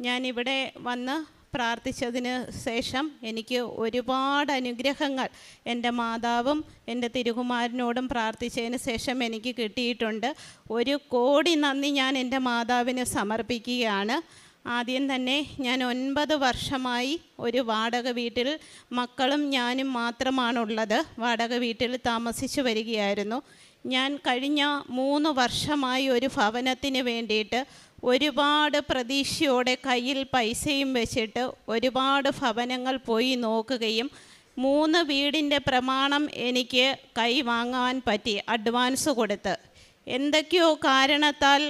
ഞാനിവിടെ വന്ന് പ്രാർത്ഥിച്ചതിന് ശേഷം എനിക്ക് ഒരുപാട് അനുഗ്രഹങ്ങൾ എൻ്റെ മാതാവും എൻ്റെ തിരുകുമാരനോടും പ്രാർത്ഥിച്ചതിന് ശേഷം എനിക്ക് കിട്ടിയിട്ടുണ്ട്. 1 കോടി നന്ദി ഞാൻ എൻ്റെ മാതാവിന് സമർപ്പിക്കുകയാണ്. ആദ്യം തന്നെ ഞാൻ 9 വർഷമായി ഒരു വാടക വീട്ടിൽ മക്കളും ഞാനും മാത്രമാണുള്ളത്. വാടക വീട്ടിൽ താമസിച്ചു വരികയായിരുന്നു. ഞാൻ കഴിഞ്ഞ 3 വർഷമായി ഒരു ഭവനത്തിന് വേണ്ടിയിട്ട് ഒരുപാട് പ്രതീക്ഷയോടെ കയ്യിൽ പൈസയും വെച്ചിട്ട് ഒരുപാട് ഭവനങ്ങൾ പോയി നോക്കുകയും 3 വീടിൻ്റെ പ്രമാണം എനിക്ക് കൈ വാങ്ങാൻ പറ്റി, അഡ്വാൻസ് കൊടുത്ത്. എന്തൊക്കെയോ കാരണത്താൽ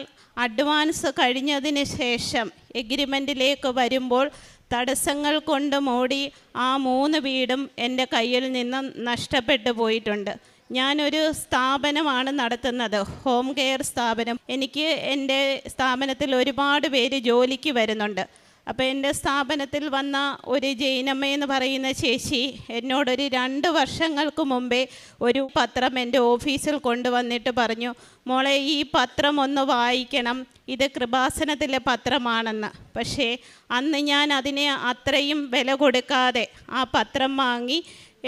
അഡ്വാൻസ് കഴിഞ്ഞതിന് ശേഷം എഗ്രിമെൻറ്റിലേക്ക് വരുമ്പോൾ തടസ്സങ്ങൾ കൊണ്ട് മൂടി ആ 3 വീടും എൻ്റെ കയ്യിൽ നിന്നും നഷ്ടപ്പെട്ടു പോയിട്ടുണ്ട്. ഞാനൊരു സ്ഥാപനമാണ് നടത്തുന്നത്, ഹോം കെയർ സ്ഥാപനം. എനിക്ക് എൻ്റെ സ്ഥാപനത്തിൽ ഒരുപാട് പേര് ജോലിക്ക് വരുന്നുണ്ട്. അപ്പോൾ എൻ്റെ സ്ഥാപനത്തിൽ വന്ന ഒരു ജൈനമ്മയെന്ന് പറയുന്ന ചേച്ചി എന്നോടൊരു 2 വർഷങ്ങൾക്ക് മുമ്പേ ഒരു പത്രം എൻ്റെ ഓഫീസിൽ കൊണ്ടുവന്നിട്ട് പറഞ്ഞു, മോളെ ഈ പത്രം ഒന്ന് വായിക്കണം, ഇത് കൃപാസനത്തിലെ പത്രമാണെന്ന്. പക്ഷേ അന്ന് ഞാൻ അതിനെ അത്രയും വില കൊടുക്കാതെ ആ പത്രം വാങ്ങി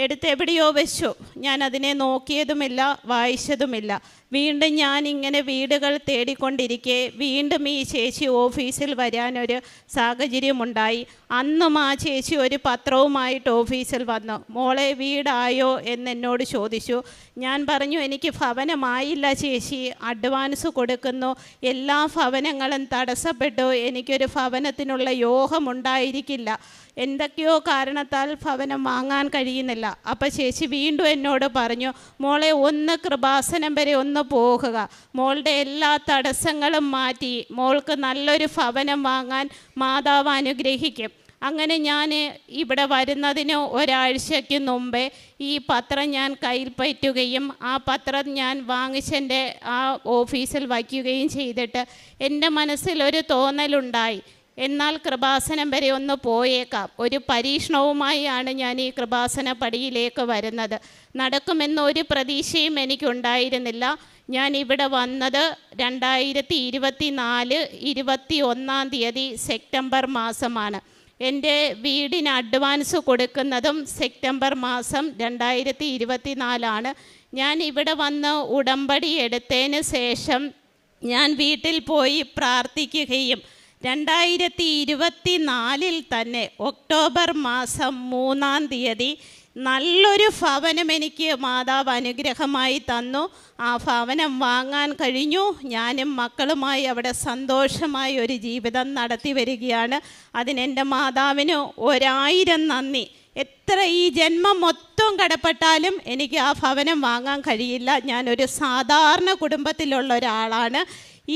എടുത്ത് എവിടെയോ വെച്ചു. ഞാൻ അതിനെ നോക്കിയതുമില്ല, വായിച്ചതുമില്ല. വീണ്ടും ഞാൻ ഇങ്ങനെ വീടുകൾ തേടിക്കൊണ്ടിരിക്കെ വീണ്ടും ഈ ചേച്ചി ഓഫീസിൽ വരാനൊരു സാഹചര്യമുണ്ടായി. അന്നും ആ ചേച്ചി ഒരു പത്രവുമായിട്ട് ഓഫീസിൽ വന്നു. മോളെ വീടായോ എന്നെന്നോട് ചോദിച്ചു. ഞാൻ പറഞ്ഞു, എനിക്ക് ഭവനമായില്ല ചേച്ചി, അഡ്വാൻസ് കൊടുക്കുന്നു, എല്ലാ ഭവനങ്ങളും തടസ്സപ്പെട്ടു, എനിക്കൊരു ഭവനത്തിനുള്ള യോഗമുണ്ടായിരിക്കില്ല, എന്തൊക്കെയോ കാരണത്താൽ ഭവനം വാങ്ങാൻ കഴിയുന്നില്ല. അപ്പോൾ ചേച്ചി വീണ്ടും എന്നോട് പറഞ്ഞു, മോളെ ഒന്ന് കൃപാസനം വരെ ഒന്ന് പോകുക, മോളുടെ എല്ലാ തടസ്സങ്ങളും മാറ്റി മോൾക്ക് നല്ലൊരു ഭവനം വാങ്ങാൻ മാതാവ് അനുഗ്രഹിക്കും. അങ്ങനെ ഞാൻ ഇവിടെ വരുന്നതിന് ഒരാഴ്ചയ്ക്ക് മുമ്പേ ഈ പത്രം ഞാൻ കയ്യിൽ പറ്റുകയും ആ പത്രം ഞാൻ വാങ്ങിച്ചെൻ്റെ ആ ഓഫീസിൽ വയ്ക്കുകയും ചെയ്തിട്ട് എൻ്റെ മനസ്സിലൊരു തോന്നലുണ്ടായി, എന്നാൽ കൃപാസനം വരെ ഒന്ന് പോയേക്കാം. ഒരു പരീക്ഷണവുമായാണ് ഞാൻ ഈ കൃപാസന പടിയിലേക്ക് വരുന്നത്. നടക്കുമെന്നൊരു പ്രതീക്ഷയും എനിക്കുണ്ടായിരുന്നില്ല. ഞാൻ ഇവിടെ വന്നത് 2024 21-ാം തീയതി സെപ്റ്റംബർ മാസമാണ്. എൻ്റെ വീടിന് അഡ്വാൻസ് കൊടുക്കുന്നതും സെപ്റ്റംബർ മാസം 2024 ഞാൻ ഇവിടെ വന്ന് ഉടമ്പടി എടുത്തതിന് ശേഷം ഞാൻ വീട്ടിൽ പോയി പ്രാർത്ഥിക്കുകയും 2024 തന്നെ ഒക്ടോബർ മാസം 3-ാം തീയതി നല്ലൊരു ഭവനം എനിക്ക് മാതാവ് അനുഗ്രഹമായി തന്നു. ആ ഭവനം വാങ്ങാൻ കഴിഞ്ഞു. ഞാനും മക്കളുമായി അവിടെ സന്തോഷമായി ഒരു ജീവിതം നടത്തി വരികയാണ്. അതിനെൻ്റെ മാതാവിന് 1000 നന്ദി. എത്ര ഈ ജന്മം മൊത്തം കടപ്പെട്ടാലും എനിക്ക് ആ ഭവനം വാങ്ങാൻ കഴിയില്ല. ഞാനൊരു സാധാരണ കുടുംബത്തിലുള്ള ഒരാളാണ്.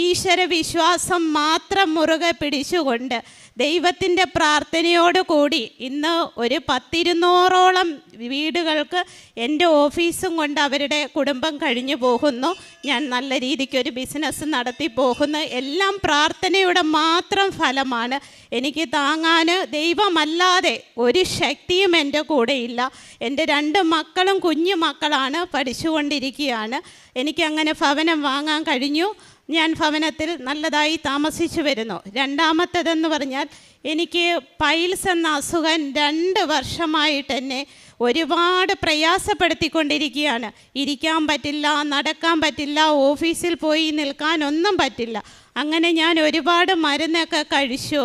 ഈശ്വര വിശ്വാസം മാത്രം മുറുകെ പിടിച്ചുകൊണ്ട് ദൈവത്തിൻ്റെ പ്രാർത്ഥനയോടുകൂടി ഇന്ന് ഒരു 10-200ഓളം വീടുകൾക്ക് എൻ്റെ ഓഫീസും കൊണ്ട് അവരുടെ കുടുംബം കഴിഞ്ഞു പോകുന്നു. ഞാൻ നല്ല രീതിക്കൊരു ബിസിനസ് നടത്തി പോകുന്നു. എല്ലാം പ്രാർത്ഥനയുടെ മാത്രം ഫലമാണ്. എനിക്ക് താങ്ങാൻ ദൈവമല്ലാതെ ഒരു ശക്തിയും എൻ്റെ കൂടെയില്ല. എൻ്റെ 2 മക്കളും കുഞ്ഞു മക്കളാണ്, പഠിച്ചുകൊണ്ടിരിക്കുകയാണ്. എനിക്കങ്ങനെ ഭവനം വാങ്ങാൻ കഴിഞ്ഞു. ഞാൻ ഭവനത്തിൽ നല്ലതായി താമസിച്ചു വരുന്നു. രണ്ടാമത്തേതെന്ന് പറഞ്ഞാൽ എനിക്ക് പൈൽസ് എന്ന അസുഖം 2 വർഷമായിട്ട് എന്നെ ഒരുപാട് പ്രയാസപ്പെടുത്തിക്കൊണ്ടിരിക്കുകയാണ്. ഇരിക്കാൻ പറ്റില്ല, നടക്കാൻ പറ്റില്ല, ഓഫീസിൽ പോയി നിൽക്കാനൊന്നും പറ്റില്ല. അങ്ങനെ ഞാൻ ഒരുപാട് മരുന്നൊക്കെ കഴിച്ചു.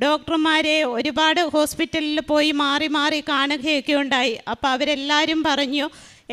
ഡോക്ടർമാരെ ഒരുപാട് ഹോസ്പിറ്റലിൽ പോയി മാറി മാറി കാണുകയൊക്കെ ഉണ്ടായി. അപ്പോൾ അവരെല്ലാവരും പറഞ്ഞു,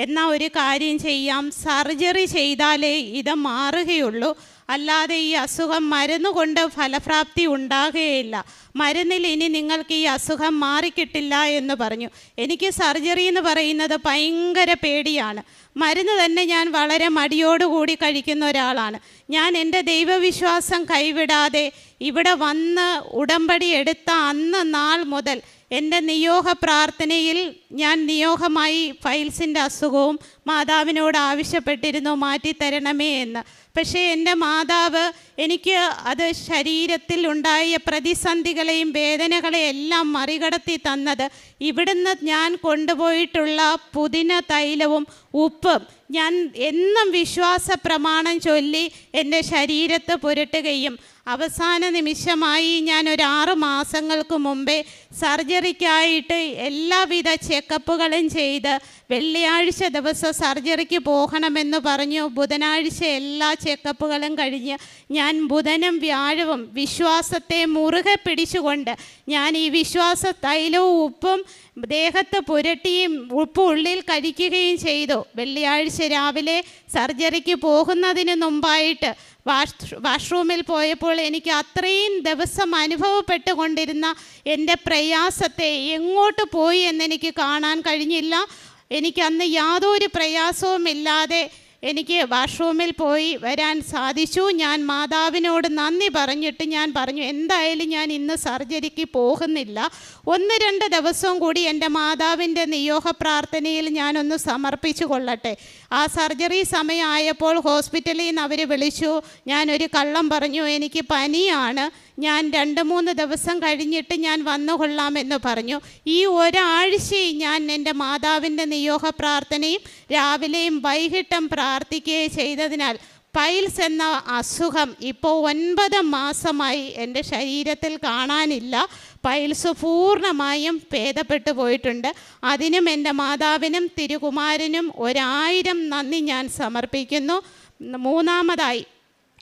എന്നാൽ ഒരു കാര്യം ചെയ്യാം, സർജറി ചെയ്താലേ ഇത് മാറുകയുള്ളൂ, അല്ലാതെ ഈ അസുഖം മരുന്ന് കൊണ്ട് ഫലപ്രാപ്തി ഉണ്ടാകുകയില്ല, മരുന്നിൽ ഇനി നിങ്ങൾക്ക് ഈ അസുഖം മാറിക്കിട്ടില്ല എന്ന് പറഞ്ഞു. എനിക്ക് സർജറി എന്ന് പറയുന്നത് ഭയങ്കര പേടിയാണ്. മരുന്ന് തന്നെ ഞാൻ വളരെ മടിയോടുകൂടി കഴിക്കുന്ന ഒരാളാണ്. ഞാൻ എൻ്റെ ദൈവവിശ്വാസം കൈവിടാതെ ഇവിടെ വന്ന് ഉടമ്പടി എടുത്ത അന്ന് നാൾ മുതൽ എൻ്റെ നിയോഗ പ്രാർത്ഥനയിൽ ഞാൻ നിയോഗമായി പൈൽസിൻ്റെ അസുഖവും മാതാവിനോട് ആവശ്യപ്പെട്ടിരുന്നു, മാറ്റിത്തരണമേ എന്ന്. പക്ഷേ എൻ്റെ മാതാവ് എനിക്ക് അത് ശരീരത്തിൽ ഉണ്ടായ പ്രതിസന്ധികളെയും വേദനകളെയും എല്ലാം മറികടത്തി തന്നത് ഇവിടുന്ന് ഞാൻ കൊണ്ടുപോയിട്ടുള്ള പുതിന തൈലവും ഉപ്പും ഞാൻ എന്നും വിശ്വാസ പ്രമാണം ചൊല്ലി എൻ്റെ ശരീരത്ത് പുരട്ടുകയും അവസാന നിമിഷമായി ഞാൻ ഒരു 6 മാസങ്ങൾക്ക് മുമ്പേ സർജറിക്കായിട്ട് എല്ലാവിധ ചെക്കപ്പുകളും ചെയ്ത് വെള്ളിയാഴ്ച ദിവസം സർജറിക്ക് പോകണമെന്ന് പറഞ്ഞു. ബുധനാഴ്ച എല്ലാ ചെക്കപ്പുകളും കഴിഞ്ഞ് ഞാൻ ബുധനും വ്യാഴവും വിശ്വാസത്തെ മുറുകെ പിടിച്ചുകൊണ്ട് ഞാൻ ഈ വിശ്വാസ തൈലവും ഉപ്പും ദേഹത്ത് പുരട്ടിയും ഉപ്പ് ഉള്ളിൽ കഴിക്കുകയും ചെയ്തു. വെള്ളിയാഴ്ച രാവിലെ സർജറിക്ക് പോകുന്നതിന് മുമ്പായിട്ട് വാഷ്റൂമിൽ പോയപ്പോൾ എനിക്ക് അത്രയും ദിവസം അനുഭവപ്പെട്ടുകൊണ്ടിരുന്ന എൻ്റെ പ്രയാസത്തെ എങ്ങോട്ട് പോയി എന്നെനിക്ക് കാണാൻ കഴിഞ്ഞില്ല. എനിക്കന്ന് യാതൊരു പ്രയാസവുമില്ലാതെ എനിക്ക് വാഷ്റൂമിൽ പോയി വരാൻ സാധിച്ചു. ഞാൻ മാതാവിനോട് നന്ദി പറഞ്ഞിട്ട് ഞാൻ പറഞ്ഞു, എന്തായാലും ഞാൻ ഇന്ന് സർജറിക്ക് പോകുന്നില്ല, 1-2 ദിവസവും കൂടി എൻ്റെ മാതാവിൻ്റെ നിയോഗ പ്രാർത്ഥനയിൽ ഞാനൊന്ന് സമർപ്പിച്ചു കൊള്ളട്ടെ. ആ സർജറി സമയമായപ്പോൾ ഹോസ്പിറ്റലിൽ നിന്ന് അവർ വിളിച്ചു. ഞാനൊരു കള്ളം പറഞ്ഞു, എനിക്ക് പനിയാണ്, ഞാൻ 2-3 ദിവസം കഴിഞ്ഞിട്ട് ഞാൻ വന്നുകൊള്ളാമെന്ന് പറഞ്ഞു. ഈ ഒരാഴ്ചയും ഞാൻ എൻ്റെ മാതാവിൻ്റെ നിയോഗ പ്രാർത്ഥനയും രാവിലെയും വൈകിട്ടും പ്രാർത്ഥിക്കുകയും ചെയ്തതിനാൽ പൈൽസ് എന്ന അസുഖം ഇപ്പോൾ 9 മാസമായി എൻ്റെ ശരീരത്തിൽ കാണാനില്ല. പൈൽസ് പൂർണ്ണമായും ഭേദപ്പെട്ടു പോയിട്ടുണ്ട്. അതിനും എൻ്റെ മാതാവിനും തിരുകുമാരനും 1000 നന്ദി ഞാൻ സമർപ്പിക്കുന്നു. മൂന്നാമതായി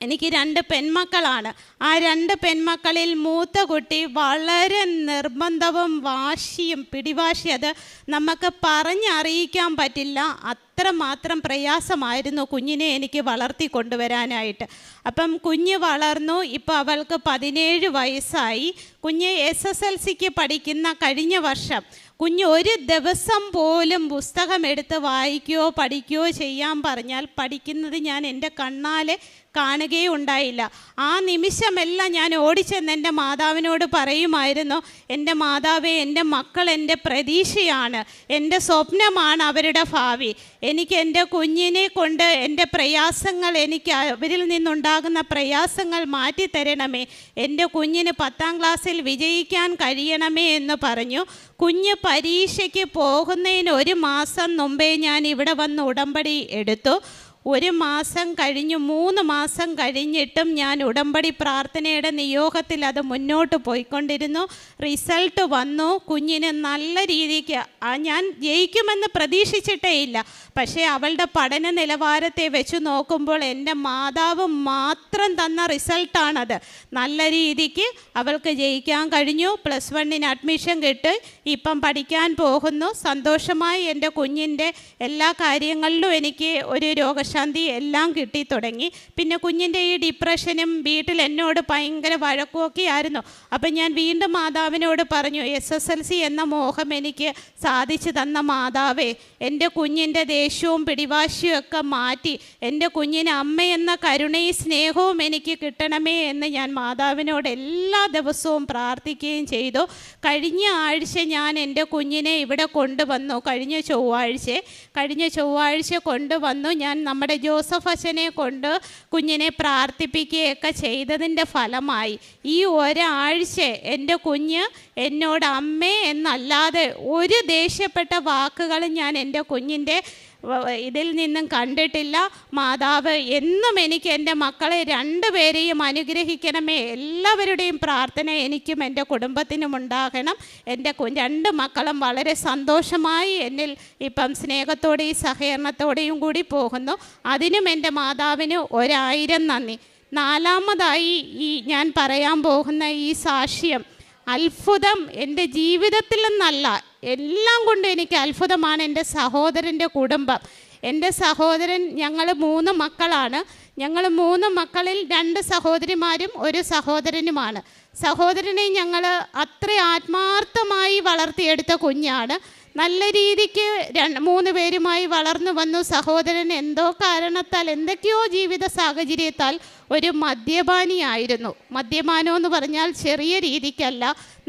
എനിക്ക് 2 പെൺമക്കളാണ്. ആ 2 പെൺമക്കളിൽ മൂത്ത കുട്ടി വളരെ നിർബന്ധവും വാശിയും പിടിവാശി, അത് നമുക്ക് പറഞ്ഞറിയിക്കാൻ പറ്റില്ല, അത്രമാത്രം പ്രയാസമായിരുന്നു കുഞ്ഞിനെ എനിക്ക് വളർത്തി കൊണ്ടുവരാനായിട്ട്. അപ്പം കുഞ്ഞ് വളർന്നു. ഇപ്പോൾ അവൾക്ക് 17 വയസ്സായി. കുഞ്ഞ് SSLCക്ക് പഠിക്കുന്ന കഴിഞ്ഞ വർഷം കുഞ്ഞ് ഒരു ദിവസം പോലും പുസ്തകം എടുത്ത് വായിക്കുകയോ പഠിക്കുകയോ ചെയ്യാൻ പറഞ്ഞാൽ പഠിക്കുന്നത് ഞാൻ എൻ്റെ കണ്ണാലെ കാണുകയും ഉണ്ടായില്ല. ആ നിമിഷമെല്ലാം ഞാൻ ഓടിച്ചെന്ന് എൻ്റെ മാതാവിനോട് പറയുമായിരുന്നു, എൻ്റെ മാതാവേ, എൻ്റെ മക്കൾ എൻ്റെ പ്രതീക്ഷയാണ്, എൻ്റെ സ്വപ്നമാണ് അവരുടെ ഭാവി. എനിക്ക് എൻ്റെ കുഞ്ഞിനെ കൊണ്ട് എൻ്റെ പ്രയാസങ്ങൾ, എനിക്ക് അവരിൽ നിന്നുണ്ടാകുന്ന പ്രയാസങ്ങൾ മാറ്റിത്തരണമേ, എൻ്റെ കുഞ്ഞിന് 10ാം ക്ലാസ്സിൽ വിജയിക്കാൻ കഴിയണമേ എന്ന് പറഞ്ഞു. കുഞ്ഞ് പരീക്ഷയ്ക്ക് പോകുന്നതിന് 1 മാസം മുമ്പേ ഞാൻ ഇവിടെ വന്ന് ഉടമ്പടി എടുത്തു. 1 മാസം കഴിഞ്ഞു, 3 മാസം കഴിഞ്ഞിട്ടും ഞാൻ ഉടമ്പടി പ്രാർത്ഥനയുടെ നിയോഗത്തിൽ അത് മുന്നോട്ട് പോയിക്കൊണ്ടിരുന്നു. റിസൾട്ട് വന്നു. കുഞ്ഞിന് നല്ല രീതിക്ക് ഞാൻ ജയിക്കുമെന്ന് പ്രതീക്ഷിച്ചിട്ടേ ഇല്ല. പക്ഷേ അവളുടെ പഠന നിലവാരത്തെ വെച്ച് നോക്കുമ്പോൾ എൻ്റെ മാതാവ് മാത്രം തന്ന റിസൾട്ടാണത്. നല്ല രീതിക്ക് അവൾക്ക് ജയിക്കാൻ കഴിഞ്ഞു. +1 അഡ്മിഷൻ കിട്ടി. ഇപ്പം പഠിക്കാൻ പോകുന്നു. സന്തോഷമായി എൻ്റെ കുഞ്ഞിൻ്റെ എല്ലാ കാര്യങ്ങളിലും എനിക്ക് ഒരു രോഗശാന്തി എല്ലാം കിട്ടി തുടങ്ങി. പിന്നെ കുഞ്ഞിൻ്റെ ഈ ഡിപ്രഷനും വീട്ടിൽ എന്നോട് ഭയങ്കര വഴക്കുമൊക്കെ ആയിരുന്നു. അപ്പം ഞാൻ വീണ്ടും മാതാവിനോട് പറഞ്ഞു, SSLC എന്ന മോഹം എനിക്ക് സാധിച്ചു തന്ന മാതാവേ, എൻ്റെ കുഞ്ഞിൻ്റെ ദേഷ്യവും പിടിവാശിയും ഒക്കെ മാറ്റി എൻ്റെ കുഞ്ഞിന് അമ്മയെന്ന കരുണയും സ്നേഹവും എനിക്ക് കിട്ടണമേ എന്ന് ഞാൻ മാതാവിനോട് എല്ലാ ദിവസവും പ്രാർത്ഥിക്കുകയും ചെയ്തു. കഴിഞ്ഞ ആഴ്ച ഞാൻ എൻ്റെ കുഞ്ഞിനെ ഇവിടെ കൊണ്ടുവന്നു. കഴിഞ്ഞ ചൊവ്വാഴ്ച കൊണ്ടുവന്നു. ഞാൻ നമ്മുടെ ജോസഫ് അച്ഛനെ കൊണ്ട് കുഞ്ഞിനെ പ്രാർത്ഥിപ്പിക്കുകയൊക്കെ ചെയ്തതിൻ്റെ ഫലമായി ഈ ഒരാഴ്ച എൻ്റെ കുഞ്ഞ് എന്നോട് അമ്മേ എന്നല്ലാതെ ഒരു ദേഷ്യപ്പെട്ട വാക്കുകളും ഞാൻ എൻ്റെ കുഞ്ഞിൻ്റെ ഇതിൽ നിന്നും കണ്ടിട്ടില്ല. മാതാവ് എന്നും എനിക്ക് എൻ്റെ മക്കളെ 2 പേരെയും അനുഗ്രഹിക്കണമേ. എല്ലാവരുടെയും പ്രാർത്ഥന എനിക്കും എൻ്റെ കുടുംബത്തിനും ഉണ്ടാകണം. എൻ്റെ 2 മക്കളും വളരെ സന്തോഷമായി എന്നിൽ ഇപ്പം സ്നേഹത്തോടെയും സഹകരണത്തോടെയും കൂടി പോകുന്നു. അതിനും എൻ്റെ മാതാവിന് 1000 നന്ദി. 4മതായി ഞാൻ പറയാൻ പോകുന്ന ഈ സാക്ഷ്യം അത്ഭുതം എൻ്റെ ജീവിതത്തിൽ നിന്നല്ല, എല്ലാം കൊണ്ട് എനിക്ക് അത്ഭുതമാണ് എൻ്റെ സഹോദരൻ്റെ കുടുംബം. എൻ്റെ സഹോദരൻ, ഞങ്ങൾ 3 മക്കളാണ്. ഞങ്ങൾ 3 മക്കളിൽ 2 സഹോദരിമാരും 1 സഹോദരനുമാണ്. സഹോദരനെ ഞങ്ങൾ അത്ര ആത്മാർത്ഥമായി വളർത്തിയെടുത്ത കുഞ്ഞാണ്. നല്ല രീതിക്ക് 3 പേരുമായി വളർന്നു വന്നു. സഹോദരൻ എന്തോ കാരണത്താൽ, എന്തൊക്കെയോ ജീവിത സാഹചര്യത്താൽ ഒരു മദ്യപാനിയായിരുന്നു. മദ്യപാനം എന്ന് പറഞ്ഞാൽ ചെറിയ രീതിക്കല്ല,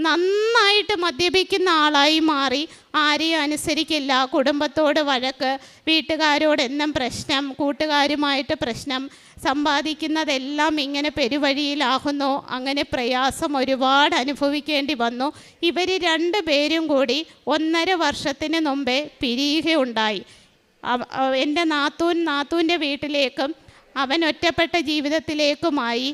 നന്നായിട്ട് മദ്യപിക്കുന്ന ആളായി മാറി. ആരെയും അനുസരിക്കില്ല, കുടുംബത്തോട് വഴക്ക്, വീട്ടുകാരോട് എന്നും പ്രശ്നം, കൂട്ടുകാരുമായിട്ട് പ്രശ്നം, സമ്പാദിക്കുന്നതെല്ലാം ഇങ്ങനെ പെരുവഴിയിലാകുന്നു. അങ്ങനെ പ്രയാസം ഒരുപാട് അനുഭവിക്കേണ്ടി വന്നു. ഇവർ 2 പേരും കൂടി 1.5 വർഷത്തിന് മുമ്പേ പിരിയുകയുണ്ടായി. എൻ്റെ നാത്തൂൻ്റെ വീട്ടിലേക്കും അവൻ ഒറ്റപ്പെട്ട ജീവിതത്തിലേക്കുമായി.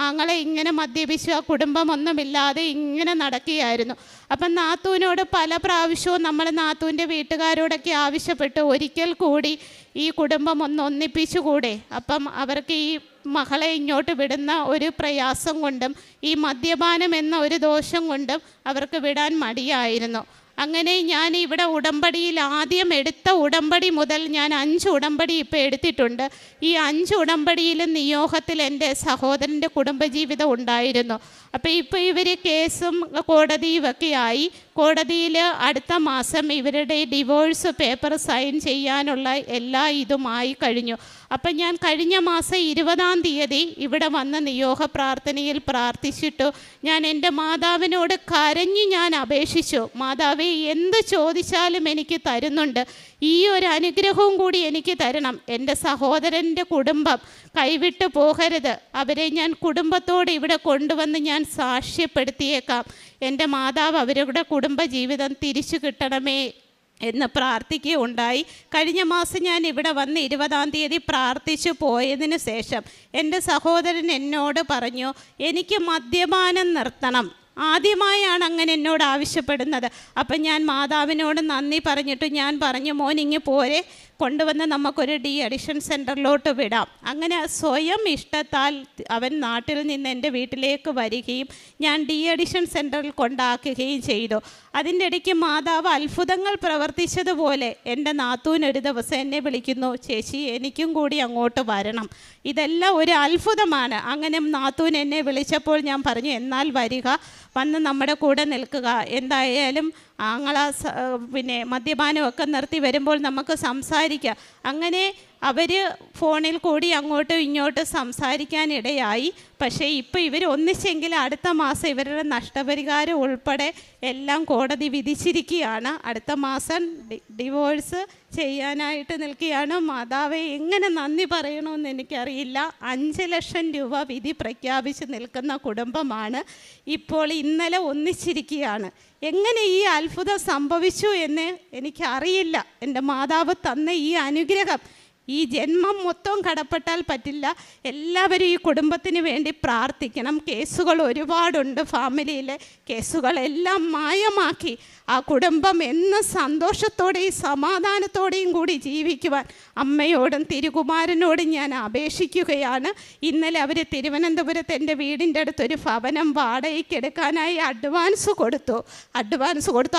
ആങ്ങളെ ഇങ്ങനെ മദ്യപിച്ചു ആ കുടുംബമൊന്നുമില്ലാതെ ഇങ്ങനെ നടക്കുകയായിരുന്നു. അപ്പം നാത്തൂനോട് പല പ്രാവശ്യവും നമ്മൾ നാത്തൂൻ്റെ വീട്ടുകാരോടൊക്കെ ആവശ്യപ്പെട്ടു, ഒരിക്കൽ കൂടി ഈ കുടുംബം ഒന്നിപ്പിച്ചുകൂടെ. അപ്പം അവർക്ക് ഈ മകളെ ഇങ്ങോട്ട് വിടുന്ന ഒരു പ്രയാസം കൊണ്ടും ഈ മദ്യപാനം എന്ന ഒരു ദോഷം കൊണ്ടും അവർക്ക് വിടാൻ മടിയായിരുന്നു. അങ്ങനെ ഞാൻ ഇവിടെ ഉടമ്പടിയിൽ ആദ്യം എടുത്ത ഉടമ്പടി മുതൽ ഞാൻ 5 ഉടമ്പടി ഇപ്പോൾ എടുത്തിട്ടുണ്ട്. ഈ 5 ഉടമ്പടിയിലും നിയോഗത്തിൽ എൻ്റെ സഹോദരൻ്റെ കുടുംബജീവിതം ഉണ്ടായിരുന്നു. അപ്പോൾ ഇപ്പോൾ ഇവർ കേസും കോടതിയും ഒക്കെ ആയി. കോടതിയിൽ അടുത്ത മാസം ഇവരുടെ ഡിവോഴ്സ് പേപ്പർ സൈൻ ചെയ്യാനുള്ള എല്ലാ ഇതുമായി കഴിഞ്ഞു. അപ്പം ഞാൻ കഴിഞ്ഞ മാസം 20-ാം തീയതി ഇവിടെ വന്ന് നിയോഗ പ്രാർത്ഥനയിൽ പ്രാർത്ഥിച്ചിട്ടു. ഞാൻ എൻ്റെ മാതാവിനോട് കരഞ്ഞ് ഞാൻ അപേക്ഷിച്ചു, മാതാവേ എന്ത് ചോദിച്ചാലും എനിക്ക് തരുന്നുണ്ട്, ഈ ഒരു അനുഗ്രഹവും കൂടി എനിക്ക് തരണം. എൻ്റെ സഹോദരൻ്റെ കുടുംബം കൈവിട്ട് പോകരുത്, അവരെ ഞാൻ കുടുംബത്തോട് ഇവിടെ കൊണ്ടുവന്ന് ഞാൻ സാക്ഷ്യപ്പെടുത്തിയേക്കാം. എൻ്റെ മാതാവ് അവരുടെ കുടുംബജീവിതം തിരിച്ചു കിട്ടണമേ എന്ന് പ്രാർത്ഥിക്കുകയുണ്ടായി. കഴിഞ്ഞ മാസം ഞാൻ ഇവിടെ വന്ന് 20-ാം തീയതി പ്രാർത്ഥിച്ചു പോയതിന് ശേഷം എൻ്റെ സഹോദരൻ എന്നോട് പറഞ്ഞു, എനിക്ക് മദ്യപാനം നിർത്തണം. ആദ്യമായാണ് അങ്ങനെ എന്നോട് ആവശ്യപ്പെടുന്നത്. അപ്പം ഞാൻ മാതാവിനോട് നന്ദി പറഞ്ഞിട്ട് ഞാൻ പറഞ്ഞു, മോനിങ്ങ് പോരെ, കൊണ്ടുവന്ന് നമുക്കൊരു ഡി അഡിക്ഷൻ സെൻറ്ററിലോട്ട് വിടാം. അങ്ങനെ സ്വയം ഇഷ്ടത്താൽ അവൻ നാട്ടിൽ നിന്ന് എൻ്റെ വീട്ടിലേക്ക് വരികയും ഞാൻ ഡി അഡിക്ഷൻ സെൻറ്ററിൽ കൊണ്ടാക്കുകയും ചെയ്തു. അതിൻ്റെ ഇടയ്ക്ക് മാതാവ് അത്ഭുതങ്ങൾ പ്രവർത്തിച്ചതുപോലെ എൻ്റെ നാത്തൂൻ ഒരു ദിവസം എന്നെ വിളിക്കുന്നു, ചേച്ചി എനിക്കും കൂടി അങ്ങോട്ട് വരണം. ഇതെല്ലാം ഒരു അത്ഭുതമാണ്. അങ്ങനെ നാത്തൂൻ എന്നെ വിളിച്ചപ്പോൾ ഞാൻ പറഞ്ഞു, എന്നാൽ വരിക, വന്ന് നമ്മുടെ കൂടെ നിൽക്കുക, എന്തായാലും ആങ്ങള പിന്നെ മദ്യപാനമൊക്കെ നിർത്തി വരുമ്പോൾ നമുക്ക് സംസാരിക്കാം. അങ്ങനെ അവർ ഫോണിൽ കൂടി അങ്ങോട്ടും ഇങ്ങോട്ടും സംസാരിക്കാനിടയായി. പക്ഷേ ഇപ്പോൾ ഇവർ ഒന്നിച്ചെങ്കിൽ അടുത്ത മാസം ഇവരുടെ നഷ്ടപരിഹാരം ഉൾപ്പെടെ എല്ലാം കോടതി വിധിച്ചിരിക്കുകയാണ്. അടുത്ത മാസം ഡിവോഴ്സ് ചെയ്യാനായിട്ട് നിൽക്കുകയാണ്. മാതാവെ എങ്ങനെ നന്ദി പറയണമെന്ന് എനിക്കറിയില്ല. 5 ലക്ഷം രൂപ വിധി പ്രഖ്യാപിച്ച് നിൽക്കുന്ന കുടുംബമാണ്. ഇപ്പോൾ ഇന്നലെ ഒന്നിച്ചിരിക്കുകയാണ്. എങ്ങനെ ഈ അത്ഭുതം സംഭവിച്ചു എന്ന് എനിക്കറിയില്ല. എൻ്റെ മാതാവ് തന്ന ഈ അനുഗ്രഹം ഈ ജന്മം മൊത്തം കടപ്പെട്ടാൽ പറ്റില്ല. എല്ലാവരും ഈ കുടുംബത്തിന് വേണ്ടി പ്രാർത്ഥിക്കണം. കേസുകൾ ഒരുപാടുണ്ട്, ഫാമിലിയിലെ കേസുകളെല്ലാം മായമാക്കി ആ കുടുംബം എന്ന് സന്തോഷത്തോടെയും സമാധാനത്തോടെയും കൂടി ജീവിക്കുവാൻ അമ്മയോടും തിരുകുമാരനോടും ഞാൻ അപേക്ഷിക്കുകയാണ്. ഇന്നലെ അവർ തിരുവനന്തപുരത്ത് എൻ്റെ വീടിൻ്റെ അടുത്തൊരു ഭവനം വാടകയ്ക്ക് എടുക്കാനായി അഡ്വാൻസ് കൊടുത്തു.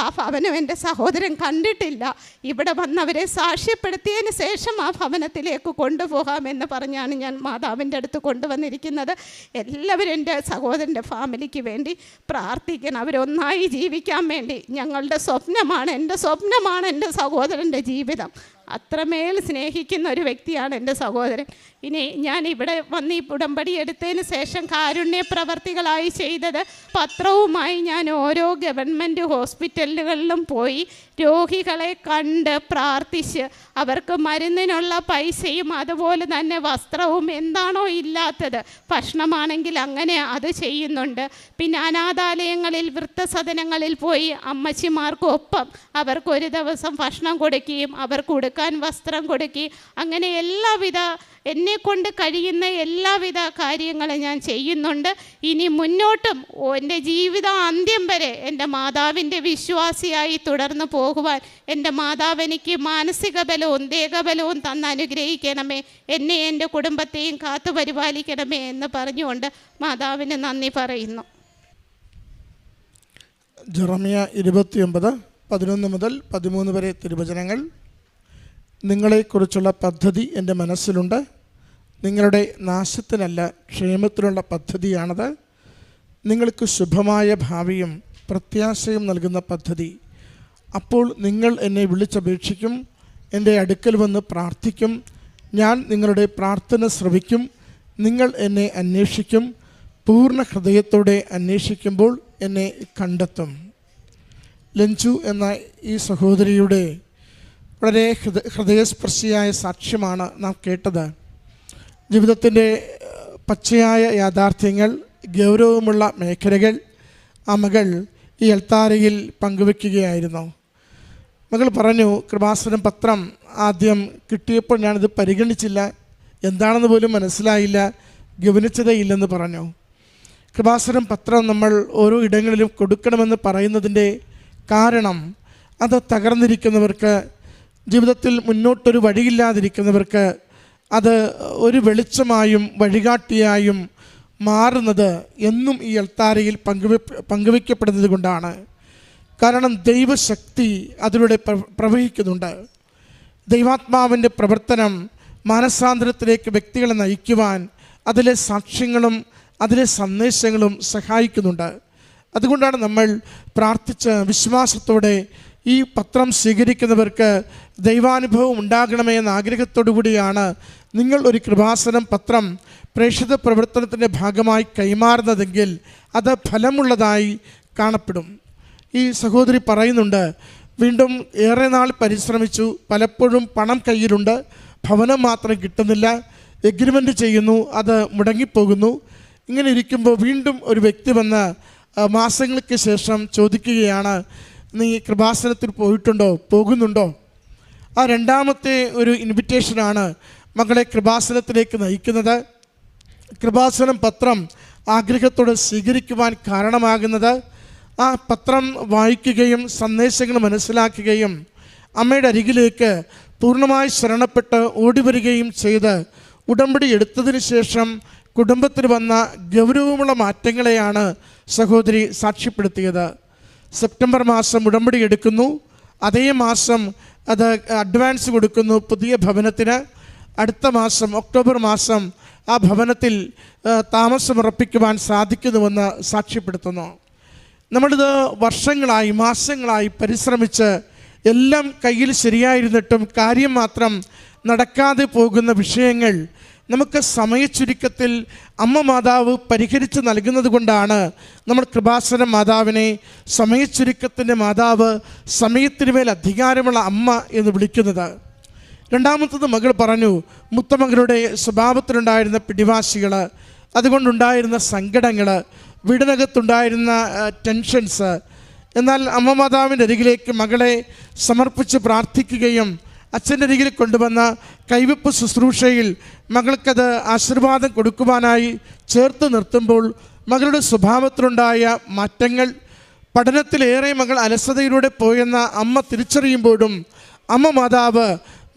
ആ ഭവനം എൻ്റെ സഹോദരൻ കണ്ടിട്ടില്ല. ഇവിടെ വന്നവരെ സാക്ഷ്യപ്പെടുത്തിയതിന് ശേഷം ആ ഭവനത്തിലേക്ക് കൊണ്ടുപോകാമെന്ന് പറഞ്ഞാണ് ഞാൻ മാതാവിൻ്റെ അടുത്ത് കൊണ്ടുവന്നിരിക്കുന്നത്. എല്ലാവരും എൻ്റെ സഹോദരൻ്റെ ഫാമിലിക്ക് വേണ്ടി പ്രാർത്ഥിക്കണം. അവരൊന്നായി ജീവിക്കാൻ വേണ്ടി ഞങ്ങളുടെ സ്വപ്നമാണ്, എൻ്റെ സ്വപ്നമാണ് എൻ്റെ സഹോദരൻ്റെ ജീവിതം. അത്രമേൽ സ്നേഹിക്കുന്ന ഒരു വ്യക്തിയാണ് എൻ്റെ സഹോദരൻ. ഇനി ഞാൻ ഇവിടെ വന്ന് ഈ ഉടമ്പടി എടുത്തതിന് ശേഷം കാരുണ്യ പ്രവർത്തികളായി ചെയ്തത്, പത്രവുമായി ഞാൻ ഓരോ ഗവൺമെൻറ് ഹോസ്പിറ്റലുകളിലും പോയി രോഗികളെ കണ്ട് പ്രാർത്ഥിച്ച് അവർക്ക് മരുന്നിനുള്ള പൈസയും അതുപോലെ തന്നെ വസ്ത്രവും എന്താണോ ഇല്ലാത്തത്, ഭക്ഷണമാണെങ്കിൽ അങ്ങനെ അത് ചെയ്യുന്നുണ്ട്. പിന്നെ അനാഥാലയങ്ങളിൽ വൃദ്ധസദനങ്ങളിൽ പോയി അമ്മച്ചിമാർക്കൊപ്പം അവർക്കൊരു ദിവസം ഭക്ഷണം കൊടുക്കുകയും അവർക്ക് ഉടുക്കാൻ വസ്ത്രം കൊടുക്കുകയും അങ്ങനെ എല്ലാവിധ എന്നെക്കൊണ്ട് കഴിയുന്ന എല്ലാവിധ കാര്യങ്ങളും ഞാൻ ചെയ്യുന്നുണ്ട്. ഇനി മുന്നോട്ടും എൻ്റെ ജീവിതാന്ത്യം വരെ എൻ്റെ മാതാവിൻ്റെ വിശ്വാസിയായി തുടർന്ന് പോകുവാൻ എൻ്റെ മാതാവ് എനിക്ക് മാനസിക ബലവും ദേഹബലവും തന്ന് അനുഗ്രഹിക്കണമേ, എന്നെ എൻ്റെ കുടുംബത്തെയും കാത്തു പരിപാലിക്കണമേ എന്ന് പറഞ്ഞുകൊണ്ട് മാതാവിന് നന്ദി പറയുന്നു. ജെറമിയ 29:11 മുതൽ 13 വരെ തിരുവചനങ്ങൾ. നിങ്ങളെക്കുറിച്ചുള്ള പദ്ധതി എൻ്റെ മനസ്സിലുണ്ട്, നിങ്ങളുടെ നാശത്തിനല്ല ക്ഷേമത്തിലുള്ള പദ്ധതിയാണത്. നിങ്ങൾക്ക് ശുഭമായ ഭാവിയും പ്രത്യാശയും നൽകുന്ന പദ്ധതി. അപ്പോൾ നിങ്ങൾ എന്നെ വിളിച്ചപേക്ഷിക്കും, എൻ്റെ അടുക്കൽ വന്ന് പ്രാർത്ഥിക്കും. ഞാൻ നിങ്ങളുടെ പ്രാർത്ഥന ശ്രവിക്കും. നിങ്ങൾ എന്നെ അന്വേഷിക്കും, പൂർണ്ണ ഹൃദയത്തോടെ അന്വേഷിക്കുമ്പോൾ എന്നെ കണ്ടെത്തും. ലഞ്ചു എന്ന ഈ സഹോദരിയുടെ വളരെ ഹൃദയസ്പർശിയായ സാക്ഷ്യമാണ് നാം കേട്ടത്. ജീവിതത്തിൻ്റെ പച്ചയായ യാഥാർത്ഥ്യങ്ങൾ, ഗൗരവമുള്ള മേഖലകൾ ആ മകൾ ഈ അൾത്താരയിൽ പങ്കുവെക്കുകയായിരുന്നു. മകൾ പറഞ്ഞു, കൃപാസനം പത്രം ആദ്യം കിട്ടിയപ്പോൾ ഞാനിത് പരിഗണിച്ചില്ല, എന്താണെന്ന് പോലും മനസ്സിലായില്ല, ഗവനിച്ചതേ ഇല്ലെന്ന് പറഞ്ഞു. കൃപാസനം പത്രം നമ്മൾ ഓരോ ഇടങ്ങളിലും കൊടുക്കണമെന്ന് പറയുന്നതിൻ്റെ കാരണം, അത് തകർന്നിരിക്കുന്നവർക്ക്, ജീവിതത്തിൽ മുന്നോട്ടൊരു വഴിയില്ലാതിരിക്കുന്നവർക്ക് അത് ഒരു വെളിച്ചമായും വഴികാട്ടിയായും മാറുന്നത് എന്നും ഈ അൾത്താരയിൽ പങ്കുവയ്ക്കപ്പെടുന്നത് കൊണ്ടാണ്. കാരണം ദൈവശക്തി അതിലൂടെ പ്രവഹിക്കുന്നുണ്ട്. ദൈവാത്മാവിൻ്റെ പ്രവർത്തനം മാനസാന്തരത്തിലേക്ക് വ്യക്തികളെ നയിക്കുവാൻ അതിലെ സാക്ഷ്യങ്ങളും അതിലെ സന്ദേശങ്ങളും സഹായിക്കുന്നുണ്ട്. അതുകൊണ്ടാണ് നമ്മൾ പ്രാർത്ഥിച്ച് വിശ്വാസത്തോടെ ഈ പത്രം സ്വീകരിക്കുന്നവർക്ക് ദൈവാനുഭവം ഉണ്ടാകണമേ എന്ന ആഗ്രഹത്തോടു കൂടിയാണ് നിങ്ങൾ ഒരു കൃപാസനം പത്രം പ്രേക്ഷിത പ്രവർത്തനത്തിൻ്റെ ഭാഗമായി കൈമാറുന്നതെങ്കിൽ അത് ഫലമുള്ളതായി കാണപ്പെടും. ഈ സഹോദരി പറയുന്നുണ്ട്, വീണ്ടും ഏറെ നാൾ പരിശ്രമിച്ചു, പലപ്പോഴും പണം കയ്യിലുണ്ട്, ഭവനം മാത്രം കിട്ടുന്നില്ല, എഗ്രിമെൻ്റ് ചെയ്യുന്നു, അത് മുടങ്ങിപ്പോകുന്നു. ഇങ്ങനെ ഇരിക്കുമ്പോൾ വീണ്ടും ഒരു വ്യക്തി വന്ന് മാസങ്ങൾക്ക് ശേഷം ചോദിക്കുകയാണ്, നീ കൃപാസനത്തിൽ പോയിട്ടുണ്ടോ, പോകുന്നുണ്ടോ? ആ രണ്ടാമത്തെ ഒരു ഇൻവിറ്റേഷനാണ് മകളെ കൃപാസനത്തിലേക്ക് നയിക്കുന്നത്. കൃപാസനം പത്രം ആഗ്രഹത്തോടെ സ്വീകരിക്കുവാൻ കാരണമാകുന്നത് ആ പത്രം വായിക്കുകയും സന്ദേശങ്ങൾ മനസ്സിലാക്കുകയും അമ്മയുടെ അരികിലേക്ക് പൂർണ്ണമായി ശരണപ്പെട്ട് ഓടിവരികയും ചെയ്ത് ഉടമ്പടി എടുത്തതിന് ശേഷം കുടുംബത്തിൽ വന്ന ഗൗരവമുള്ള മാറ്റങ്ങളെയാണ് സഹോദരി സാക്ഷ്യപ്പെടുത്തിയത്. സെപ്റ്റംബർ മാസം ഉടമ്പടി എടുക്കുന്നു, അതേ മാസം അത് അഡ്വാൻസ് കൊടുക്കുന്നു പുതിയ ഭവനത്തിന്. അടുത്ത മാസം ഒക്ടോബർ മാസം ആ ഭവനത്തിൽ താമസമുറപ്പിക്കുവാൻ സാധിക്കുന്നുവെന്ന് സാക്ഷ്യപ്പെടുത്തുന്നു. നമ്മളിത് വർഷങ്ങളായി മാസങ്ങളായി പരിശ്രമിച്ച് എല്ലാം കയ്യിൽ ശരിയായിരുന്നിട്ടും കാര്യം മാത്രം നടക്കാതെ പോകുന്ന വിഷയങ്ങൾ നമുക്ക് സമയച്ചുരുക്കത്തിൽ അമ്മ മാതാവ് പരിഹരിച്ച് നൽകുന്നത് കൊണ്ടാണ് നമ്മൾ കൃപാസന മാതാവിനെ സമയച്ചുരുക്കത്തിൻ്റെ മാതാവ്, സമയത്തിന് മേൽ അധികാരമുള്ള അമ്മ എന്ന് വിളിക്കുന്നത്. രണ്ടാമത്തത് മകൾ പറഞ്ഞു, മുത്തമകളുടെ സ്വഭാവത്തിലുണ്ടായിരുന്ന പിടിവാശികൾ, അതുകൊണ്ടുണ്ടായിരുന്ന സങ്കടങ്ങൾ, വീടിനകത്തുണ്ടായിരുന്ന ടെൻഷൻസ്. എന്നാൽ അമ്മ മാതാവിൻ്റെ അരികിലേക്ക് മകളെ സമർപ്പിച്ച് പ്രാർത്ഥിക്കുകയും അച്ഛൻ്റെ അരികിൽ കൊണ്ടുവന്ന കൈവെപ്പ് ശുശ്രൂഷയിൽ മകൾക്കത് ആശീർവാദം കൊടുക്കുവാനായി ചേർത്ത് നിർത്തുമ്പോൾ മകളുടെ സ്വഭാവത്തിലുണ്ടായ മാറ്റങ്ങൾ, പഠനത്തിലേറെ മകൾ അലസതയിലൂടെ പോയെന്ന അമ്മ തിരിച്ചറിയുമ്പോഴും അമ്മ മാതാവ്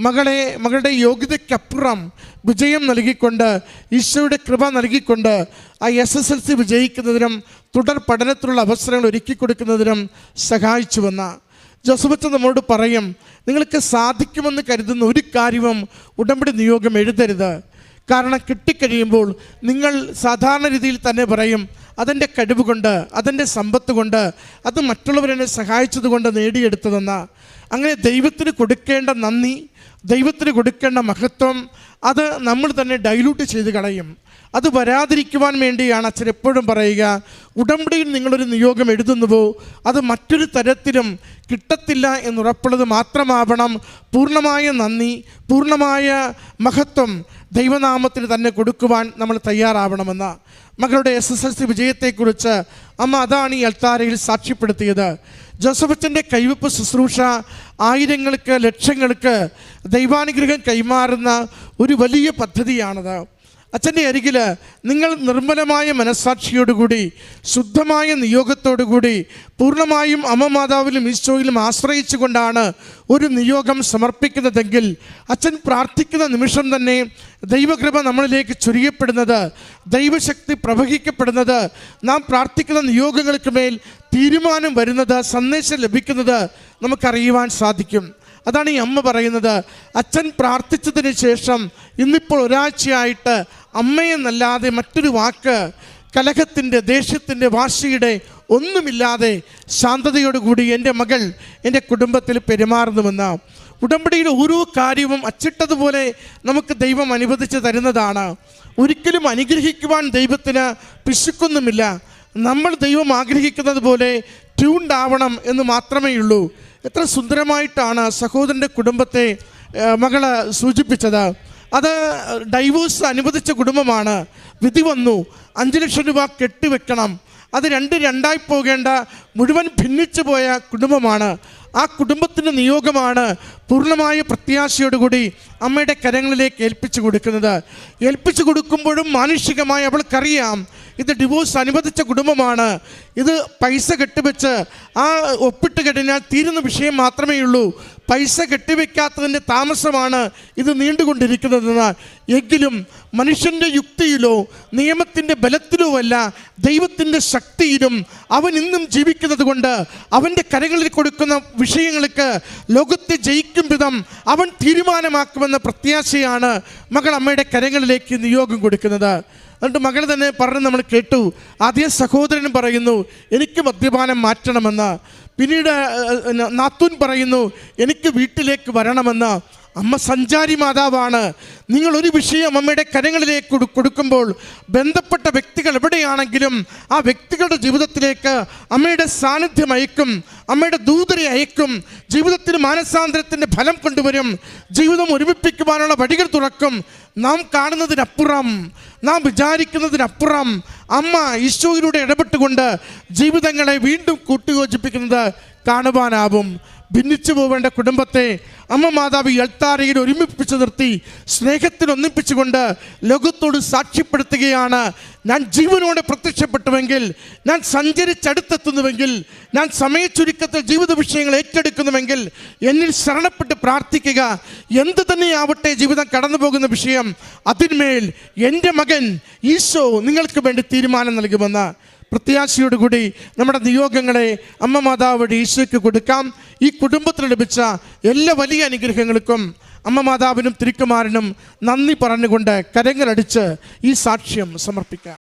മകളുടെ യോഗ്യതയ്ക്കപ്പുറം വിജയം നൽകിക്കൊണ്ട്, ഈശോയുടെ കൃപ നൽകിക്കൊണ്ട് ആ SSLC വിജയിക്കുന്നതിനും തുടർ പഠനത്തിലുള്ള അവസരങ്ങൾ ഒരുക്കി കൊടുക്കുന്നതിനും സഹായിച്ചുവെന്ന ജോസഫച്ചൻ നമ്മോട് പറയും, നിങ്ങൾക്ക് സാധിക്കുമെന്ന് കരുതുന്ന ഒരു കാര്യവും ഉടമ്പടി നിയോഗം എഴുതരുത്. കാരണം കിട്ടിക്കഴിയുമ്പോൾ നിങ്ങൾ സാധാരണ രീതിയിൽ തന്നെ പറയും, അതെൻ്റെ കഴിവ് കൊണ്ട്, അതെൻ്റെ സമ്പത്ത് കൊണ്ട്, അത് മറ്റുള്ളവരെന്നെ സഹായിച്ചത് കൊണ്ട് നേടിയെടുത്തതെന്ന്. അങ്ങനെ ദൈവത്തിന് കൊടുക്കേണ്ട നന്ദി, ദൈവത്തിന് കൊടുക്കേണ്ട മഹത്വം അത് നമ്മൾ തന്നെ ഡൈലൂട്ട് ചെയ്ത് കളയും. അത് വരാതിരിക്കുവാൻ വേണ്ടിയാണ് അച്ഛൻ എപ്പോഴും പറയുക, ഉടമ്പടിയിൽ നിങ്ങളൊരു നിയോഗം എഴുതുന്നുവോ അത് മറ്റൊരു തരത്തിലും കിട്ടത്തില്ല എന്നുറപ്പുള്ളത് മാത്രമാവണം. പൂർണ്ണമായ നന്ദി, പൂർണ്ണമായ മഹത്വം ദൈവനാമത്തിന് തന്നെ കൊടുക്കുവാൻ നമ്മൾ തയ്യാറാവണമെന്ന്. മകളുടെ SSLC വിജയത്തെക്കുറിച്ച് അമ്മ അതാണ് ഈ അൾത്താരയിൽ സാക്ഷ്യപ്പെടുത്തിയത്. ജോസഫച്ചൻ്റെ കൈവെപ്പ് ശുശ്രൂഷ ആയിരങ്ങൾക്ക് ലക്ഷങ്ങൾക്ക് ദൈവാനുഗ്രഹം കൈമാറുന്ന ഒരു വലിയ പദ്ധതിയാണത്. അച്ഛൻ്റെ അരികിൽ നിങ്ങൾ നിർമ്മലമായ മനസ്സാക്ഷിയോടുകൂടി, ശുദ്ധമായ നിയോഗത്തോടുകൂടി, പൂർണ്ണമായും അമ്മ മാതാവിലും ഈശോയിലും ആശ്രയിച്ചു കൊണ്ടാണ് ഒരു നിയോഗം സമർപ്പിക്കുന്നതെങ്കിൽ അച്ഛൻ പ്രാർത്ഥിക്കുന്ന നിമിഷം തന്നെ ദൈവകൃപ നമ്മളിലേക്ക് ചൊരിയപ്പെടുന്നത്, ദൈവശക്തി പ്രവഹിക്കപ്പെടുന്നത്, നാം പ്രാർത്ഥിക്കുന്ന നിയോഗങ്ങൾക്ക് മേൽ തീരുമാനം വരുന്നത്, സന്ദേശം ലഭിക്കുന്നത് നമുക്കറിയുവാൻ സാധിക്കും. അതാണ് ഈ അമ്മ പറയുന്നത്. അച്ഛൻ പ്രാർത്ഥിച്ചതിന് ശേഷം ഇന്നിപ്പോൾ ഒരാഴ്ചയായിട്ട് അമ്മയെന്നല്ലാതെ മറ്റൊരു വാക്ക്, കലഹത്തിൻ്റെ, ദേഷ്യത്തിൻ്റെ, വാശിയുടെ ഒന്നുമില്ലാതെ ശാന്തതയോടുകൂടി എൻ്റെ മകൾ എൻ്റെ കുടുംബത്തിൽ പെരുമാറുന്നുവെന്ന്. ഉടമ്പടിയുടെ ഓരോ കാര്യവും അച്ചിട്ടതുപോലെ നമുക്ക് ദൈവം അനുവദിച്ച് തരുന്നതാണ്. ഒരിക്കലും അനുഗ്രഹിക്കുവാൻ ദൈവത്തിന് പിശുക്കൊന്നുമില്ല. നമ്മൾ ദൈവം ആഗ്രഹിക്കുന്നത് പോലെ ട്യൂൺഡ് ആവണം എന്ന് മാത്രമേ ഉള്ളൂ. എത്ര സുന്ദരമായിട്ടാണ് സഹോദരൻ്റെ കുടുംബത്തെ മകള് സൂചിപ്പിച്ചത്. അത് ഡൈവോഴ്സ് അനുവദിച്ച കുടുംബമാണ്. വിധി വന്നു, 5 ലക്ഷം രൂപ കെട്ടിവെക്കണം. അത് രണ്ടായി പോകേണ്ട മുഴുവൻ ഭിന്നിച്ചു പോയ കുടുംബമാണ്. ആ കുടുംബത്തിൻ്റെ നിയോഗമാണ് പൂർണ്ണമായ പ്രത്യാശയോടുകൂടി അമ്മയുടെ കരങ്ങളിലേക്ക് ഏൽപ്പിച്ചു കൊടുക്കുന്നത്. ഏൽപ്പിച്ചു കൊടുക്കുമ്പോഴും മാനുഷികമായി അവൾക്കറിയാം ഇത് ഡിവോഴ്സ് അനുവദിച്ച കുടുംബമാണ്, ഇത് പൈസ കെട്ടിവെച്ച് ആ ഒപ്പിട്ട് കഴിഞ്ഞാൽ തീരുന്ന വിഷയം മാത്രമേ ഉള്ളൂ, പൈസ കെട്ടിവെക്കാത്തതിൻ്റെ താമസമാണ് ഇത് നീണ്ടുകൊണ്ടിരിക്കുന്നതെന്ന്. എങ്കിലും മനുഷ്യൻ്റെ യുക്തിയിലോ നിയമത്തിൻ്റെ ബലത്തിലോ അല്ല, ദൈവത്തിൻ്റെ ശക്തിയിലും അവൻ ഇന്നും ജീവിക്കുന്നത് കൊണ്ട് അവൻ്റെ കരങ്ങളിൽ കൊടുക്കുന്ന വിഷയങ്ങൾക്ക് ലോകത്തെ ജയിക്കും വിധം അവൻ തീരുമാനമാക്കുമെന്ന പ്രത്യാശയാണ് മകൾ അമ്മയുടെ കരങ്ങളിലേക്ക് നിയോഗം കൊടുക്കുന്നത്. എന്നിട്ട് മകൾ തന്നെ പറഞ്ഞ് നമ്മൾ കേട്ടു. ആദ്യം സഹോദരൻ പറയുന്നു എനിക്ക് മദ്യപാനം മാറ്റണമെന്ന്, പിന്നീട് നാത്തൂൻ പറയുന്നു എനിക്ക് വീട്ടിലേക്ക് വരണമെന്ന്. അമ്മ സഞ്ചാരി മാതാവാണ്. നിങ്ങൾ ഒരു വിഷയം അമ്മയുടെ കരങ്ങളിലേക്ക് കൊടുക്കുമ്പോൾ ബന്ധപ്പെട്ട വ്യക്തികൾ എവിടെയാണെങ്കിലും ആ വ്യക്തികളുടെ ജീവിതത്തിലേക്ക് അമ്മയുടെ സാന്നിധ്യം അയക്കും, അമ്മയുടെ ദൂതരെ അയക്കും, ജീവിതത്തിന് മാനസാന്തരത്തിൻ്റെ ഫലം കൊണ്ടുവരും, ജീവിതം ഒരുമിപ്പിക്കുവാനുള്ള വഴികൾ തുറക്കും. നാം കാണുന്നതിനപ്പുറം, നാം വിചാരിക്കുന്നതിനപ്പുറം അമ്മ ഈശോയിലൂടെ ഇടപെട്ടുകൊണ്ട് ജീവിതങ്ങളെ വീണ്ടും കൂട്ടിയോജിപ്പിക്കുന്നത് കാണുവാനാവും. ഭിന്നിച്ചു പോവേണ്ട കുടുംബത്തെ അമ്മ മാതാവ് എൽത്താരയിൽ ഒരുമിപ്പിച്ച് നിർത്തി സ്നേഹത്തിൽ ഒന്നിപ്പിച്ചുകൊണ്ട് ലോകത്തോട് സാക്ഷ്യപ്പെടുത്തുകയാണ്. ഞാൻ ജീവനോടെ പ്രത്യക്ഷപ്പെട്ടുവെങ്കിൽ, ഞാൻ സഞ്ചരിച്ചടുത്തെത്തുന്നുവെങ്കിൽ, ഞാൻ സമയച്ചുരുക്കത്തിൽ ജീവിത വിഷയങ്ങൾ ഏറ്റെടുക്കുന്നുവെങ്കിൽ എന്നിൽ ശരണപ്പെട്ട് പ്രാർത്ഥിക്കുക. എന്ത് തന്നെയാവട്ടെ ജീവിതം കടന്നു പോകുന്ന വിഷയം, അതിന്മേൽ എൻ്റെ മകൻ ഈശോ നിങ്ങൾക്ക് വേണ്ടി തീരുമാനം നൽകുമെന്ന് പ്രത്യാശയോടുകൂടി നമ്മുടെ നിയോഗങ്ങളെ അമ്മ മാതാവ് വഴി ഈശോയ്ക്ക് കൊടുക്കാം. ഈ കുടുംബത്തിന് ലഭിച്ച എല്ലാ വലിയ അനുഗ്രഹങ്ങൾക്കും അമ്മ മാതാവിനും തിരുക്കുമാരനും നന്ദി പറഞ്ഞുകൊണ്ട് കരങ്ങളടിച്ച് ഈ സാക്ഷ്യം സമർപ്പിക്കാം.